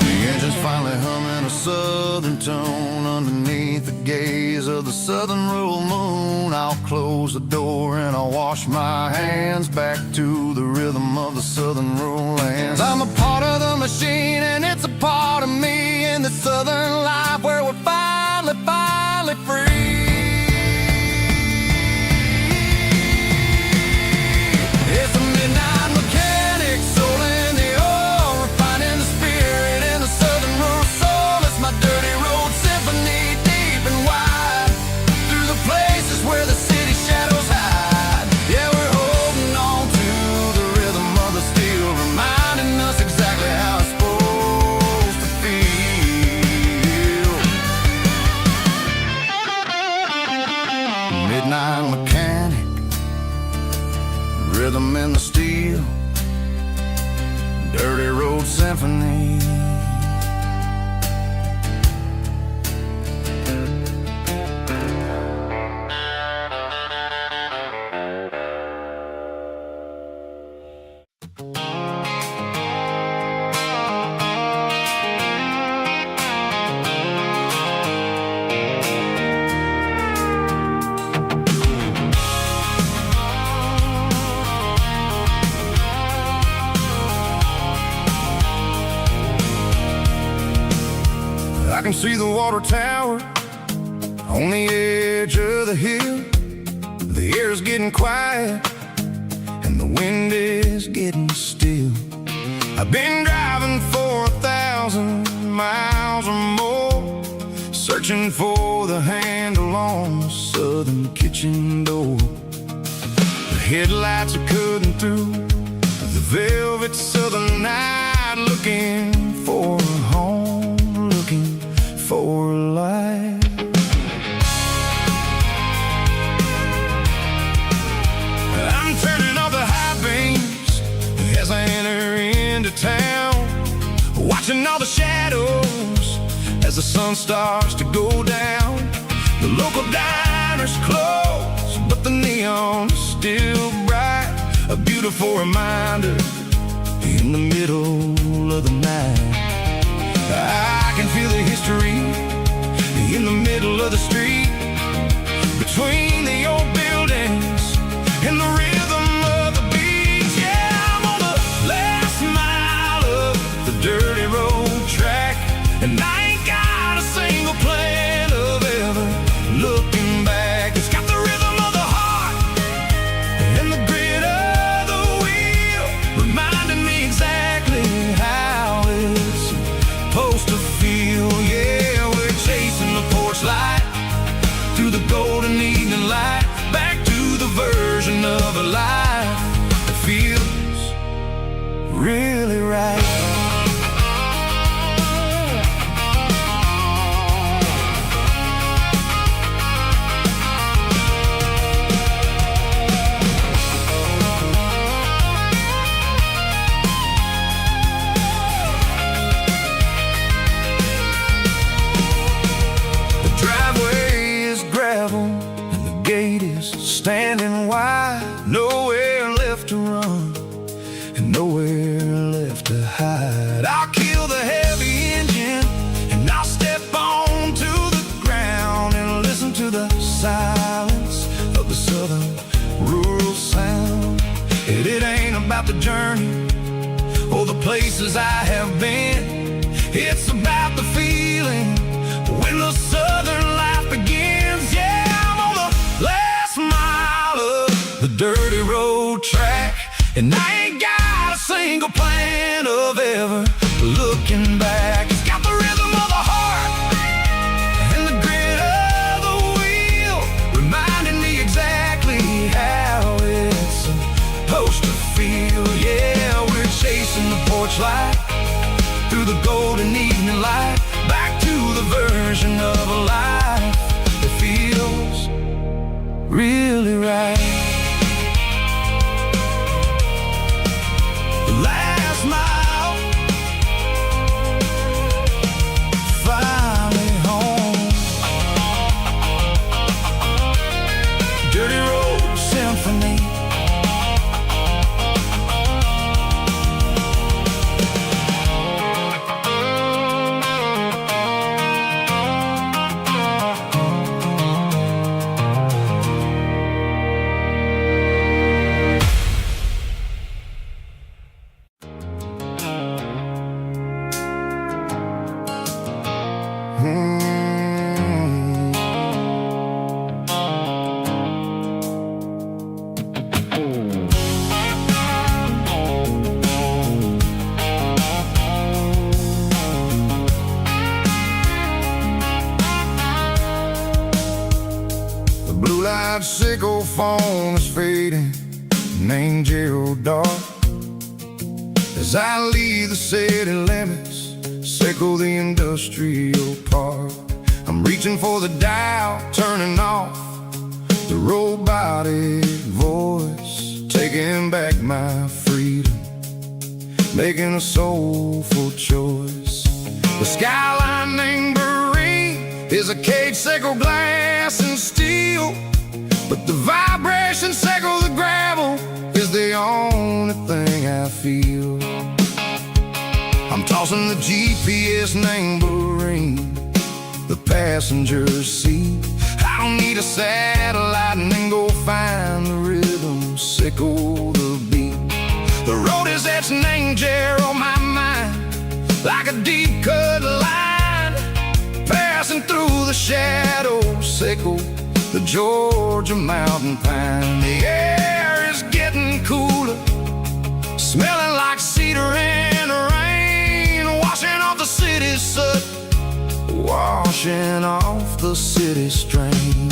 B: The engine's finally humming a southern tone underneath the gaze of the southern rural moon. I'll close the door and I'll wash my hands, back to the rhythm of the southern rural lands. I'm a part of the machine and it's a part of me in the southern life where we're finally free. It's a midnight mechanic, soul in the ore, refining the spirit in the southern rural soul. It's my dirty road symphony, deep and wide, through the places where the city shadows hide. Yeah, we're holding on to the rhythm of the steel, reminding us exactly how it's supposed to feel. Midnight mechanic, rhythm in the steel, dirty road symphony. I can see the water tower on the edge of the hill. The air is getting quiet and the wind is getting still. I've been driving for 1,000 miles or more, searching for the handle on the southern kitchen door. The headlights are cutting through the velvet southern night, looking for a home, looking for life. I'm turning off the high beams as I enter into town, watching all the shadows as the sun starts to go down. The local diner's closed, but the neon is still bright, a beautiful reminder in the middle of the night. I can feel the history in the middle of the street, between the old buildings and the rhythm of the beats. Yeah, I'm on the last mile of the dirty road track, and I ain't got a single plan of ever looking back. It's got the rhythm of the heart and the grit of the wheel, reminding me exactly how it's supposed to feel. Yeah, we're chasing the porch light through the golden evening light, back to the version of a life about the journey or the places I have been. It's about the feeling when the southern life begins. Yeah, I'm on the last mile of the dirty road track, and I ain't got a single plan of ever looking back. It's got the rhythm of the heart and the grit of the wheel, reminding me exactly how it's supposed to feel. Yeah, we're chasing the porch light through the golden evening light, back to the version of a life that feels really right. The last mile, finally home. Dirty Road Symphony. Blue-light sickle phone is fading, name Gerald dark. As I leave the city limits, sickle the industrial park. I'm reaching for the dial, turning off the robotic voice, taking back my freedom, making a soulful choice. The skyline named Marine is a cage, sickle glass and steel, but the vibration sickle the gravel is the only thing I feel. I'm tossing the GPS named Marine, the passenger seat. I don't need a satellite and then go find the rhythm, sickle the beat. The road is etched named Gerald on my mind, like a deep cut line, passing through the shadows, sickle the Georgia mountain pine. The air is getting cooler, smelling like cedar in the rain, washing off the city soot, washing off the city strain.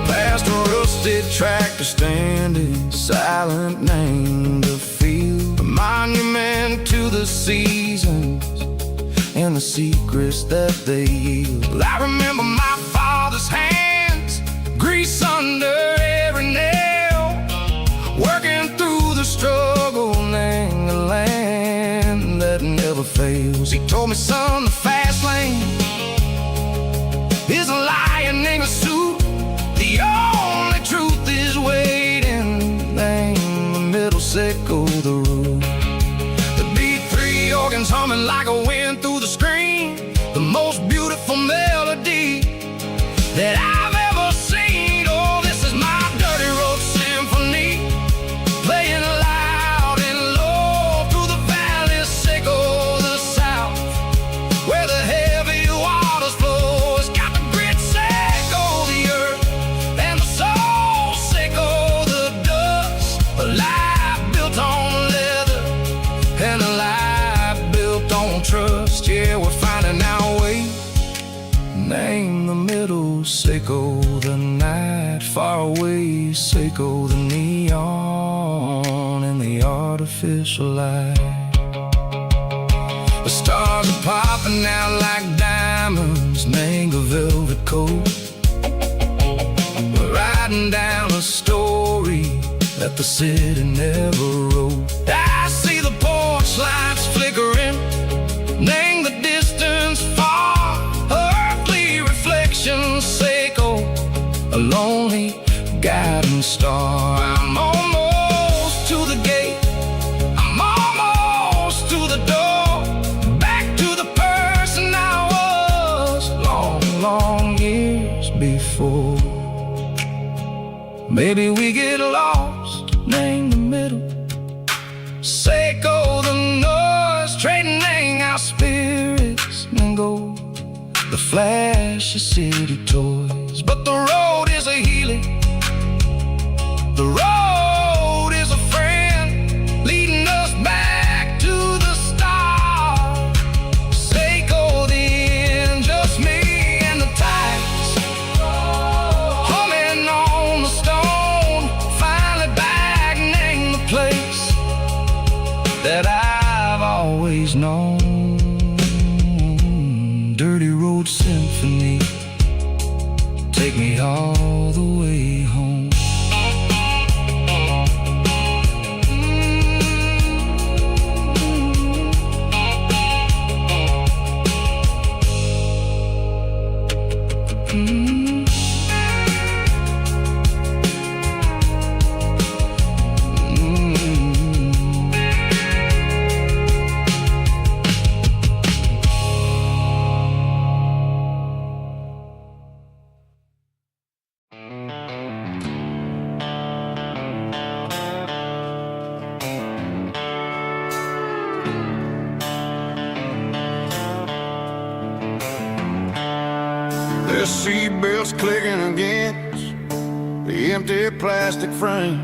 B: Past a rusted tractor standing silent, named the field, a monument to the seasons and the secrets that they yield. I remember my father's hands, grease under every nail, working through the struggle, named the land that never fails. He told me, son, the fast lane is a lion in a suit. The only truth is waiting, name the middle, sickle the root. The B3 organs humming like a wind through the screen, the most beautiful melody that I've ever seen. Oh, this is my dirty road symphony, playing loud and low through the valleys, sickle the south, where the heavy waters flow. It's got the grit, sickle the earth, and the soul, sickle the dust. A life built on leather and a life built on trust. Yeah, we're finding our way, name the middle, sickle the night, far away, sickle the neon and the artificial light. The stars are popping out like diamonds, name a velvet coat. We're riding down a story that the city never wrote. I see the porch lights flickering, name the distance far, earthly reflections, sickle a lonely guiding star. I'm almost to the gate, I'm almost to the door,
A: Maybe we get lost, name the middle. Seiko the noise, trading our spirits and go. The flash of city toys, but the road is a healing. The road is a friend, leading us back to the start. Seiko the end, just me and the tides, humming on the stone. Finally back, name the place that I've always known. Dirty Road Symphony, take me all the way home.
B: The seatbelts clicking against the empty plastic frame,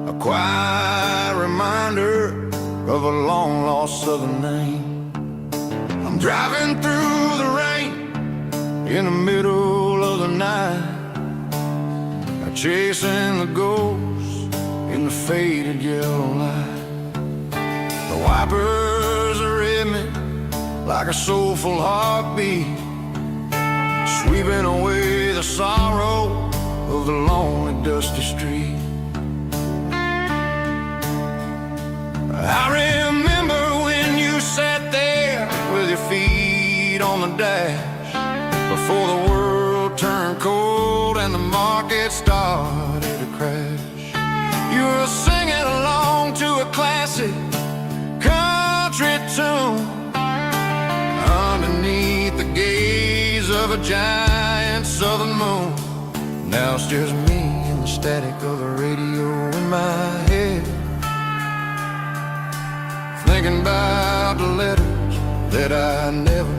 B: a quiet reminder of a long-lost southern name. I'm driving through the rain in the middle of the night, chasing the ghosts in the faded yellow light. The wipers are in me like a soulful heartbeat, sweeping away the sorrow of the lonely, dusty street. I remember when you sat there with your feet on the dash, before the world turned cold and the market started to crash. You were singing along to a classic country tune underneath the gaze of a giant southern moon. Now it's just me and the static of the radio in my head, thinking about the letters that I never,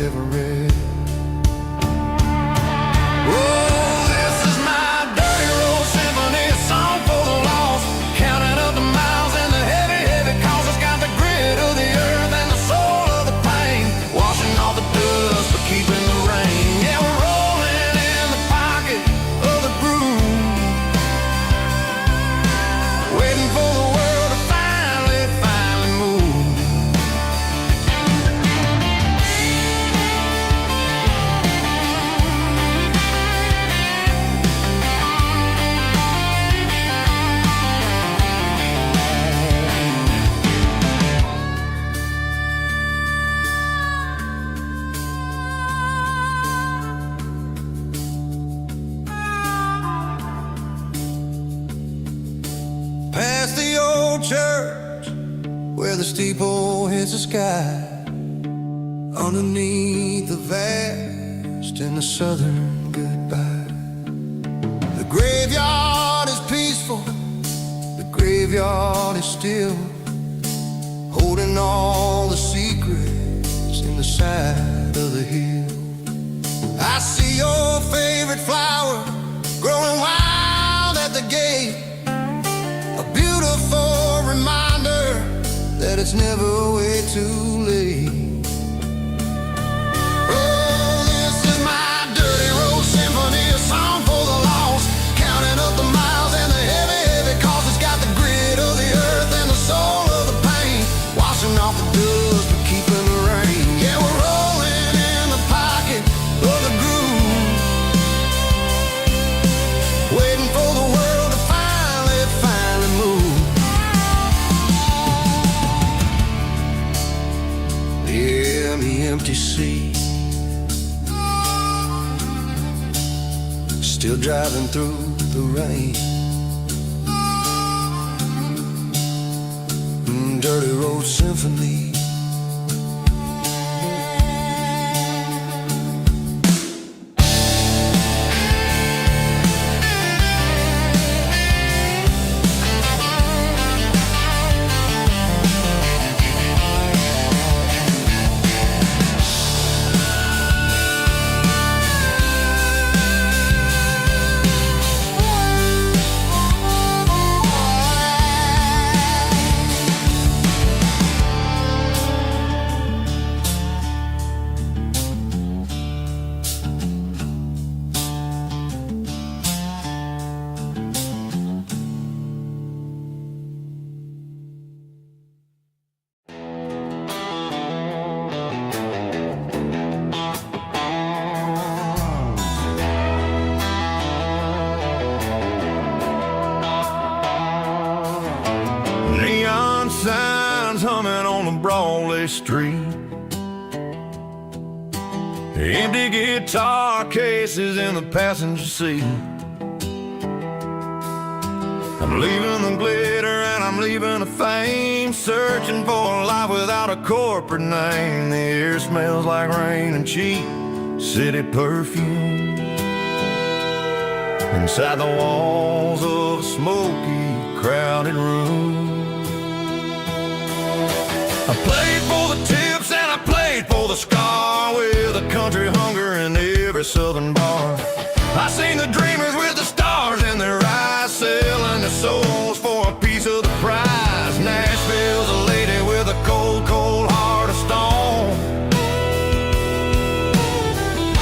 B: ever read. Oh, this is my dirty road symphony, a song for the lost, counting up the miles and the heavy, heavy calls. It's got the grit of the earth and the soul of the pain, washing off the dust but keeping the rain. Yeah, we're rolling in the pocket of the groove, waiting for the world to finally move. Past the old church where the steeple hits the sky, underneath the vast in the southern goodbye. The graveyard is peaceful, the graveyard is still, holding all the secrets in the side of the hill. I see your favorite flower growing wild at the gate, a beautiful reminder that it's never way too late. Oh, this is my dirty road symphony, a song for the lost, counting up the miles and the heavy, heavy calls. It's got the grit of the earth and the soul of the pain, washing off the dust but keeping the rain. Yeah, we're rolling in the pocket of the groove, waiting for the world to finally move. Yeah, the empty sea, still driving through the rain. Dirty Road Symphony. busy street. Empty guitar cases in the passenger seat. I'm leaving the glitter and I'm leaving the fame, searching for a life without a corporate name. The air smells like rain and cheap city perfume. Inside the walls of a smoky, crowded room. I played for the tips and I played for the scar, with a country hunger in every southern bar. I seen the dreamers with the stars in their eyes, selling their souls for a piece of the prize. Nashville's a lady with a cold, cold heart of stone.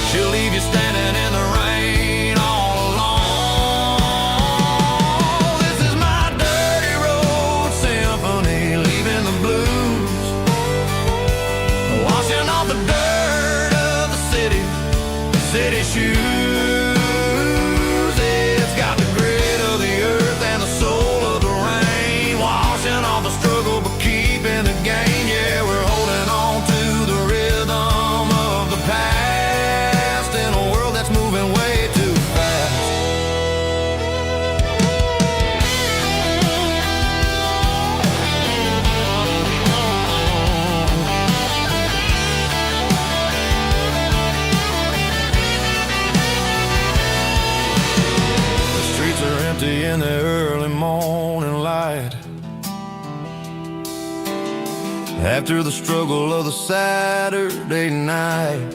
B: She'll leave you standing in the rain all alone. This is my dirty road symphony, leaving the blues, washing off the dirt of the city shoes. It's got the grit of the earth and the soul of the rain, washing off the struggle but keeping the gain. Yeah, we're holding on to the rhythm of the past in a world that's moving way too fast. The streets are empty in the early morning light, after the struggle of the Saturday night.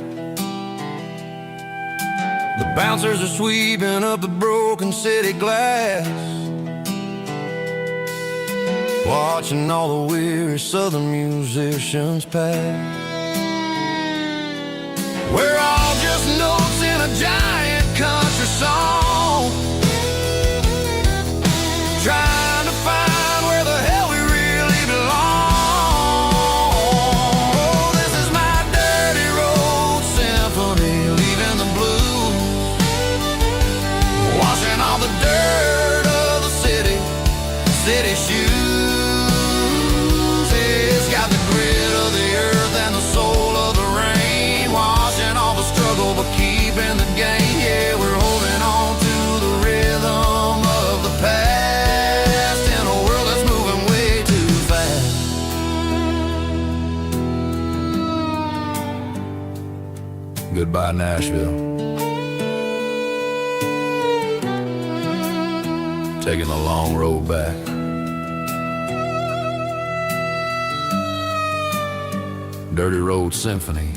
B: The bouncers are sweeping up the broken city glass, watching all the weary southern musicians pass. We're all just notes in a giant country song, trying to find where the hell we really belong. Oh, this is my dirty road symphony, leaving the blues, washing all the dirt of the city shoes. It's got the grit of the earth and the soul of the rain, washing all the struggle but keeping the gain. Yeah, we're holding on to the rhythm of the past in a world that's moving way too fast. Goodbye, Nashville. Taking the long road back. Dirty Road Symphony.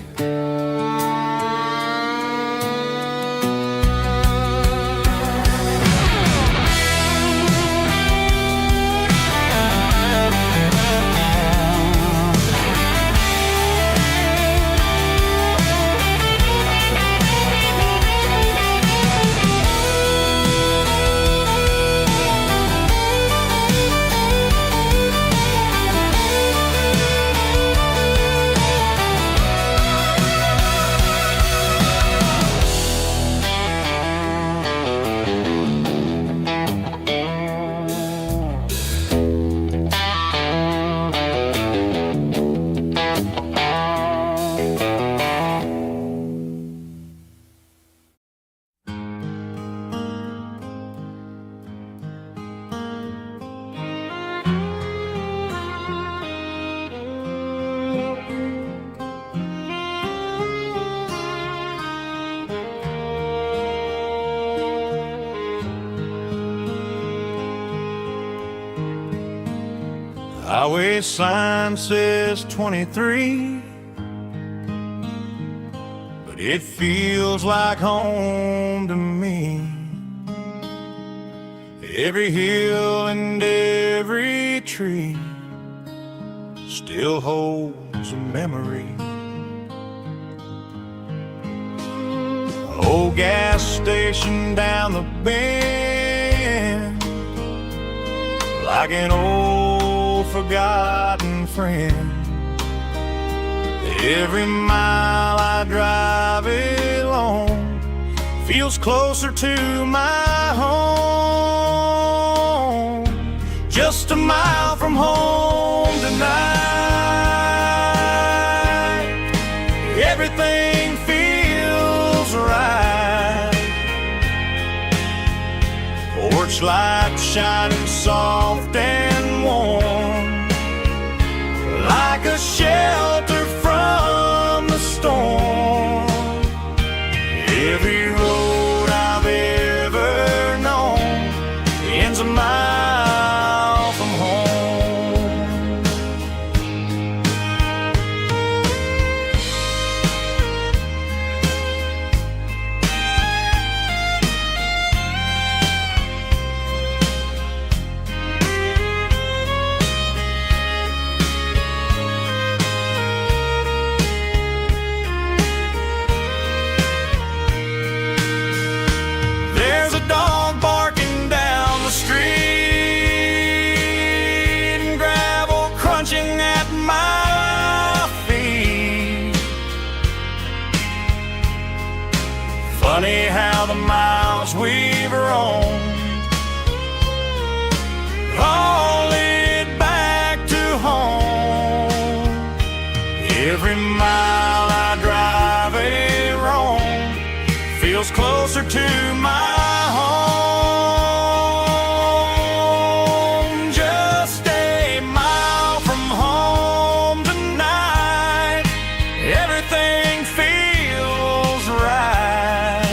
B: Highway sign says 23, but it feels like home to me. Every hill and every tree still holds a memory. Old gas station down the bend, like an old forgotten friend. Every mile I drive it along feels closer to my home. Just a mile from home tonight. everything feels right. Porch light shining soft and warm, like a shelter from the storm. Every road I've ever known ends a mile from home. There's a dog barking down the street, and gravel crunching at my feet. Funny how the miles we've roamed all lead back to home. Every mile I drive a roam feels closer to my home. Just a mile from home tonight, everything feels right.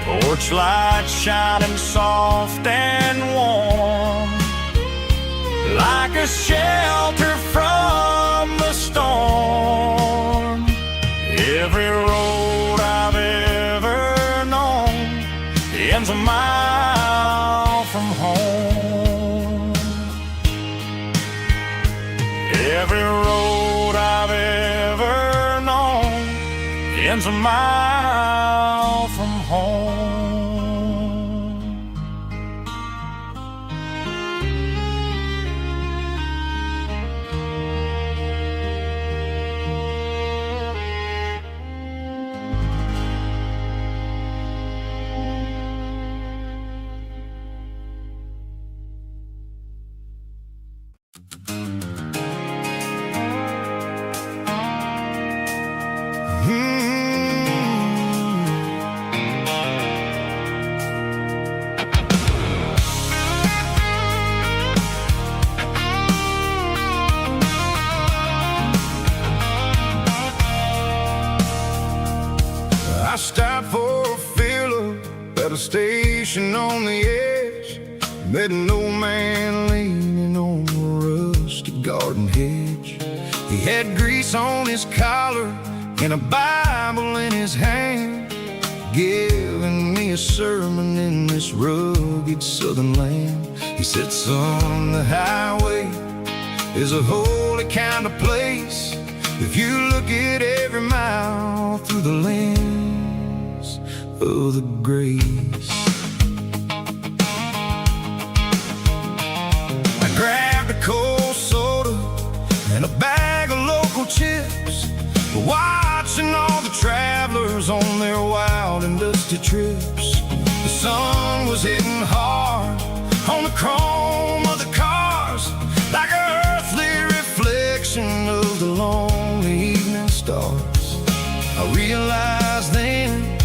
B: Porch light shining soft and warm, like a shelter from the storm. Every road I've ever known ends a mile from home. Every road I've ever known ends a mile from home. I stopped for a fill-up at a station on the edge. Met an old man leaning on a rusty garden hedge. He had grease on his collar and a Bible in his hand, giving me a sermon in this rugged southern land. He said, son, the highway is a holy kind of place if you look at every mile through the lens of the grace. I grabbed a cold soda and a bag of local chips, watching all the travelers on their wild and dusty trips. The sun was hitting hard on the chrome of the cars, like an earthly reflection of the lonely evening stars. I realized then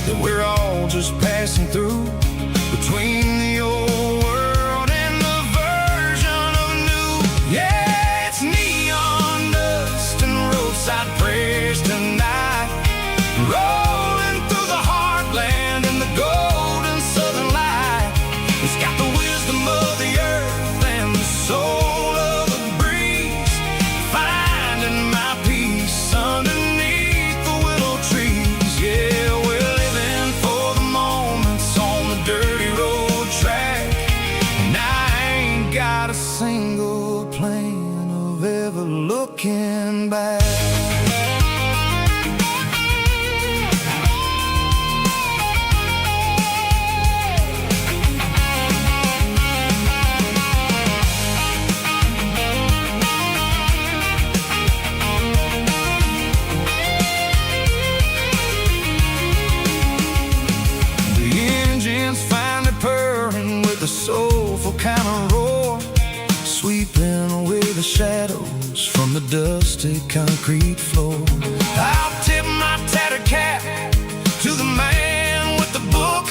B: that we're all just passing through between the old world and the version of new. Yeah, it's neon dust and roadside prayers tonight, rolling through the heartland in the golden southern light. It's got the wisdom of the earth and the soul of the breeze, finding my peace underneath the willow trees. Yeah, we're living for the moments on the dirty road track, and I ain't got a single plan of ever looking back. A soulful kind of roar, sweeping away the shadows from the
A: dusty concrete floor.
B: I'll tip my tattered cap to the man with the book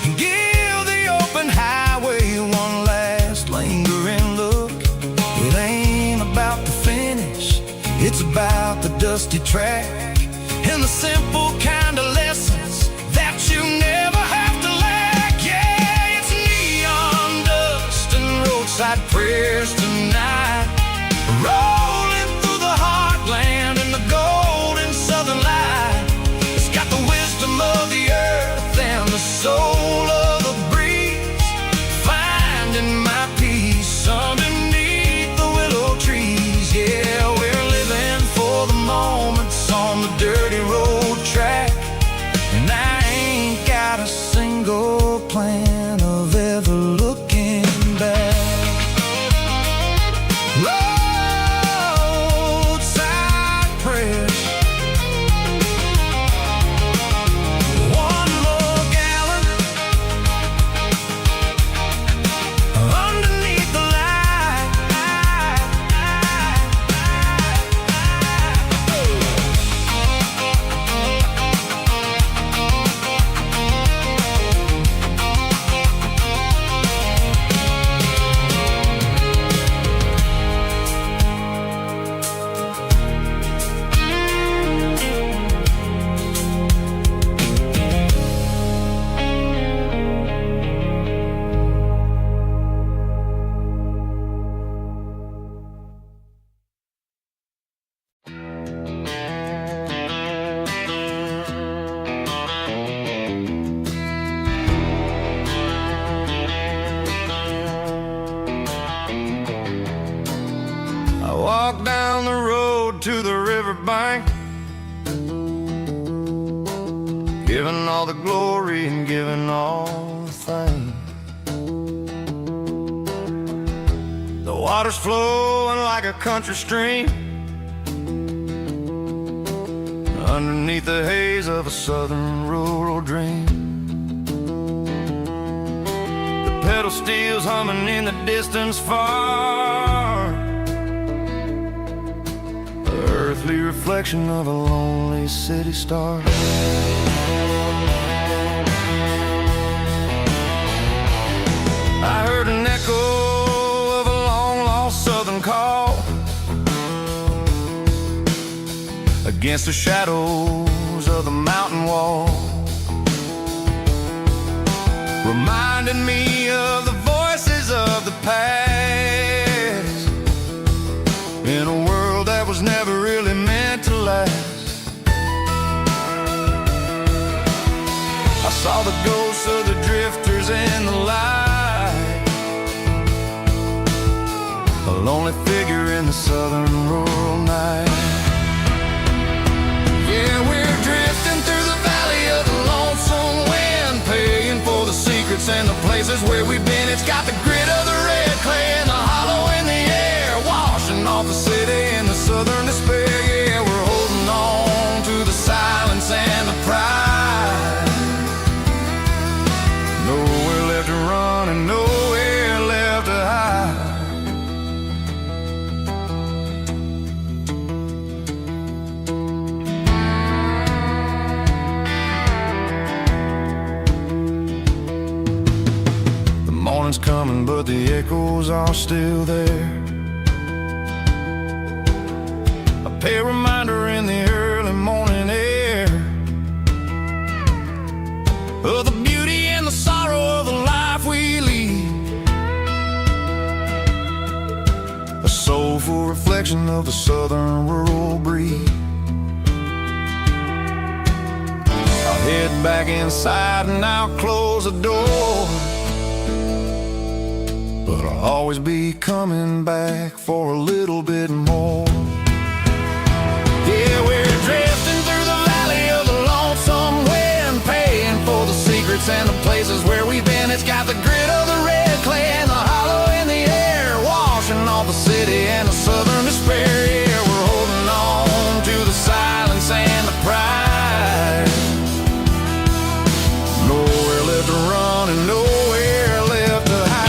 B: and give the open highway one last lingering look. It ain't about the finish, it's about the dusty track and the simple kind of lessons that you never have to lack. Yeah, it's neon dust and roadside prayers tonight, rolling through the heartland in the golden southern light. It's got the wisdom of the earth and the soul of the breeze, finding my peace underneath the willow trees. Yeah, we're living for the moments on the dirty road track, and I ain't got a single plan of ever looking back. Roadside prayers, one more gallon underneath the light. I walk down the road to the riverbank, giving all the glory and giving all the thanks. The water's flowing like a country stream underneath the haze of a southern rural dream. The pedal steel's humming in the distance far, earthly reflection of a lonely city star. I heard an echo of a long-lost southern call against the shadows of the mountain wall, reminding me of the voices of the past in a world that was never really meant to last. I saw the ghosts of the drifters in the light, a lonely figure in the southern rural night. Yeah, we're drifting through the valley of the lonesome wind, paying for the secrets and the places where we've been. It's got the grit of the red clay and the hollow in the air, washing off the city in the southern despair. Yeah, we're holding on to the silence and the pride. Nowhere left to run and nowhere left to hide. The morning's coming, but the echoes are still there. A pale reminder in the early morning air of the beauty and the sorrow of the life we lead, a soulful reflection of the southern rural breed. I'll head back inside and I'll close the door, but I'll always be coming back for a little bit more. Yeah, we're drifting through the valley of the lonesome wind, paying for the secrets and the places where we've been. It's got the grit of the red clay and the hollow in the air, washing off the city and the southern despair. Yeah, we're holding on to the silence and the pride. Nowhere left to run and nowhere left to hide.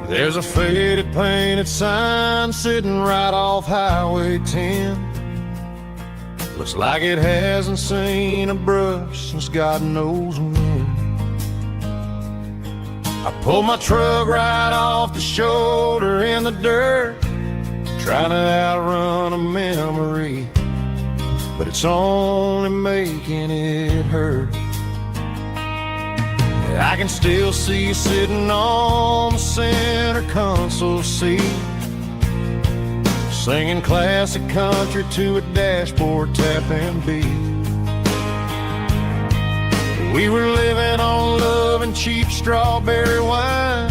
B: There's a faded painted sign sitting right off Highway 10. Looks like it hasn't seen a brush since God knows when. I pulled my truck right off the shoulder in the dirt, trying to outrun a memory, but it's only making it hurt. I can still see you sitting on the center console seat, singing classic country to a dashboard tapping beat. We were living on love and cheap strawberry wine,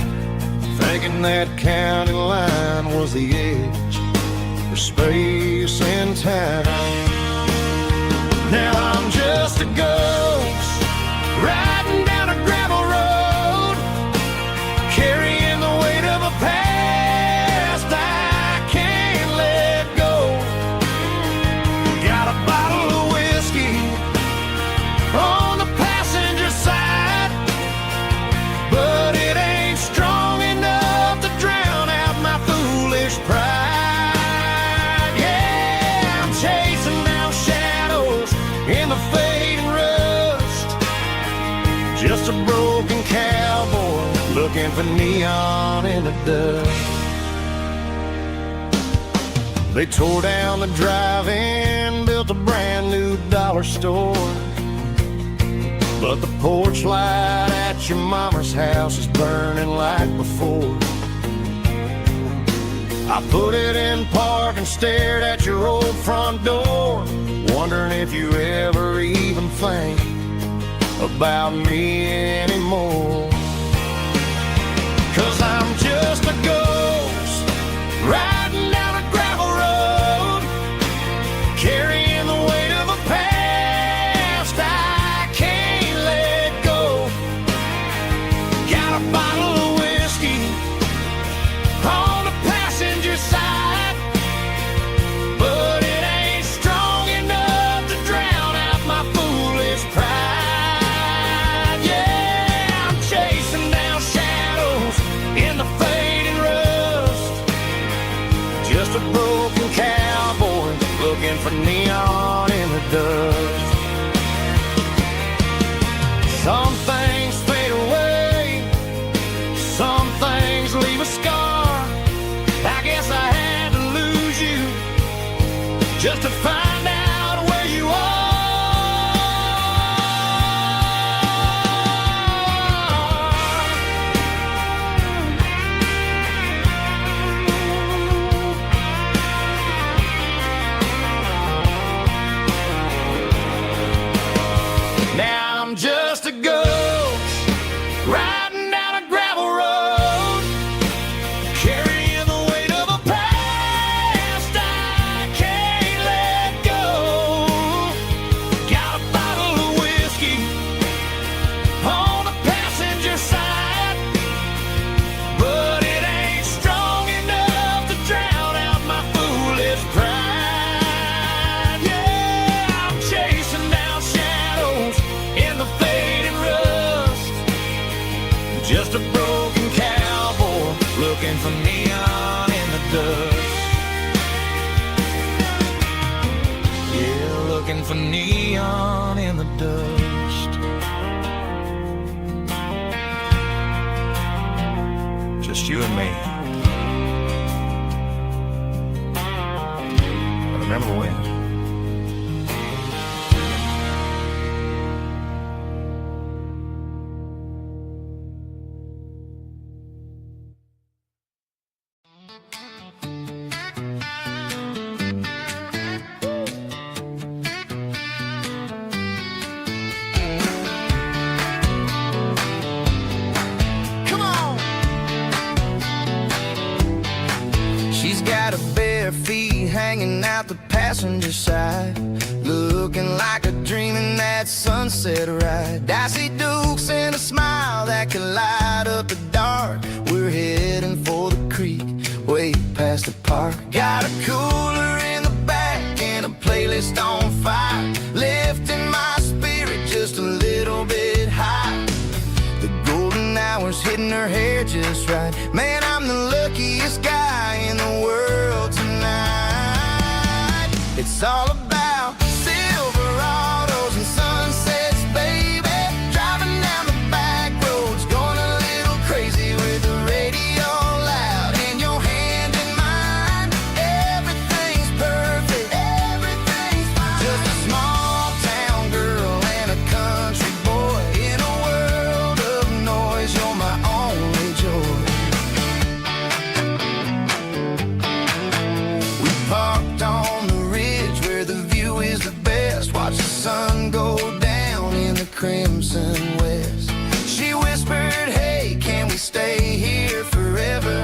B: thinking that county line was the edge for space and time. Now I'm just a ghost riding down a gravel road, carrying the weight of a past I can't let go. Got a bottle of whiskey on the passenger side, but it ain't strong enough to drown out my foolish pride. Yeah, I'm chasing down shadows in the fading rust, just a broken cowboy looking for neon in the dust. They tore down the drive-in, built a brand new dollar store, but the porch light at your mama's house is burning like before. I put it in park and stared at your old front door, wondering if you ever even think about me anymore. 'Cause I'm just a ghost riding down a gravel road, carrying the weight of a past I can't let go. Got a bottle of whiskey on the passenger side, but it ain't strong enough to drown out my foolish pride. Yeah, I'm chasing down shadows in the fading rust, just a broken cowboy looking for neon in the dust. Some things fade away, some things leave a scar. I guess I had to lose you just to find out where you are. Now I'm just a ghost riding down a gravel road, carrying the weight of a past I can't let go. Got a bottle of whiskey on the passenger side, but it ain't strong enough to drown out my foolish pride. Yeah, I'm chasing down shadows in the fading rust, just a broken cowboy looking for neon in the dust. Yeah, looking for neon in the dust. Just you and me. I remember when. Come on. She's got her bare feet hanging out the passenger side, looking like a dream in that sunset ride. I see Dukes and a smile that can light up the dark. We're heading for the creek, way past the park. Got a cooler in the back and a playlist on fire, lifting my spirit just a little bit high. The golden hours
A: flowers hitting her hair just right. Man, I'm the luckiest guy in the world tonight. It's all about Silverados and sunsets, baby. Driving down the back roads, going a little crazy with the radio loud and your hand in mine. Everything's perfect, everything's fine. Just a small town girl and a country boy in a world of noise. You're my only joy. We parked on the ridge where the view is the best. Watch the sun go down in the crimson west. She whispered, hey, can we stay here forever?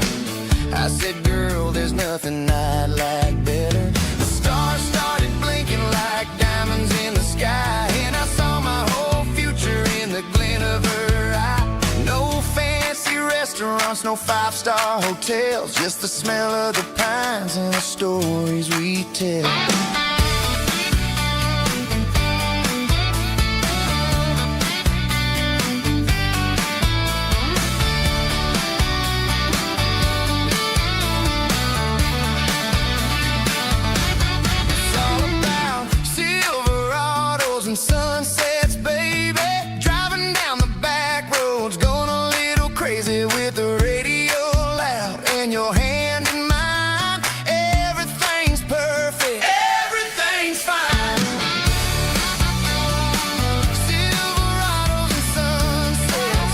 A: I said, girl, there's nothing I'd like better. The stars started blinking like diamonds in the sky, and I saw my whole future in the glint of her eye. No fancy restaurants, no five-star hotels, just the smell of the pines and the stories we tell. It's all about Silverados and sunsets, baby. Driving down the back roads, going a little crazy with the radio loud and your hand in mine. Everything's perfect, everything's fine. Silverados and sunsets.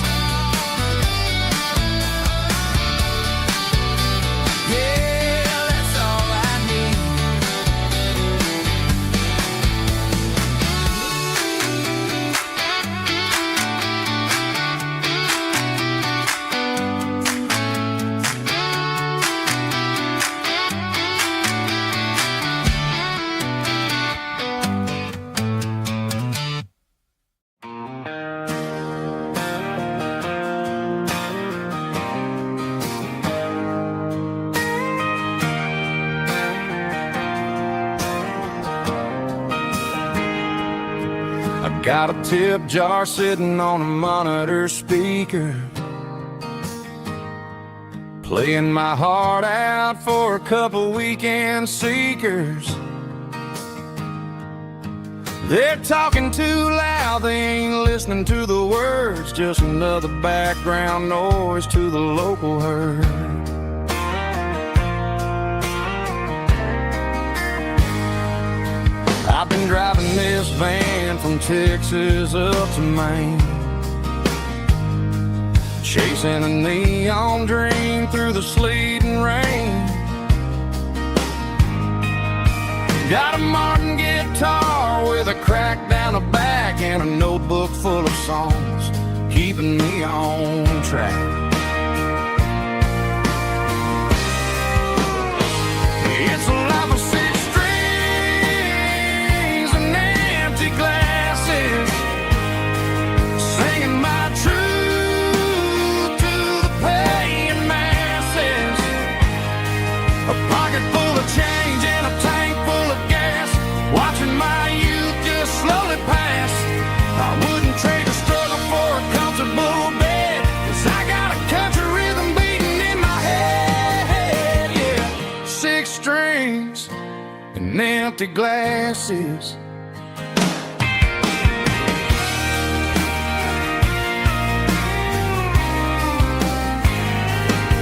A: Yeah, that's all I need.
B: I got a tip jar sitting on a monitor speaker, playing my heart out for a couple weekend seekers. They're talking too loud, they ain't listening to the words, just another background noise to the local herd. I've been driving this van from Texas up to Maine, chasing a neon dream through the sleet and rain. Got a Martin guitar with a crack down the back and a notebook full of songs, keeping me on track. It's a life of six strings and empty glasses, singing my truth to the paying masses. A pocket full of change and a tank full of gas, watching my youth just slowly pass. I wouldn't trade a struggle for a comfortable bed, 'cause I got a country rhythm beating in my head. Yeah, six strings and empty glasses.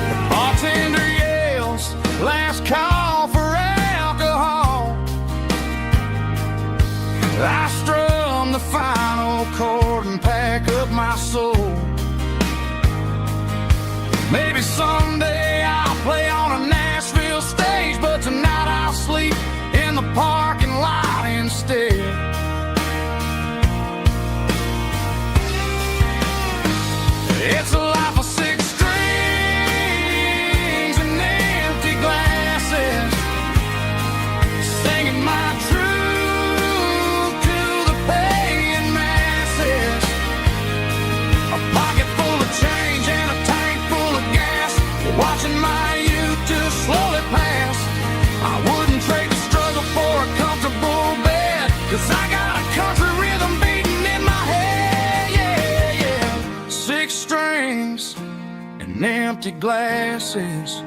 B: The bartender yells, last call for alcohol. I strum the final chord and pack up my soul. Maybe someday I'll play on a Nashville stage, but tonight I'll sleep in the parking lot instead. It's a life of six strings and empty glasses, singing my truth to the paying masses. A pocket full of change and a tank full of gas, watching and empty glasses.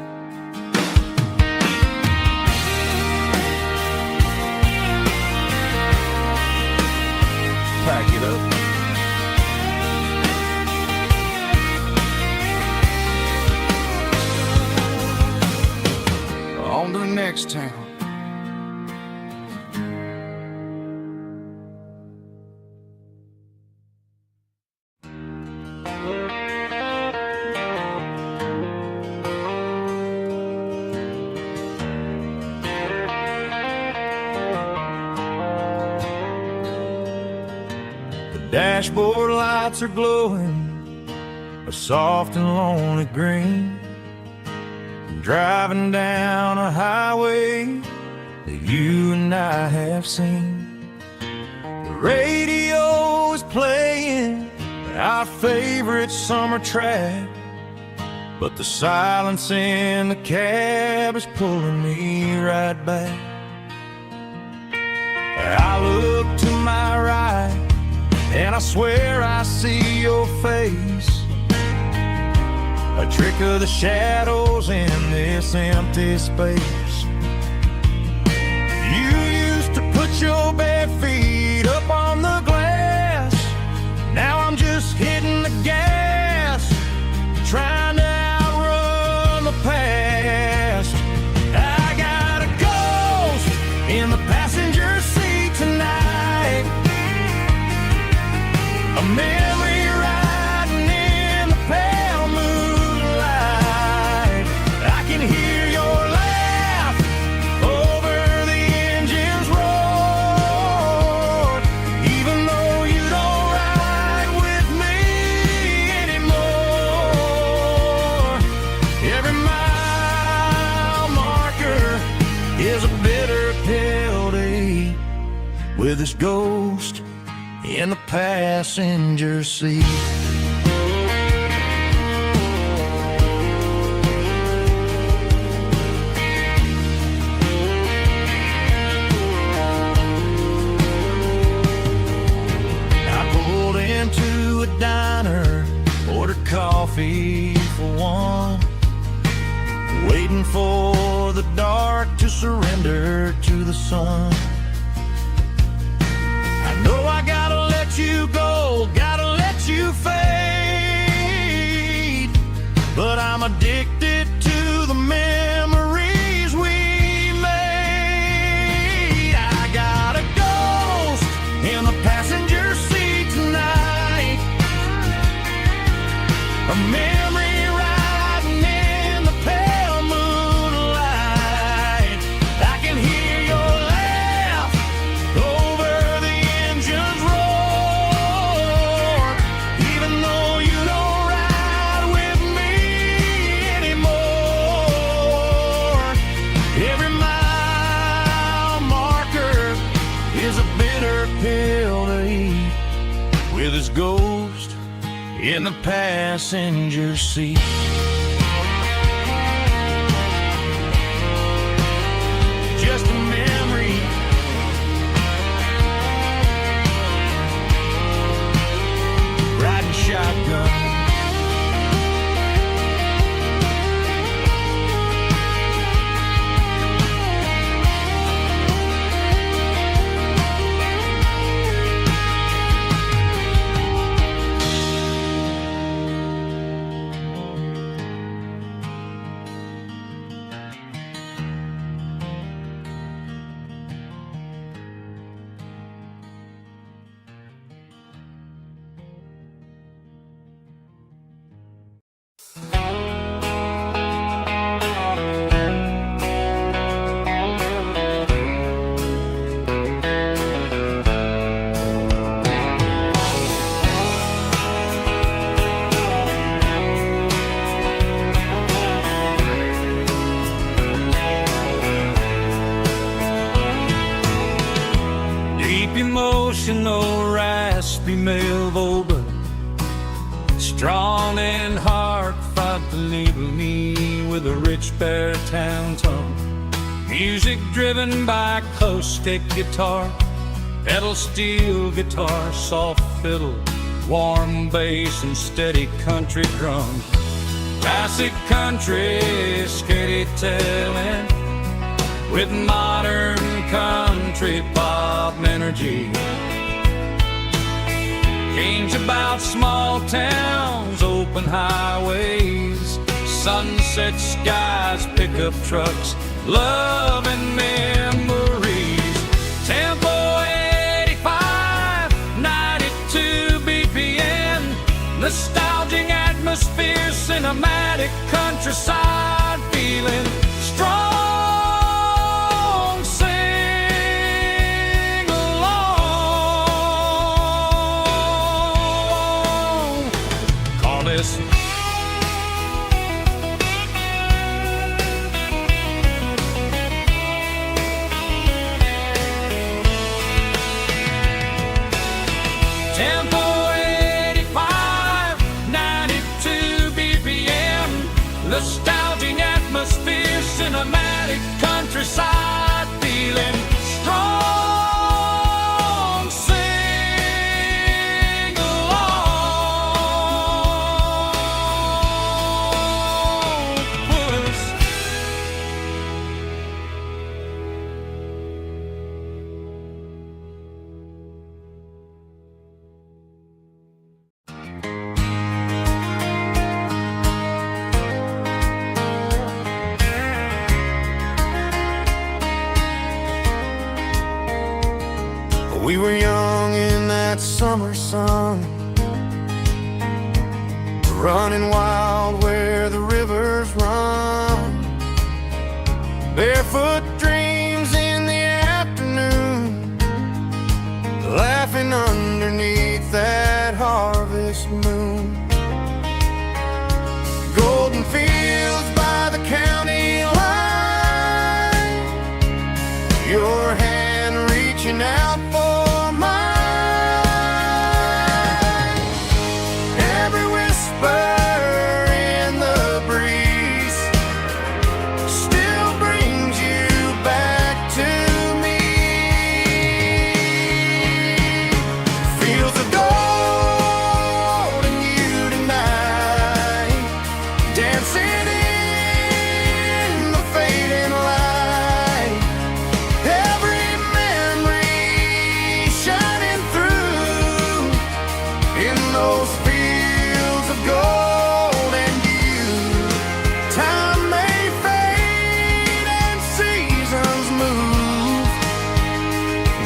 B: Pack it up. On to the next town. Dashboard lights are glowing a soft and lonely green. Driving down a highway that you and I have seen. The radio is playing our favorite summer track, but the silence in the cab is pulling me right back. I look to my right and I swear I see your face, a trick of the shadows in this empty space. You used to put your bare feet up on the glass. Now I'm just hitting the gas, trying to outrun the past. I got a ghost in the passenger seat tonight, a memory riding in the pale moonlight. I can hear your laugh over the engine's roar, even though you don't ride with me anymore. Every mile marker is a bitter pill to eat, with this ghost in the passenger seat. I pulled into a diner, ordered coffee for one, waiting for the dark to surrender to the sun. No, I gotta let you go, gotta let you fade, but I'm addicted to the memories we made. I got a ghost in the passenger seat tonight, a memory riding in the pale moonlight. I can hear your laugh over the engine's roar, even though you don't ride with me anymore. Every mile marker is a bitter pill to eat, with his ghost in the passenger seat. Just a memory, riding shotgun. Emotional, raspy male vulva, strong and heartfelt, believe me, with a rich baritone tone. Music driven by acoustic guitar, pedal steel guitar, soft fiddle, warm bass and steady country drums.
C: Classic country skitty-tailing with modern country pop energy. Games about small towns, open highways, sunset skies, pickup trucks, love and memories. Tempo 85, 92 BPM, nostalgic atmosphere, cinematic countryside feeling strong. Sing along. Call this Tempo 85, 92 BPM, nostalgic atmosphere, cinematic countryside feeling strong. Sing along. Puss.
A: We were young in that summer sun, running wild where the rivers run, barefoot dreams in the afternoon, laughing underneath that harvest moon. Golden fields by the county line, your hand reaching out for mine. Every whisper in the breeze still brings you back to me. Fields of gold and you tonight, dancing in the fading light. Every memory shining through in those fields of gold and you. Time may fade and seasons move,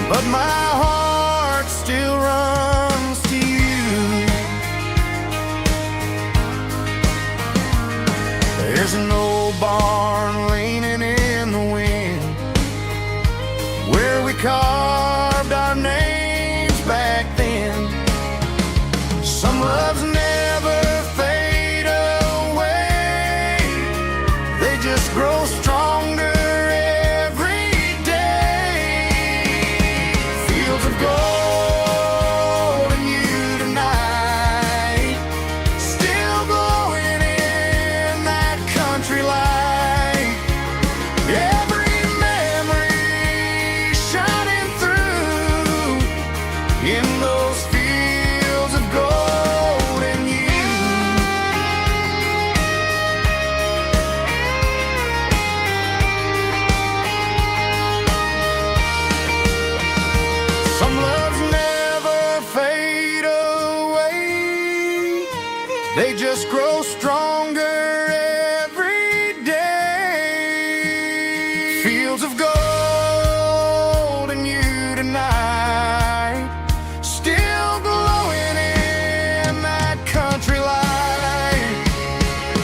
A: but my heart still runs to you. There's an old barn leaning in the wind where we carved our names back then. Some loves never fade away, they just grow stronger every day. Fields of gold and you tonight, still glowing in that country light. Every memory shining through in those fields of gold and you. Some loves never fade away, they just grow stronger every day. Fields of gold and you tonight, still glowing in that country light.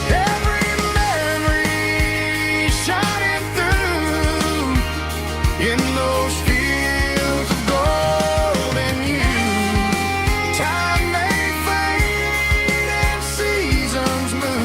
A: Every memory shining through in those fields of gold and you. Time may fade and seasons move,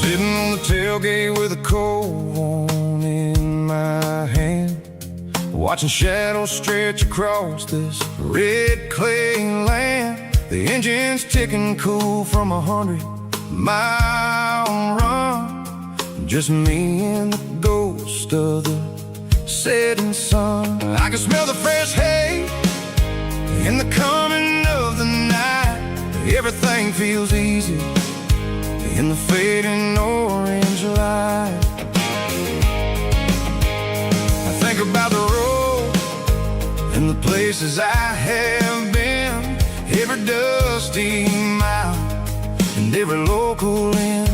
B: Sitting on the tailgate with a cold one in my hand, watching shadows stretch across this red clay land. The engine's ticking cool from 100-mile run. Just me and the ghost of the setting sun. I can smell the fresh hay in the coming of the night. Everything feels easy in the fading orange light. I think about the road and the places I have been, every dusty mile and every local inn.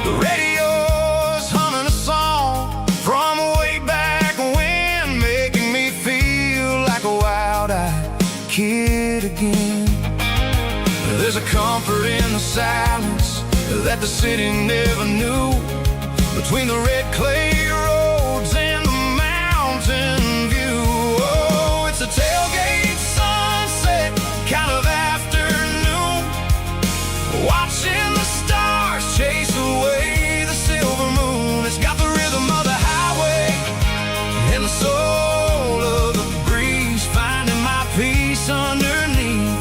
B: The radio's humming a song from way back when, making me feel like a wild-eyed kid again. There's a comfort in the silence that the city never knew, between the red clay roads and the mountain view. Oh, it's a tailgate sunset kind of afternoon, watching the stars chase away the silver moon. It's got the rhythm of the highway and the soul of the breeze, finding my peace underneath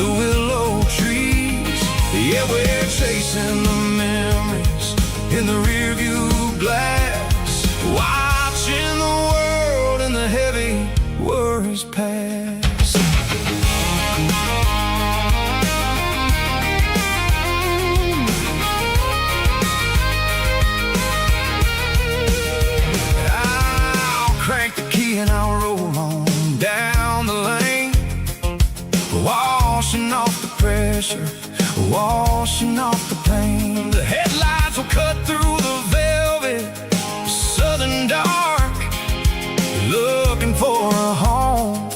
B: the willow trees. Yeah, we're chasing the memories in the rearview glass, watching the world and the heavy worries pass. I'll crank the key and I'll roll on down the lane, washing off the pressure, washing off the pain. The headlights will cut through the velvet southern dark, looking for a home,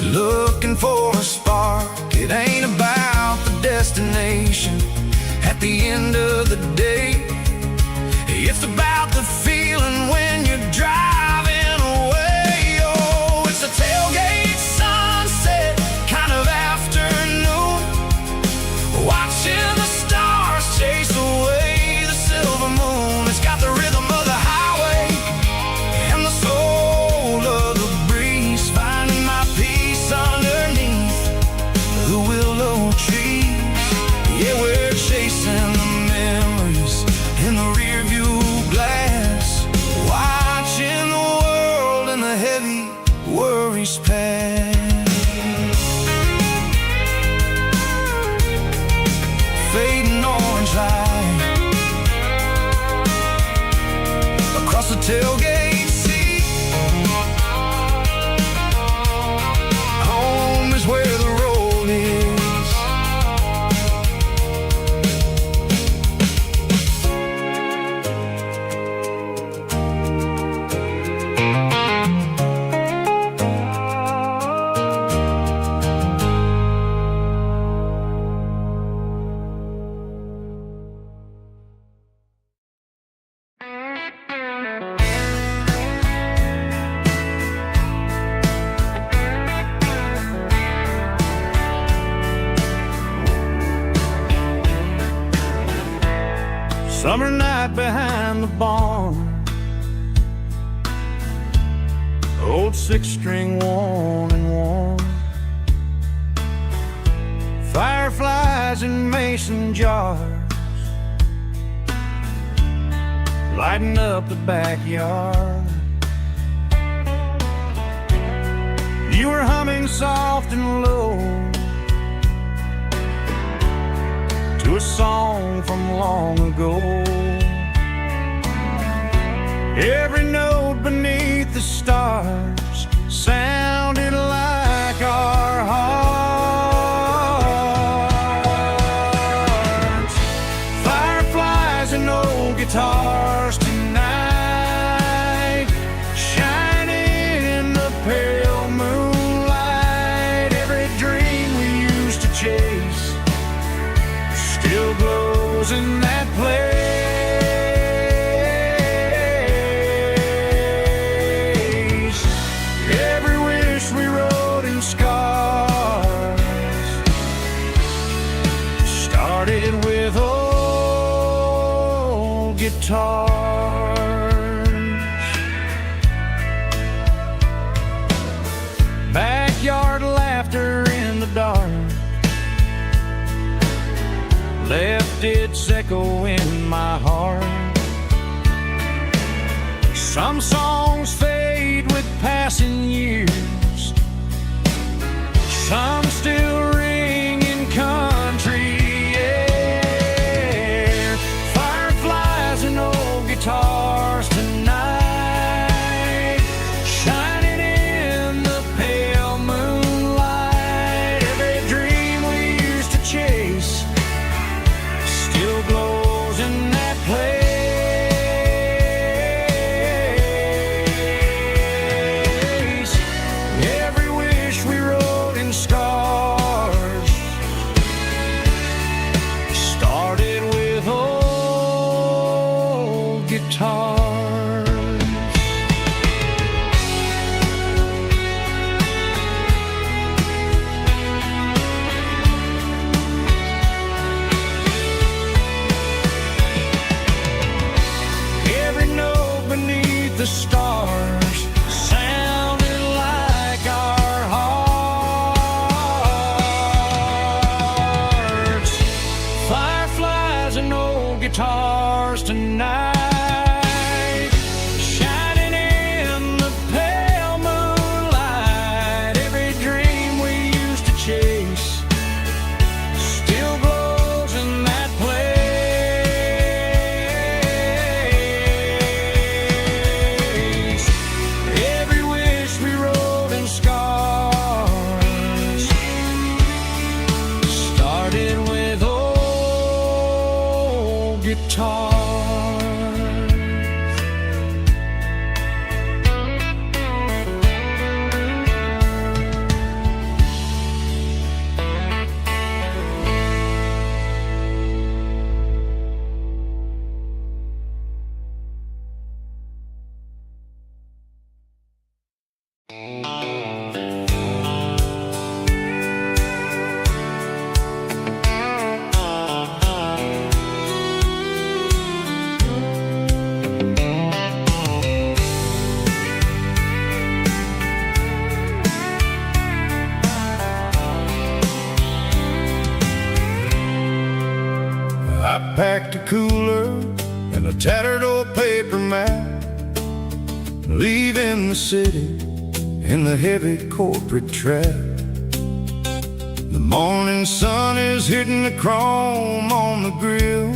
B: looking for a spark. It ain't about the destination at the end of the day, it's about the feeling when you're driving away. Oh, it's a tailgate sunset kind of afternoon, watching the stars chase away the silver moon. It's got the rhythm of the highway and the soul of the breeze, finding my peace underneath the willow trees. Yeah, we're chasing the memories in the rearview glass, watching the world and the heavy worries pass. Fading orange light across the tailgate seat. Home is where the road is. Summer night behind the barn, old six-string worn and worn, fireflies in mason jars, lighting up the backyard. You were humming soft and low to a song from long ago. Every note beneath the stars sounded like our hearts. Fireflies and old guitars tonight, shining in the pale moonlight. Every dream we used to chase still glows in that place. Every wish we wrote in scars started with oh,
A: old guitars. Backyard laughter in the dark left its echo in my heart. Some songs fade with passing years, some still ring in country air. Fireflies and old guitars tonight, shining in the pale moonlight. Every dream we used to chase still glows in that place. Every wish we wrote in scars started with old guitars. Every note beneath the stars sounded like our hearts. Fireflies and old guitars tonight, shining in the pale moonlight. Every dream we used to chase still glows in that place. Every wish we wrote in scars started with old guitars. I packed a cooler and a tattered old paper map, leaving the city in the heavy corporate trap. The morning sun is hitting the chrome on the grill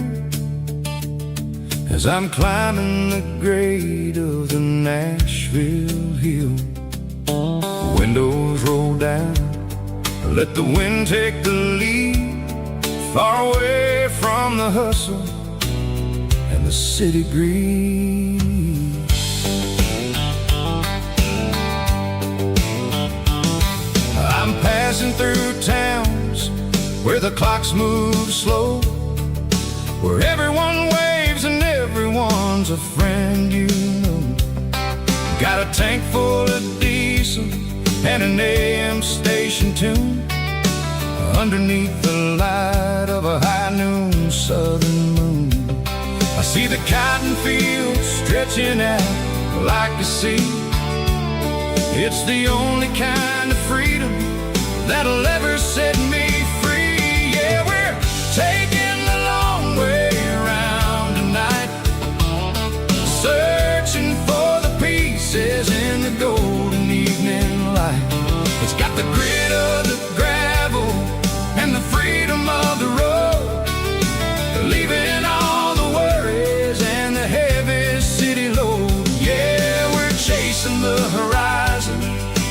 A: as I'm climbing the grade of the Nashville hill. Windows roll down, let the wind take the lead, far away from the hustle and the city breeze. I'm passing through towns where the clocks move slow, where everyone waves and everyone's a friend you know. Got a tank full of diesel and an AM station tune underneath the light of a high noon southern moon. I see the cotton fields stretching out like the sea. It's the only kind of freedom that'll ever set me free. Yeah, we're taking the long way around tonight, searching for the pieces in the golden evening light. It's got the grit of the gravel and the freedom of the road, leaving all the worries and the heavy city load. Yeah, we're chasing the horizon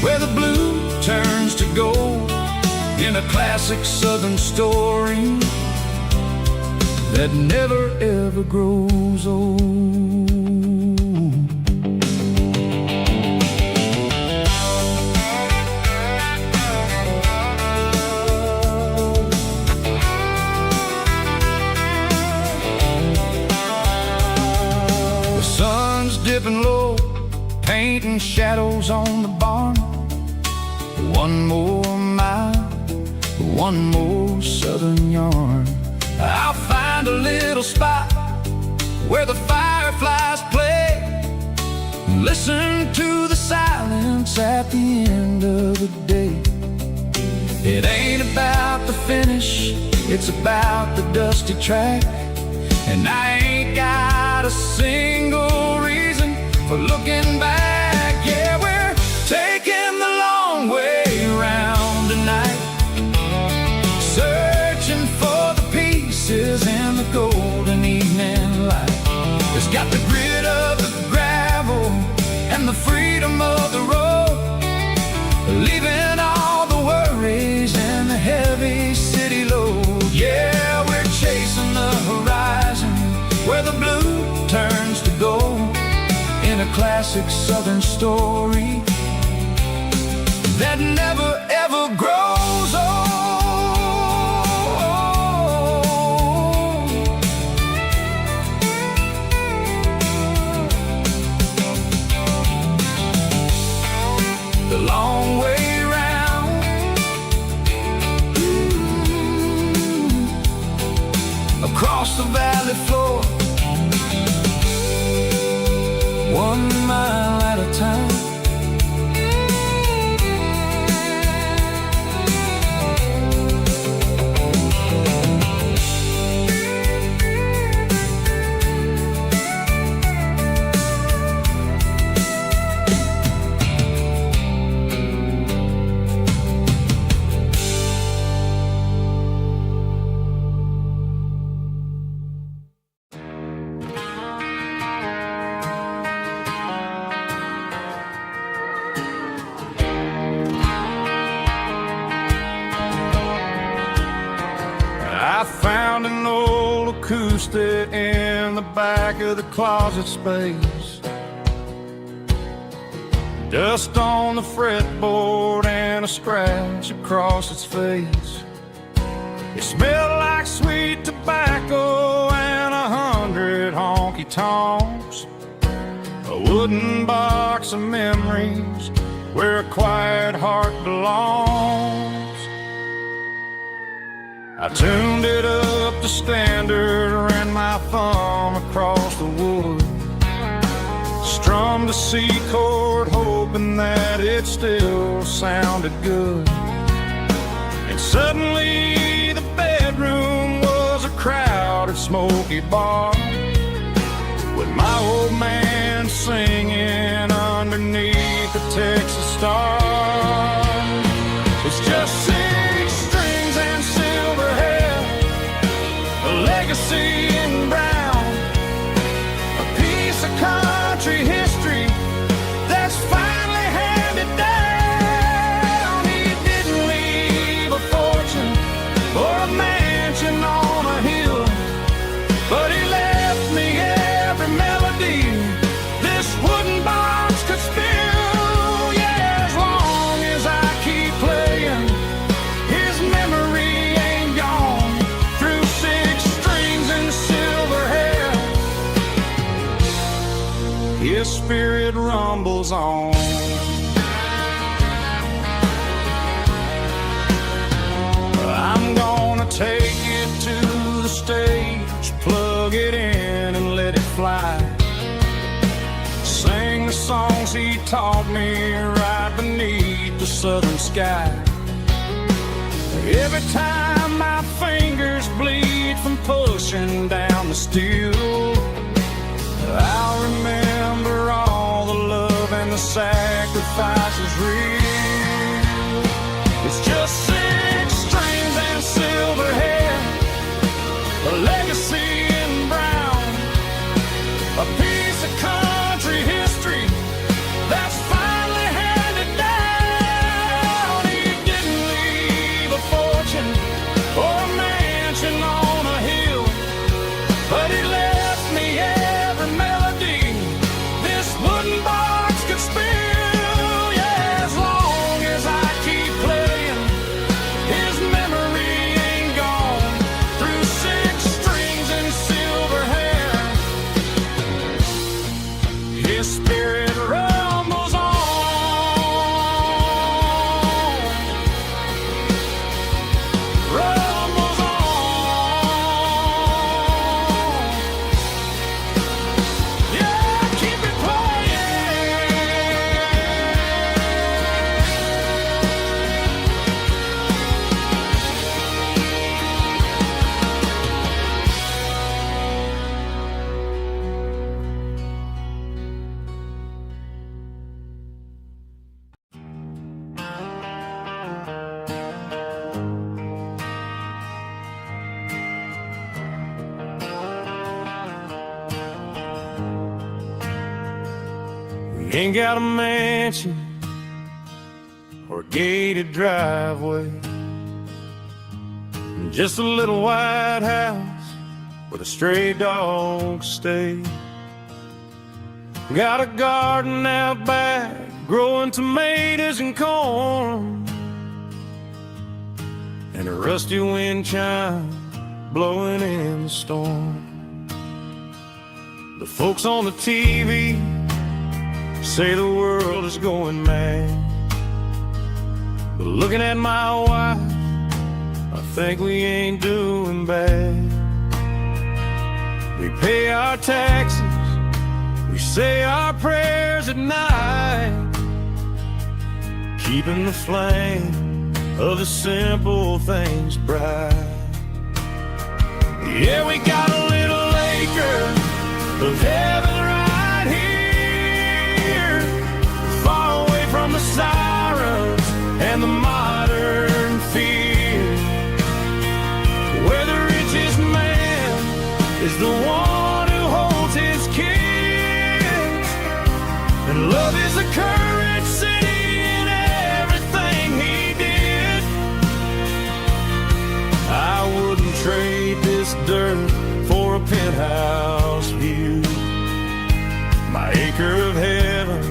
A: where the blue turns to gold, in a classic southern story that never ever grows old. The sun's dipping low, painting shadows on the barn. One more mile, one more southern yarn. I'll find a little spot where the fireflies play. Listen to the silence at the end of the day. It ain't about the finish, it's about the dusty track. And I ain't got a single reason for looking back. Yeah, we're taking the long way around tonight, searching for the pieces in the golden evening light. It's got the grit of the gravel and the freedom of the road, leaving all the worries and the heavy city load. Yeah, we're chasing the horizon where the blue turns to gold, in a classic southern story that never ever grows old. The long way round, across the valley floor, 1 mile at a time.
B: I found an old acoustic in the back of the closet space, dust on the fretboard and a scratch across its face. It smelled like sweet tobacco and 100 honky-tonks, a wooden box of memories where a quiet heart belongs. I tuned it up to standard, ran my thumb across the wood, strummed a C chord hoping that it still sounded good. And suddenly the bedroom was a crowded smoky bar, with my old man singing underneath the Texas stars. It's just 6 strings and silver hair, a legacy in brown, a piece of country history that's finally handed down. He didn't leave a fortune or a mansion on a hill, but he left me every melody this wooden box could spill. Yeah, as long as I keep playing, his memory ain't gone. Through 6 strings and silver hair, his spirit rumbles on. I'm gonna take it to the stage, plug it in and let it fly, sing the songs he taught me right beneath the southern sky. Every time my fingers bleed from pushing down the steel, I'll remember all the love and the sacrifices real. It's just 6 strings and silver hair, a legacy in brown, a piece of country history that's finally handed down. He didn't leave a fortune or a mansion on a hill, but he left me every melody this wooden box could spill. Yeah, as long
C: We ain't got a mansion or a gated driveway, just a little white house where the stray dogs stay. Got a garden out back, growing tomatoes and corn, and a rusty wind chime blowing in the storm. The folks on the TV say the world is going mad, but looking at my wife, I think we ain't doing bad. We pay our taxes, we say our prayers at night, keeping the flame of the simple things bright. Yeah, we got a little acre of heaven right here, far away from the sirens and the modern fear, where the richest man is the one who holds his kids, and love is the currency in everything he did. I wouldn't trade this dirt for a penthouse view. My acre of heaven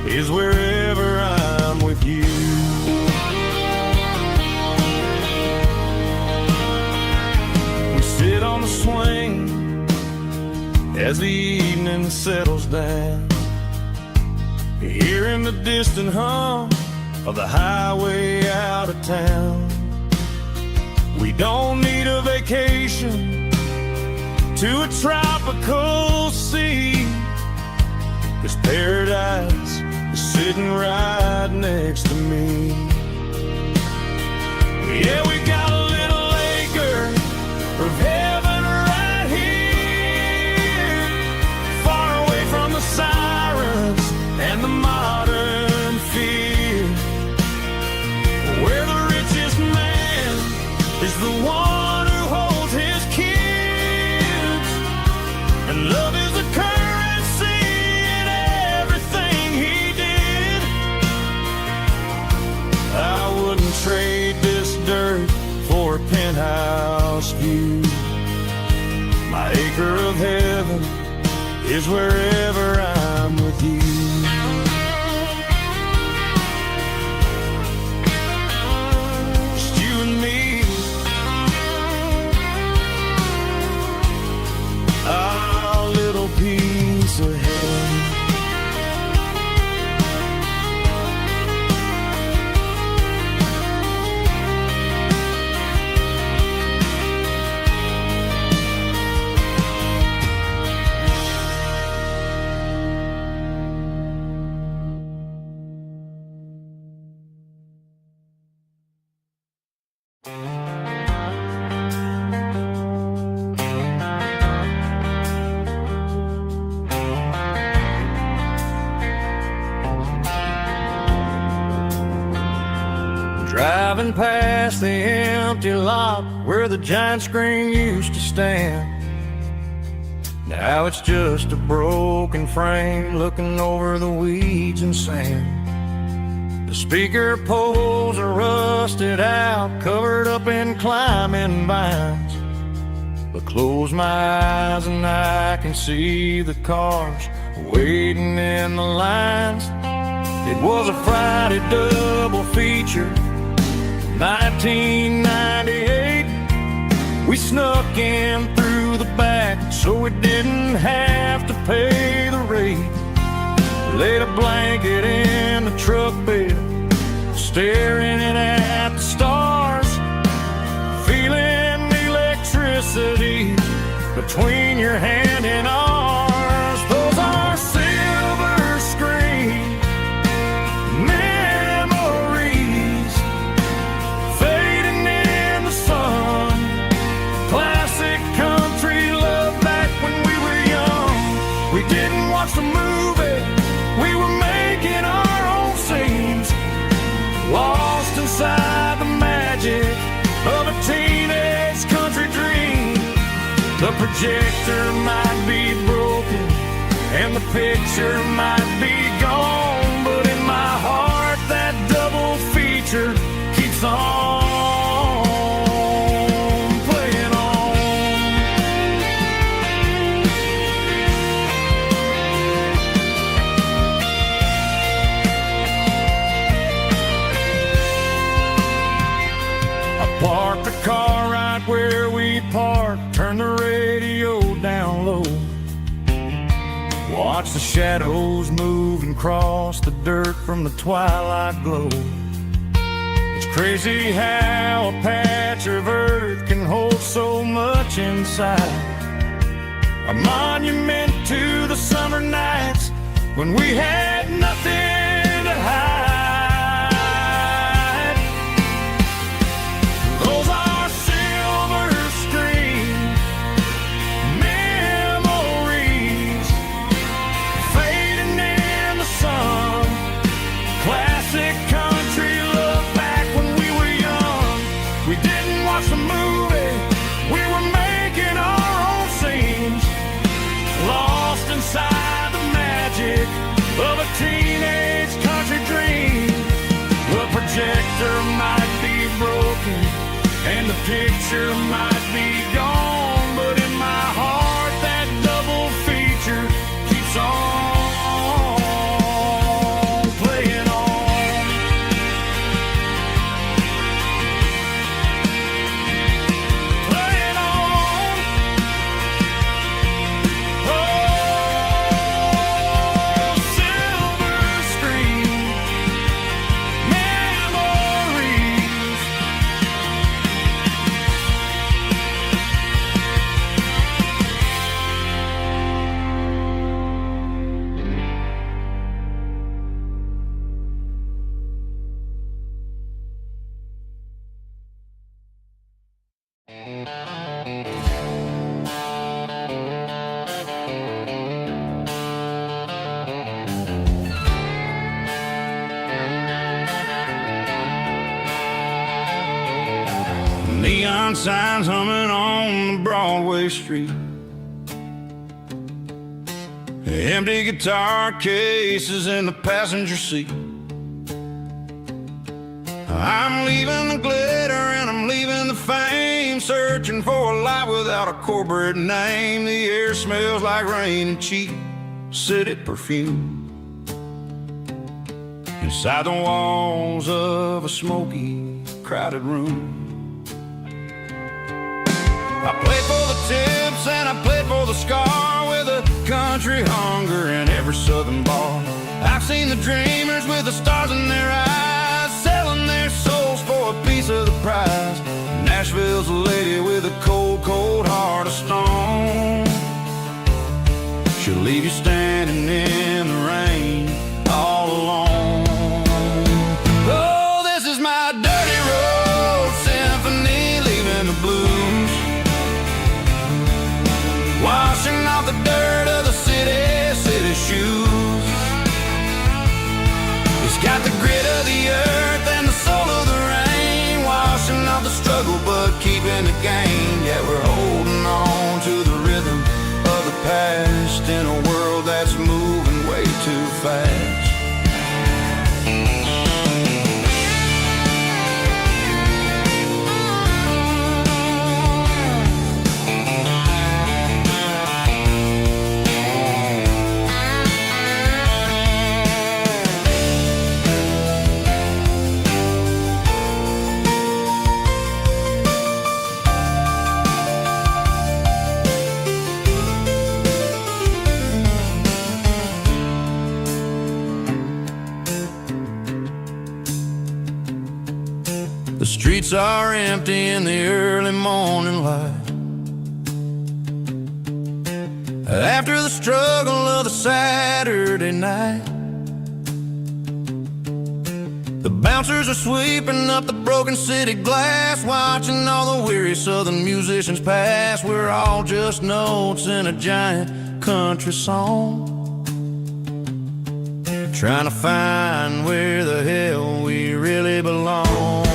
C: is wherever I'm with you. We sit on the swing as the evening settles down, hearing the distant hum of the highway out of town. We don't need a vacation to a tropical sea, 'cause paradise is sitting right next to me. Yeah, we got a little acre of heaven right here, far away from the sirens and the modern fear, where the richest man is the one who holds his kids, and love is a currency in everything he did. I wouldn't trade this dirt for a penthouse view. My acre of heaven is wherever I'm with you. Just you and me, our little piece of heaven. Driving past the empty lot where the giant screen used to stand, now it's just a broken frame looking over the weeds and sand. The speaker poles are rusted out, covered up in climbing vines, but close my eyes and I can see the cars waiting in the lines. It was a Friday double feature, 1998. We snuck in through the back so we didn't have to pay the rate. Laid a blanket in the truck bed, staring at the stars, feeling the electricity between your hand and ours. Those are silver screen memories fading in the sun. Classic country love back when we were young. We didn't watch the movie, we were making our own scenes, lost inside the magic of a teenage country dream. The projector might be broken, and the picture might be gone, but in my heart that double feature keeps on playing on. I parked the car right where we parked, turned the radio down low, watch the shadows move and cross the dirt from the twilight glow. It's crazy how a patch of earth can hold so much inside, a monument to the summer nights when we had nothing to hide. Those are silver screen memories fading in the sun. Classic country love back when we were young. We didn't watch the movie, we were making our own scenes, lost inside the magic of a teenage country dream. The projector might be broken and the picture might be gone, but in my heart that double feature keeps on playing on. Playing on. Oh, silver screen memories. Neon signs humming on the Broadway street, empty guitar cases in the passenger seat. I'm leaving the glitter and I'm leaving the fame, searching for a life without a corporate name. The air smells like rain and cheap city perfume inside the walls of a smoky, crowded room. I played for the tips and I played for the scar, with a country hunger in every southern bar. I've seen the dreamers with the stars in their eyes, selling their souls for a piece of the prize. Nashville's a lady with a cold, cold heart of stone. She'll leave you standing in the rain all alone. Oh, this is my dirty road symphony, leaving the blues, washing off the dirt of the city shoes. It's got the grit of the earth and the soul of the rain, washing off the struggle but keeping the gain. Yeah, we're holding on to the rhythm of the past in a world that's moving way too fast. The streets are empty in the early morning light, after the struggle of the Saturday night. The bouncers are sweeping up the broken city glass, watching all the weary southern musicians pass. We're all just notes in a giant country song, trying to find where the hell we really belong.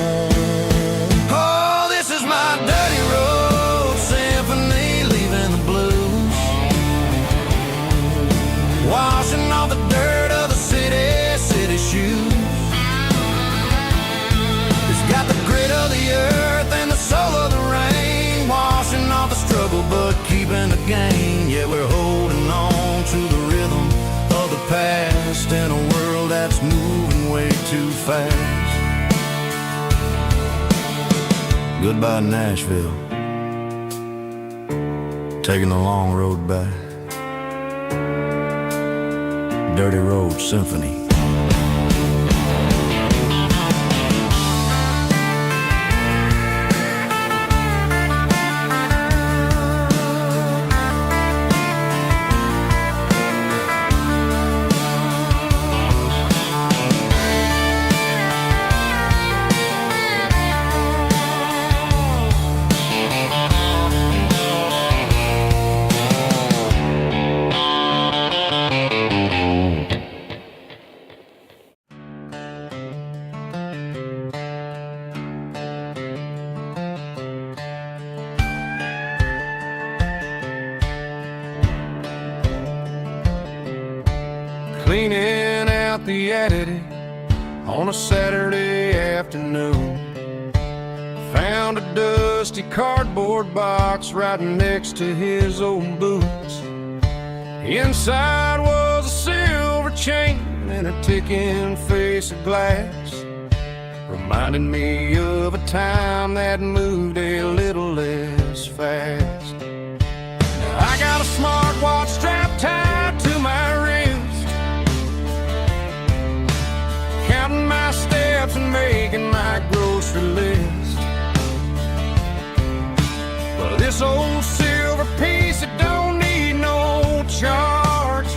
C: Oh, this is my dirty road symphony, leaving the blues,
A: gain. Yeah, we're holding on to the rhythm of the past in a world that's moving way too fast. Goodbye Nashville, taking the long road back. Dirty Road Symphony.
C: Cleaning out the attic on a Saturday afternoon. Found a dusty cardboard box right next to his old boots. Inside was a silver chain and a ticking face of glass, reminding me of a time that moved a little less fast. Now I got a smartwatch strapped tied to my wrist, counting my steps and making my grocery list. Well, this old silver piece, it don't need no charge,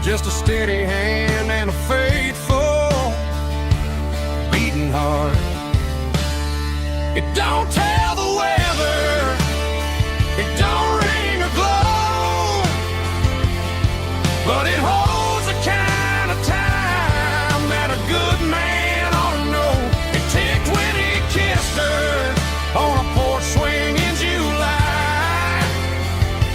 C: just a steady hand and a faithful beating heart. It don't tell the weather, it don't ring or glow, but it holds the kind of time that a good man ought to know. It ticked when he kissed her on a porch swing in July.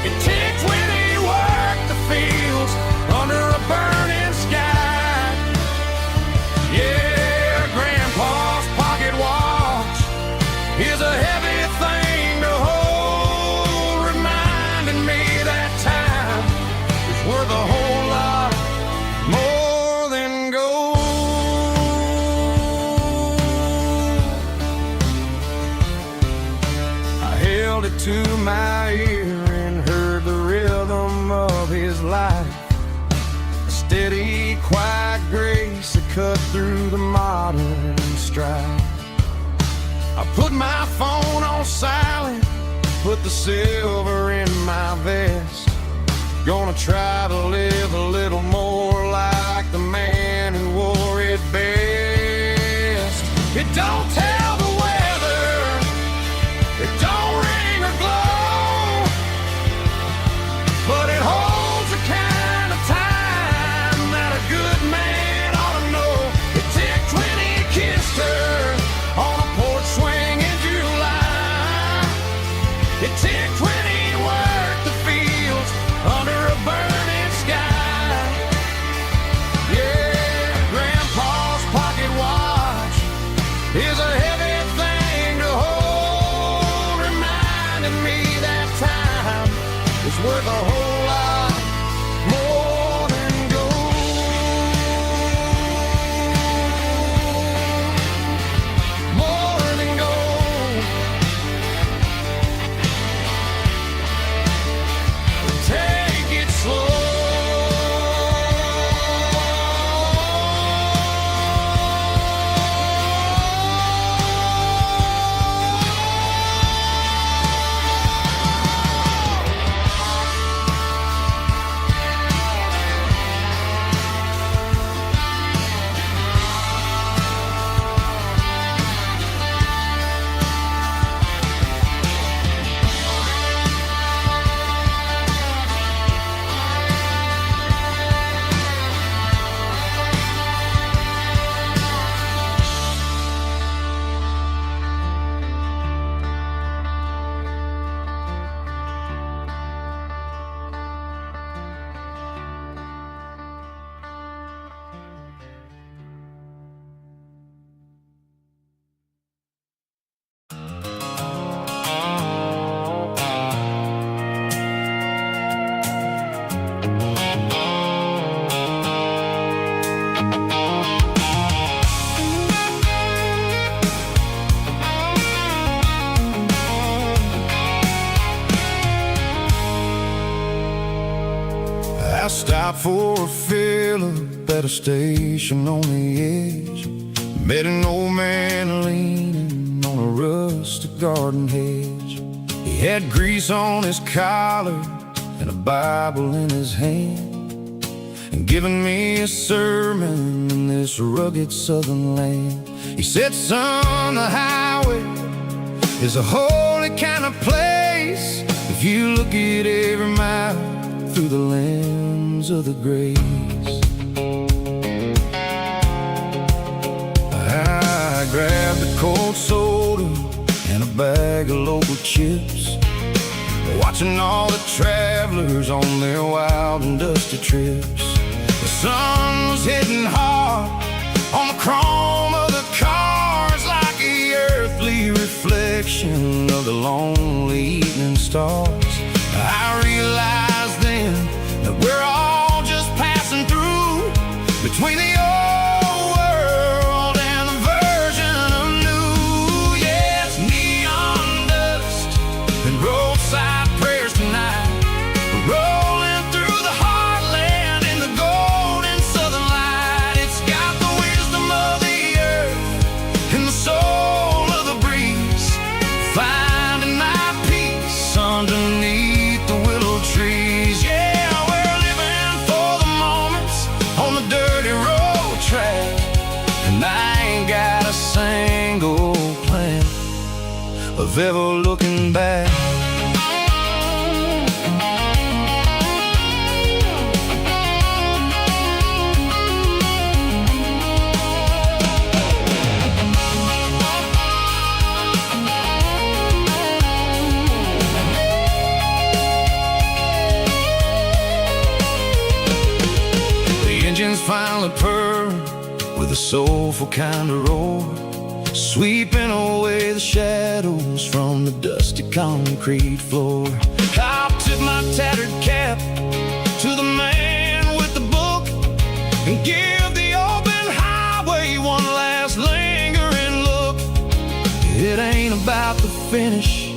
C: It ticked when he worked the fields under a burning sky. Yeah, Grandpa's pocket watch is a heavy thing to hold, reminding me that time is worth a whole lot more than gold. I held it to my ear and heard the rhythm of his life, a steady, quiet grace that cut through the modern strife. I put my phone on silent, put the silver in my vest. Gonna try to live a little more like the man who wore it best. It don't tell the weather, it don't ring or glow, but it holds the kind of time that a good man ought to know. It ticked when he kissed her on a porch swing in July. It ticked when he worked the fields under a burning sky. Yeah, Grandpa's pocket watch is a heavy thing to hold, reminding me that time is worth a whole lot more than gold. More than gold. Take it slow.
B: I stopped for a fill-up at a station on the edge. Met an old man leaning on a rustic garden hedge. He had grease on his collar and a Bible in his hand, and giving me a sermon in this rugged southern land. He said, son, the highway is a holy kind of place if you look at every mile through the lens of the grace. I grabbed a cold soda and a bag of local chips, watching all the travelers on their wild and dusty trips. The sun was hitting hard on the chrome of the cars, like the earthly reflection of the lonely evening stars. I realized then that we're all just passing through between the old world and the version of new. Yes, neon dust and roadside prayers tonight, rolling through the heartland in the golden southern light. It's got the wisdom of the earth and the soul of the breeze, finding my peace underneath the willow trees. Yeah, we're living for the moments on the dirty road track, and I ain't got a single plan of ever looking back. Finally purr with a soulful kind of roar, sweeping away the shadows from the dusty concrete floor. I'll tip my tattered cap to the man with the book and give the open highway one last lingering look. It ain't about the finish,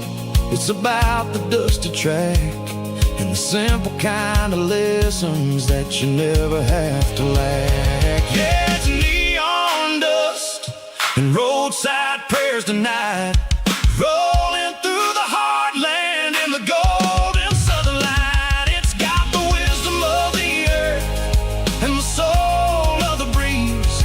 B: it's about the dusty track and the simple kind of lessons that you never have to lack. Yeah, it's neon dust and roadside prayers tonight, rolling through the heartland in the golden southern light. It's got the wisdom of the earth and the soul of the breeze,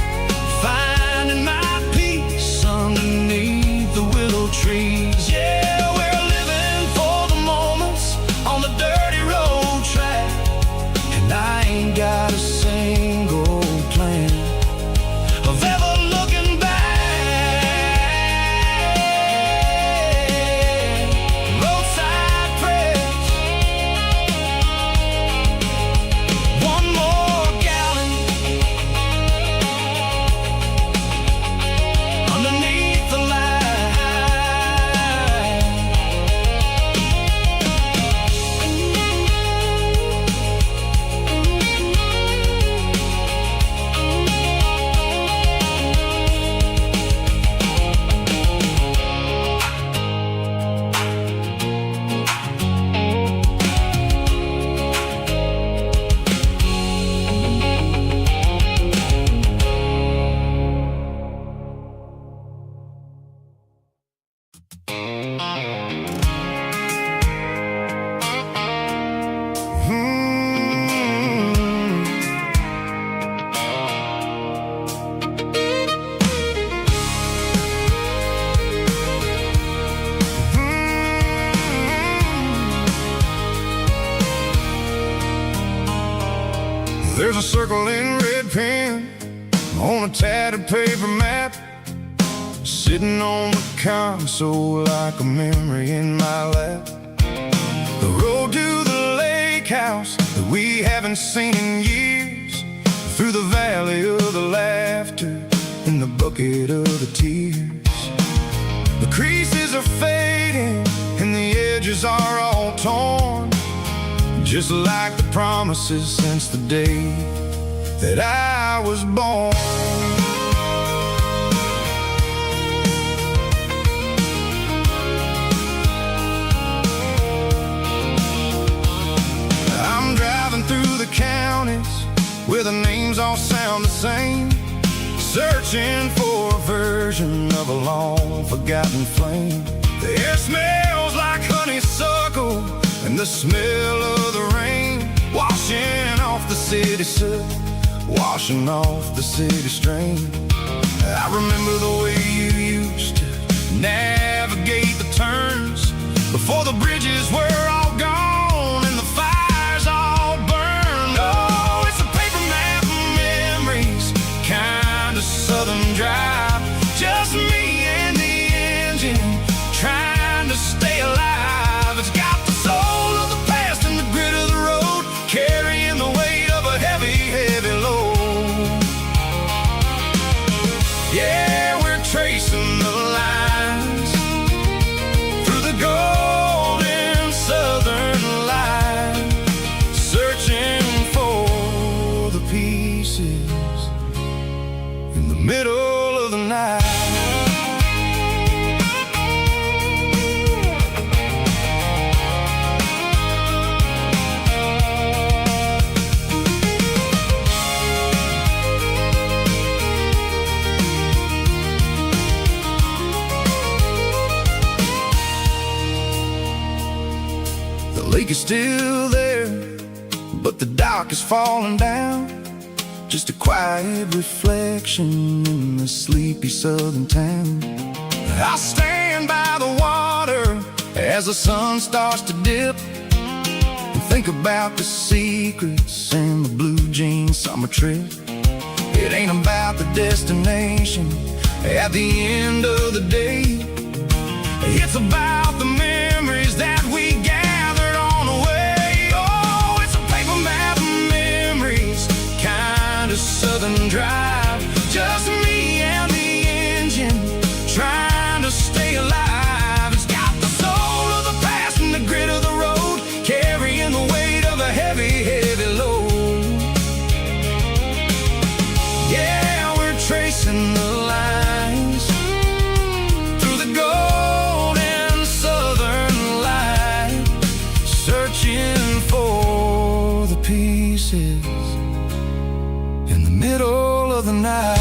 B: finding my peace underneath the willow trees. Yeah, we're living for the moments on the dirty road track, and I ain't got a single plan of ever looking back. Roadside prayers, one more gallon underneath the light. There's a circle in red pen on a tattered paper map, sitting on the console like a memory in my lap. The road to the lake house that we haven't seen in years, through the valley of the laughter and the bucket of the tears. The creases are fading and the edges are all torn, just like the promises since the day that I was born. I'm driving through the county where the names all sound the same, searching for a version of a long forgotten flame. The air smells like honeysuckle and the smell of the rain, washing off the city soot, washing off the city strain. I remember the way you used to navigate the turns before the bridges were all gone and the fires all burned. Oh, it's a paper map of memories, kind of southern drive, just me and the engine trying to stay alive. It's got the soul of the past and the grit of the road, carrying the weight of a heavy, heavy load. Yeah, we're tracing the lines through the golden southern light, searching for the pieces in the middle of the night. The lake is still there, but the dock is falling down, just a quiet reflection in the sleepy southern town. I'll stand by the water as the sun starts to dip and think about the secrets and the blue jean summer trip. It ain't about the destination at the end of the day, it's about the memories that we gathered on the way. Oh, it's a paper map of memories, kind of southern drive, just me and the engine trying to stay alive. It's got the soul of the past and the grit of the road, carrying the weight of a heavy, heavy load. Yeah, we're tracing the lines through the golden southern light, searching for the pieces in the middle of the night.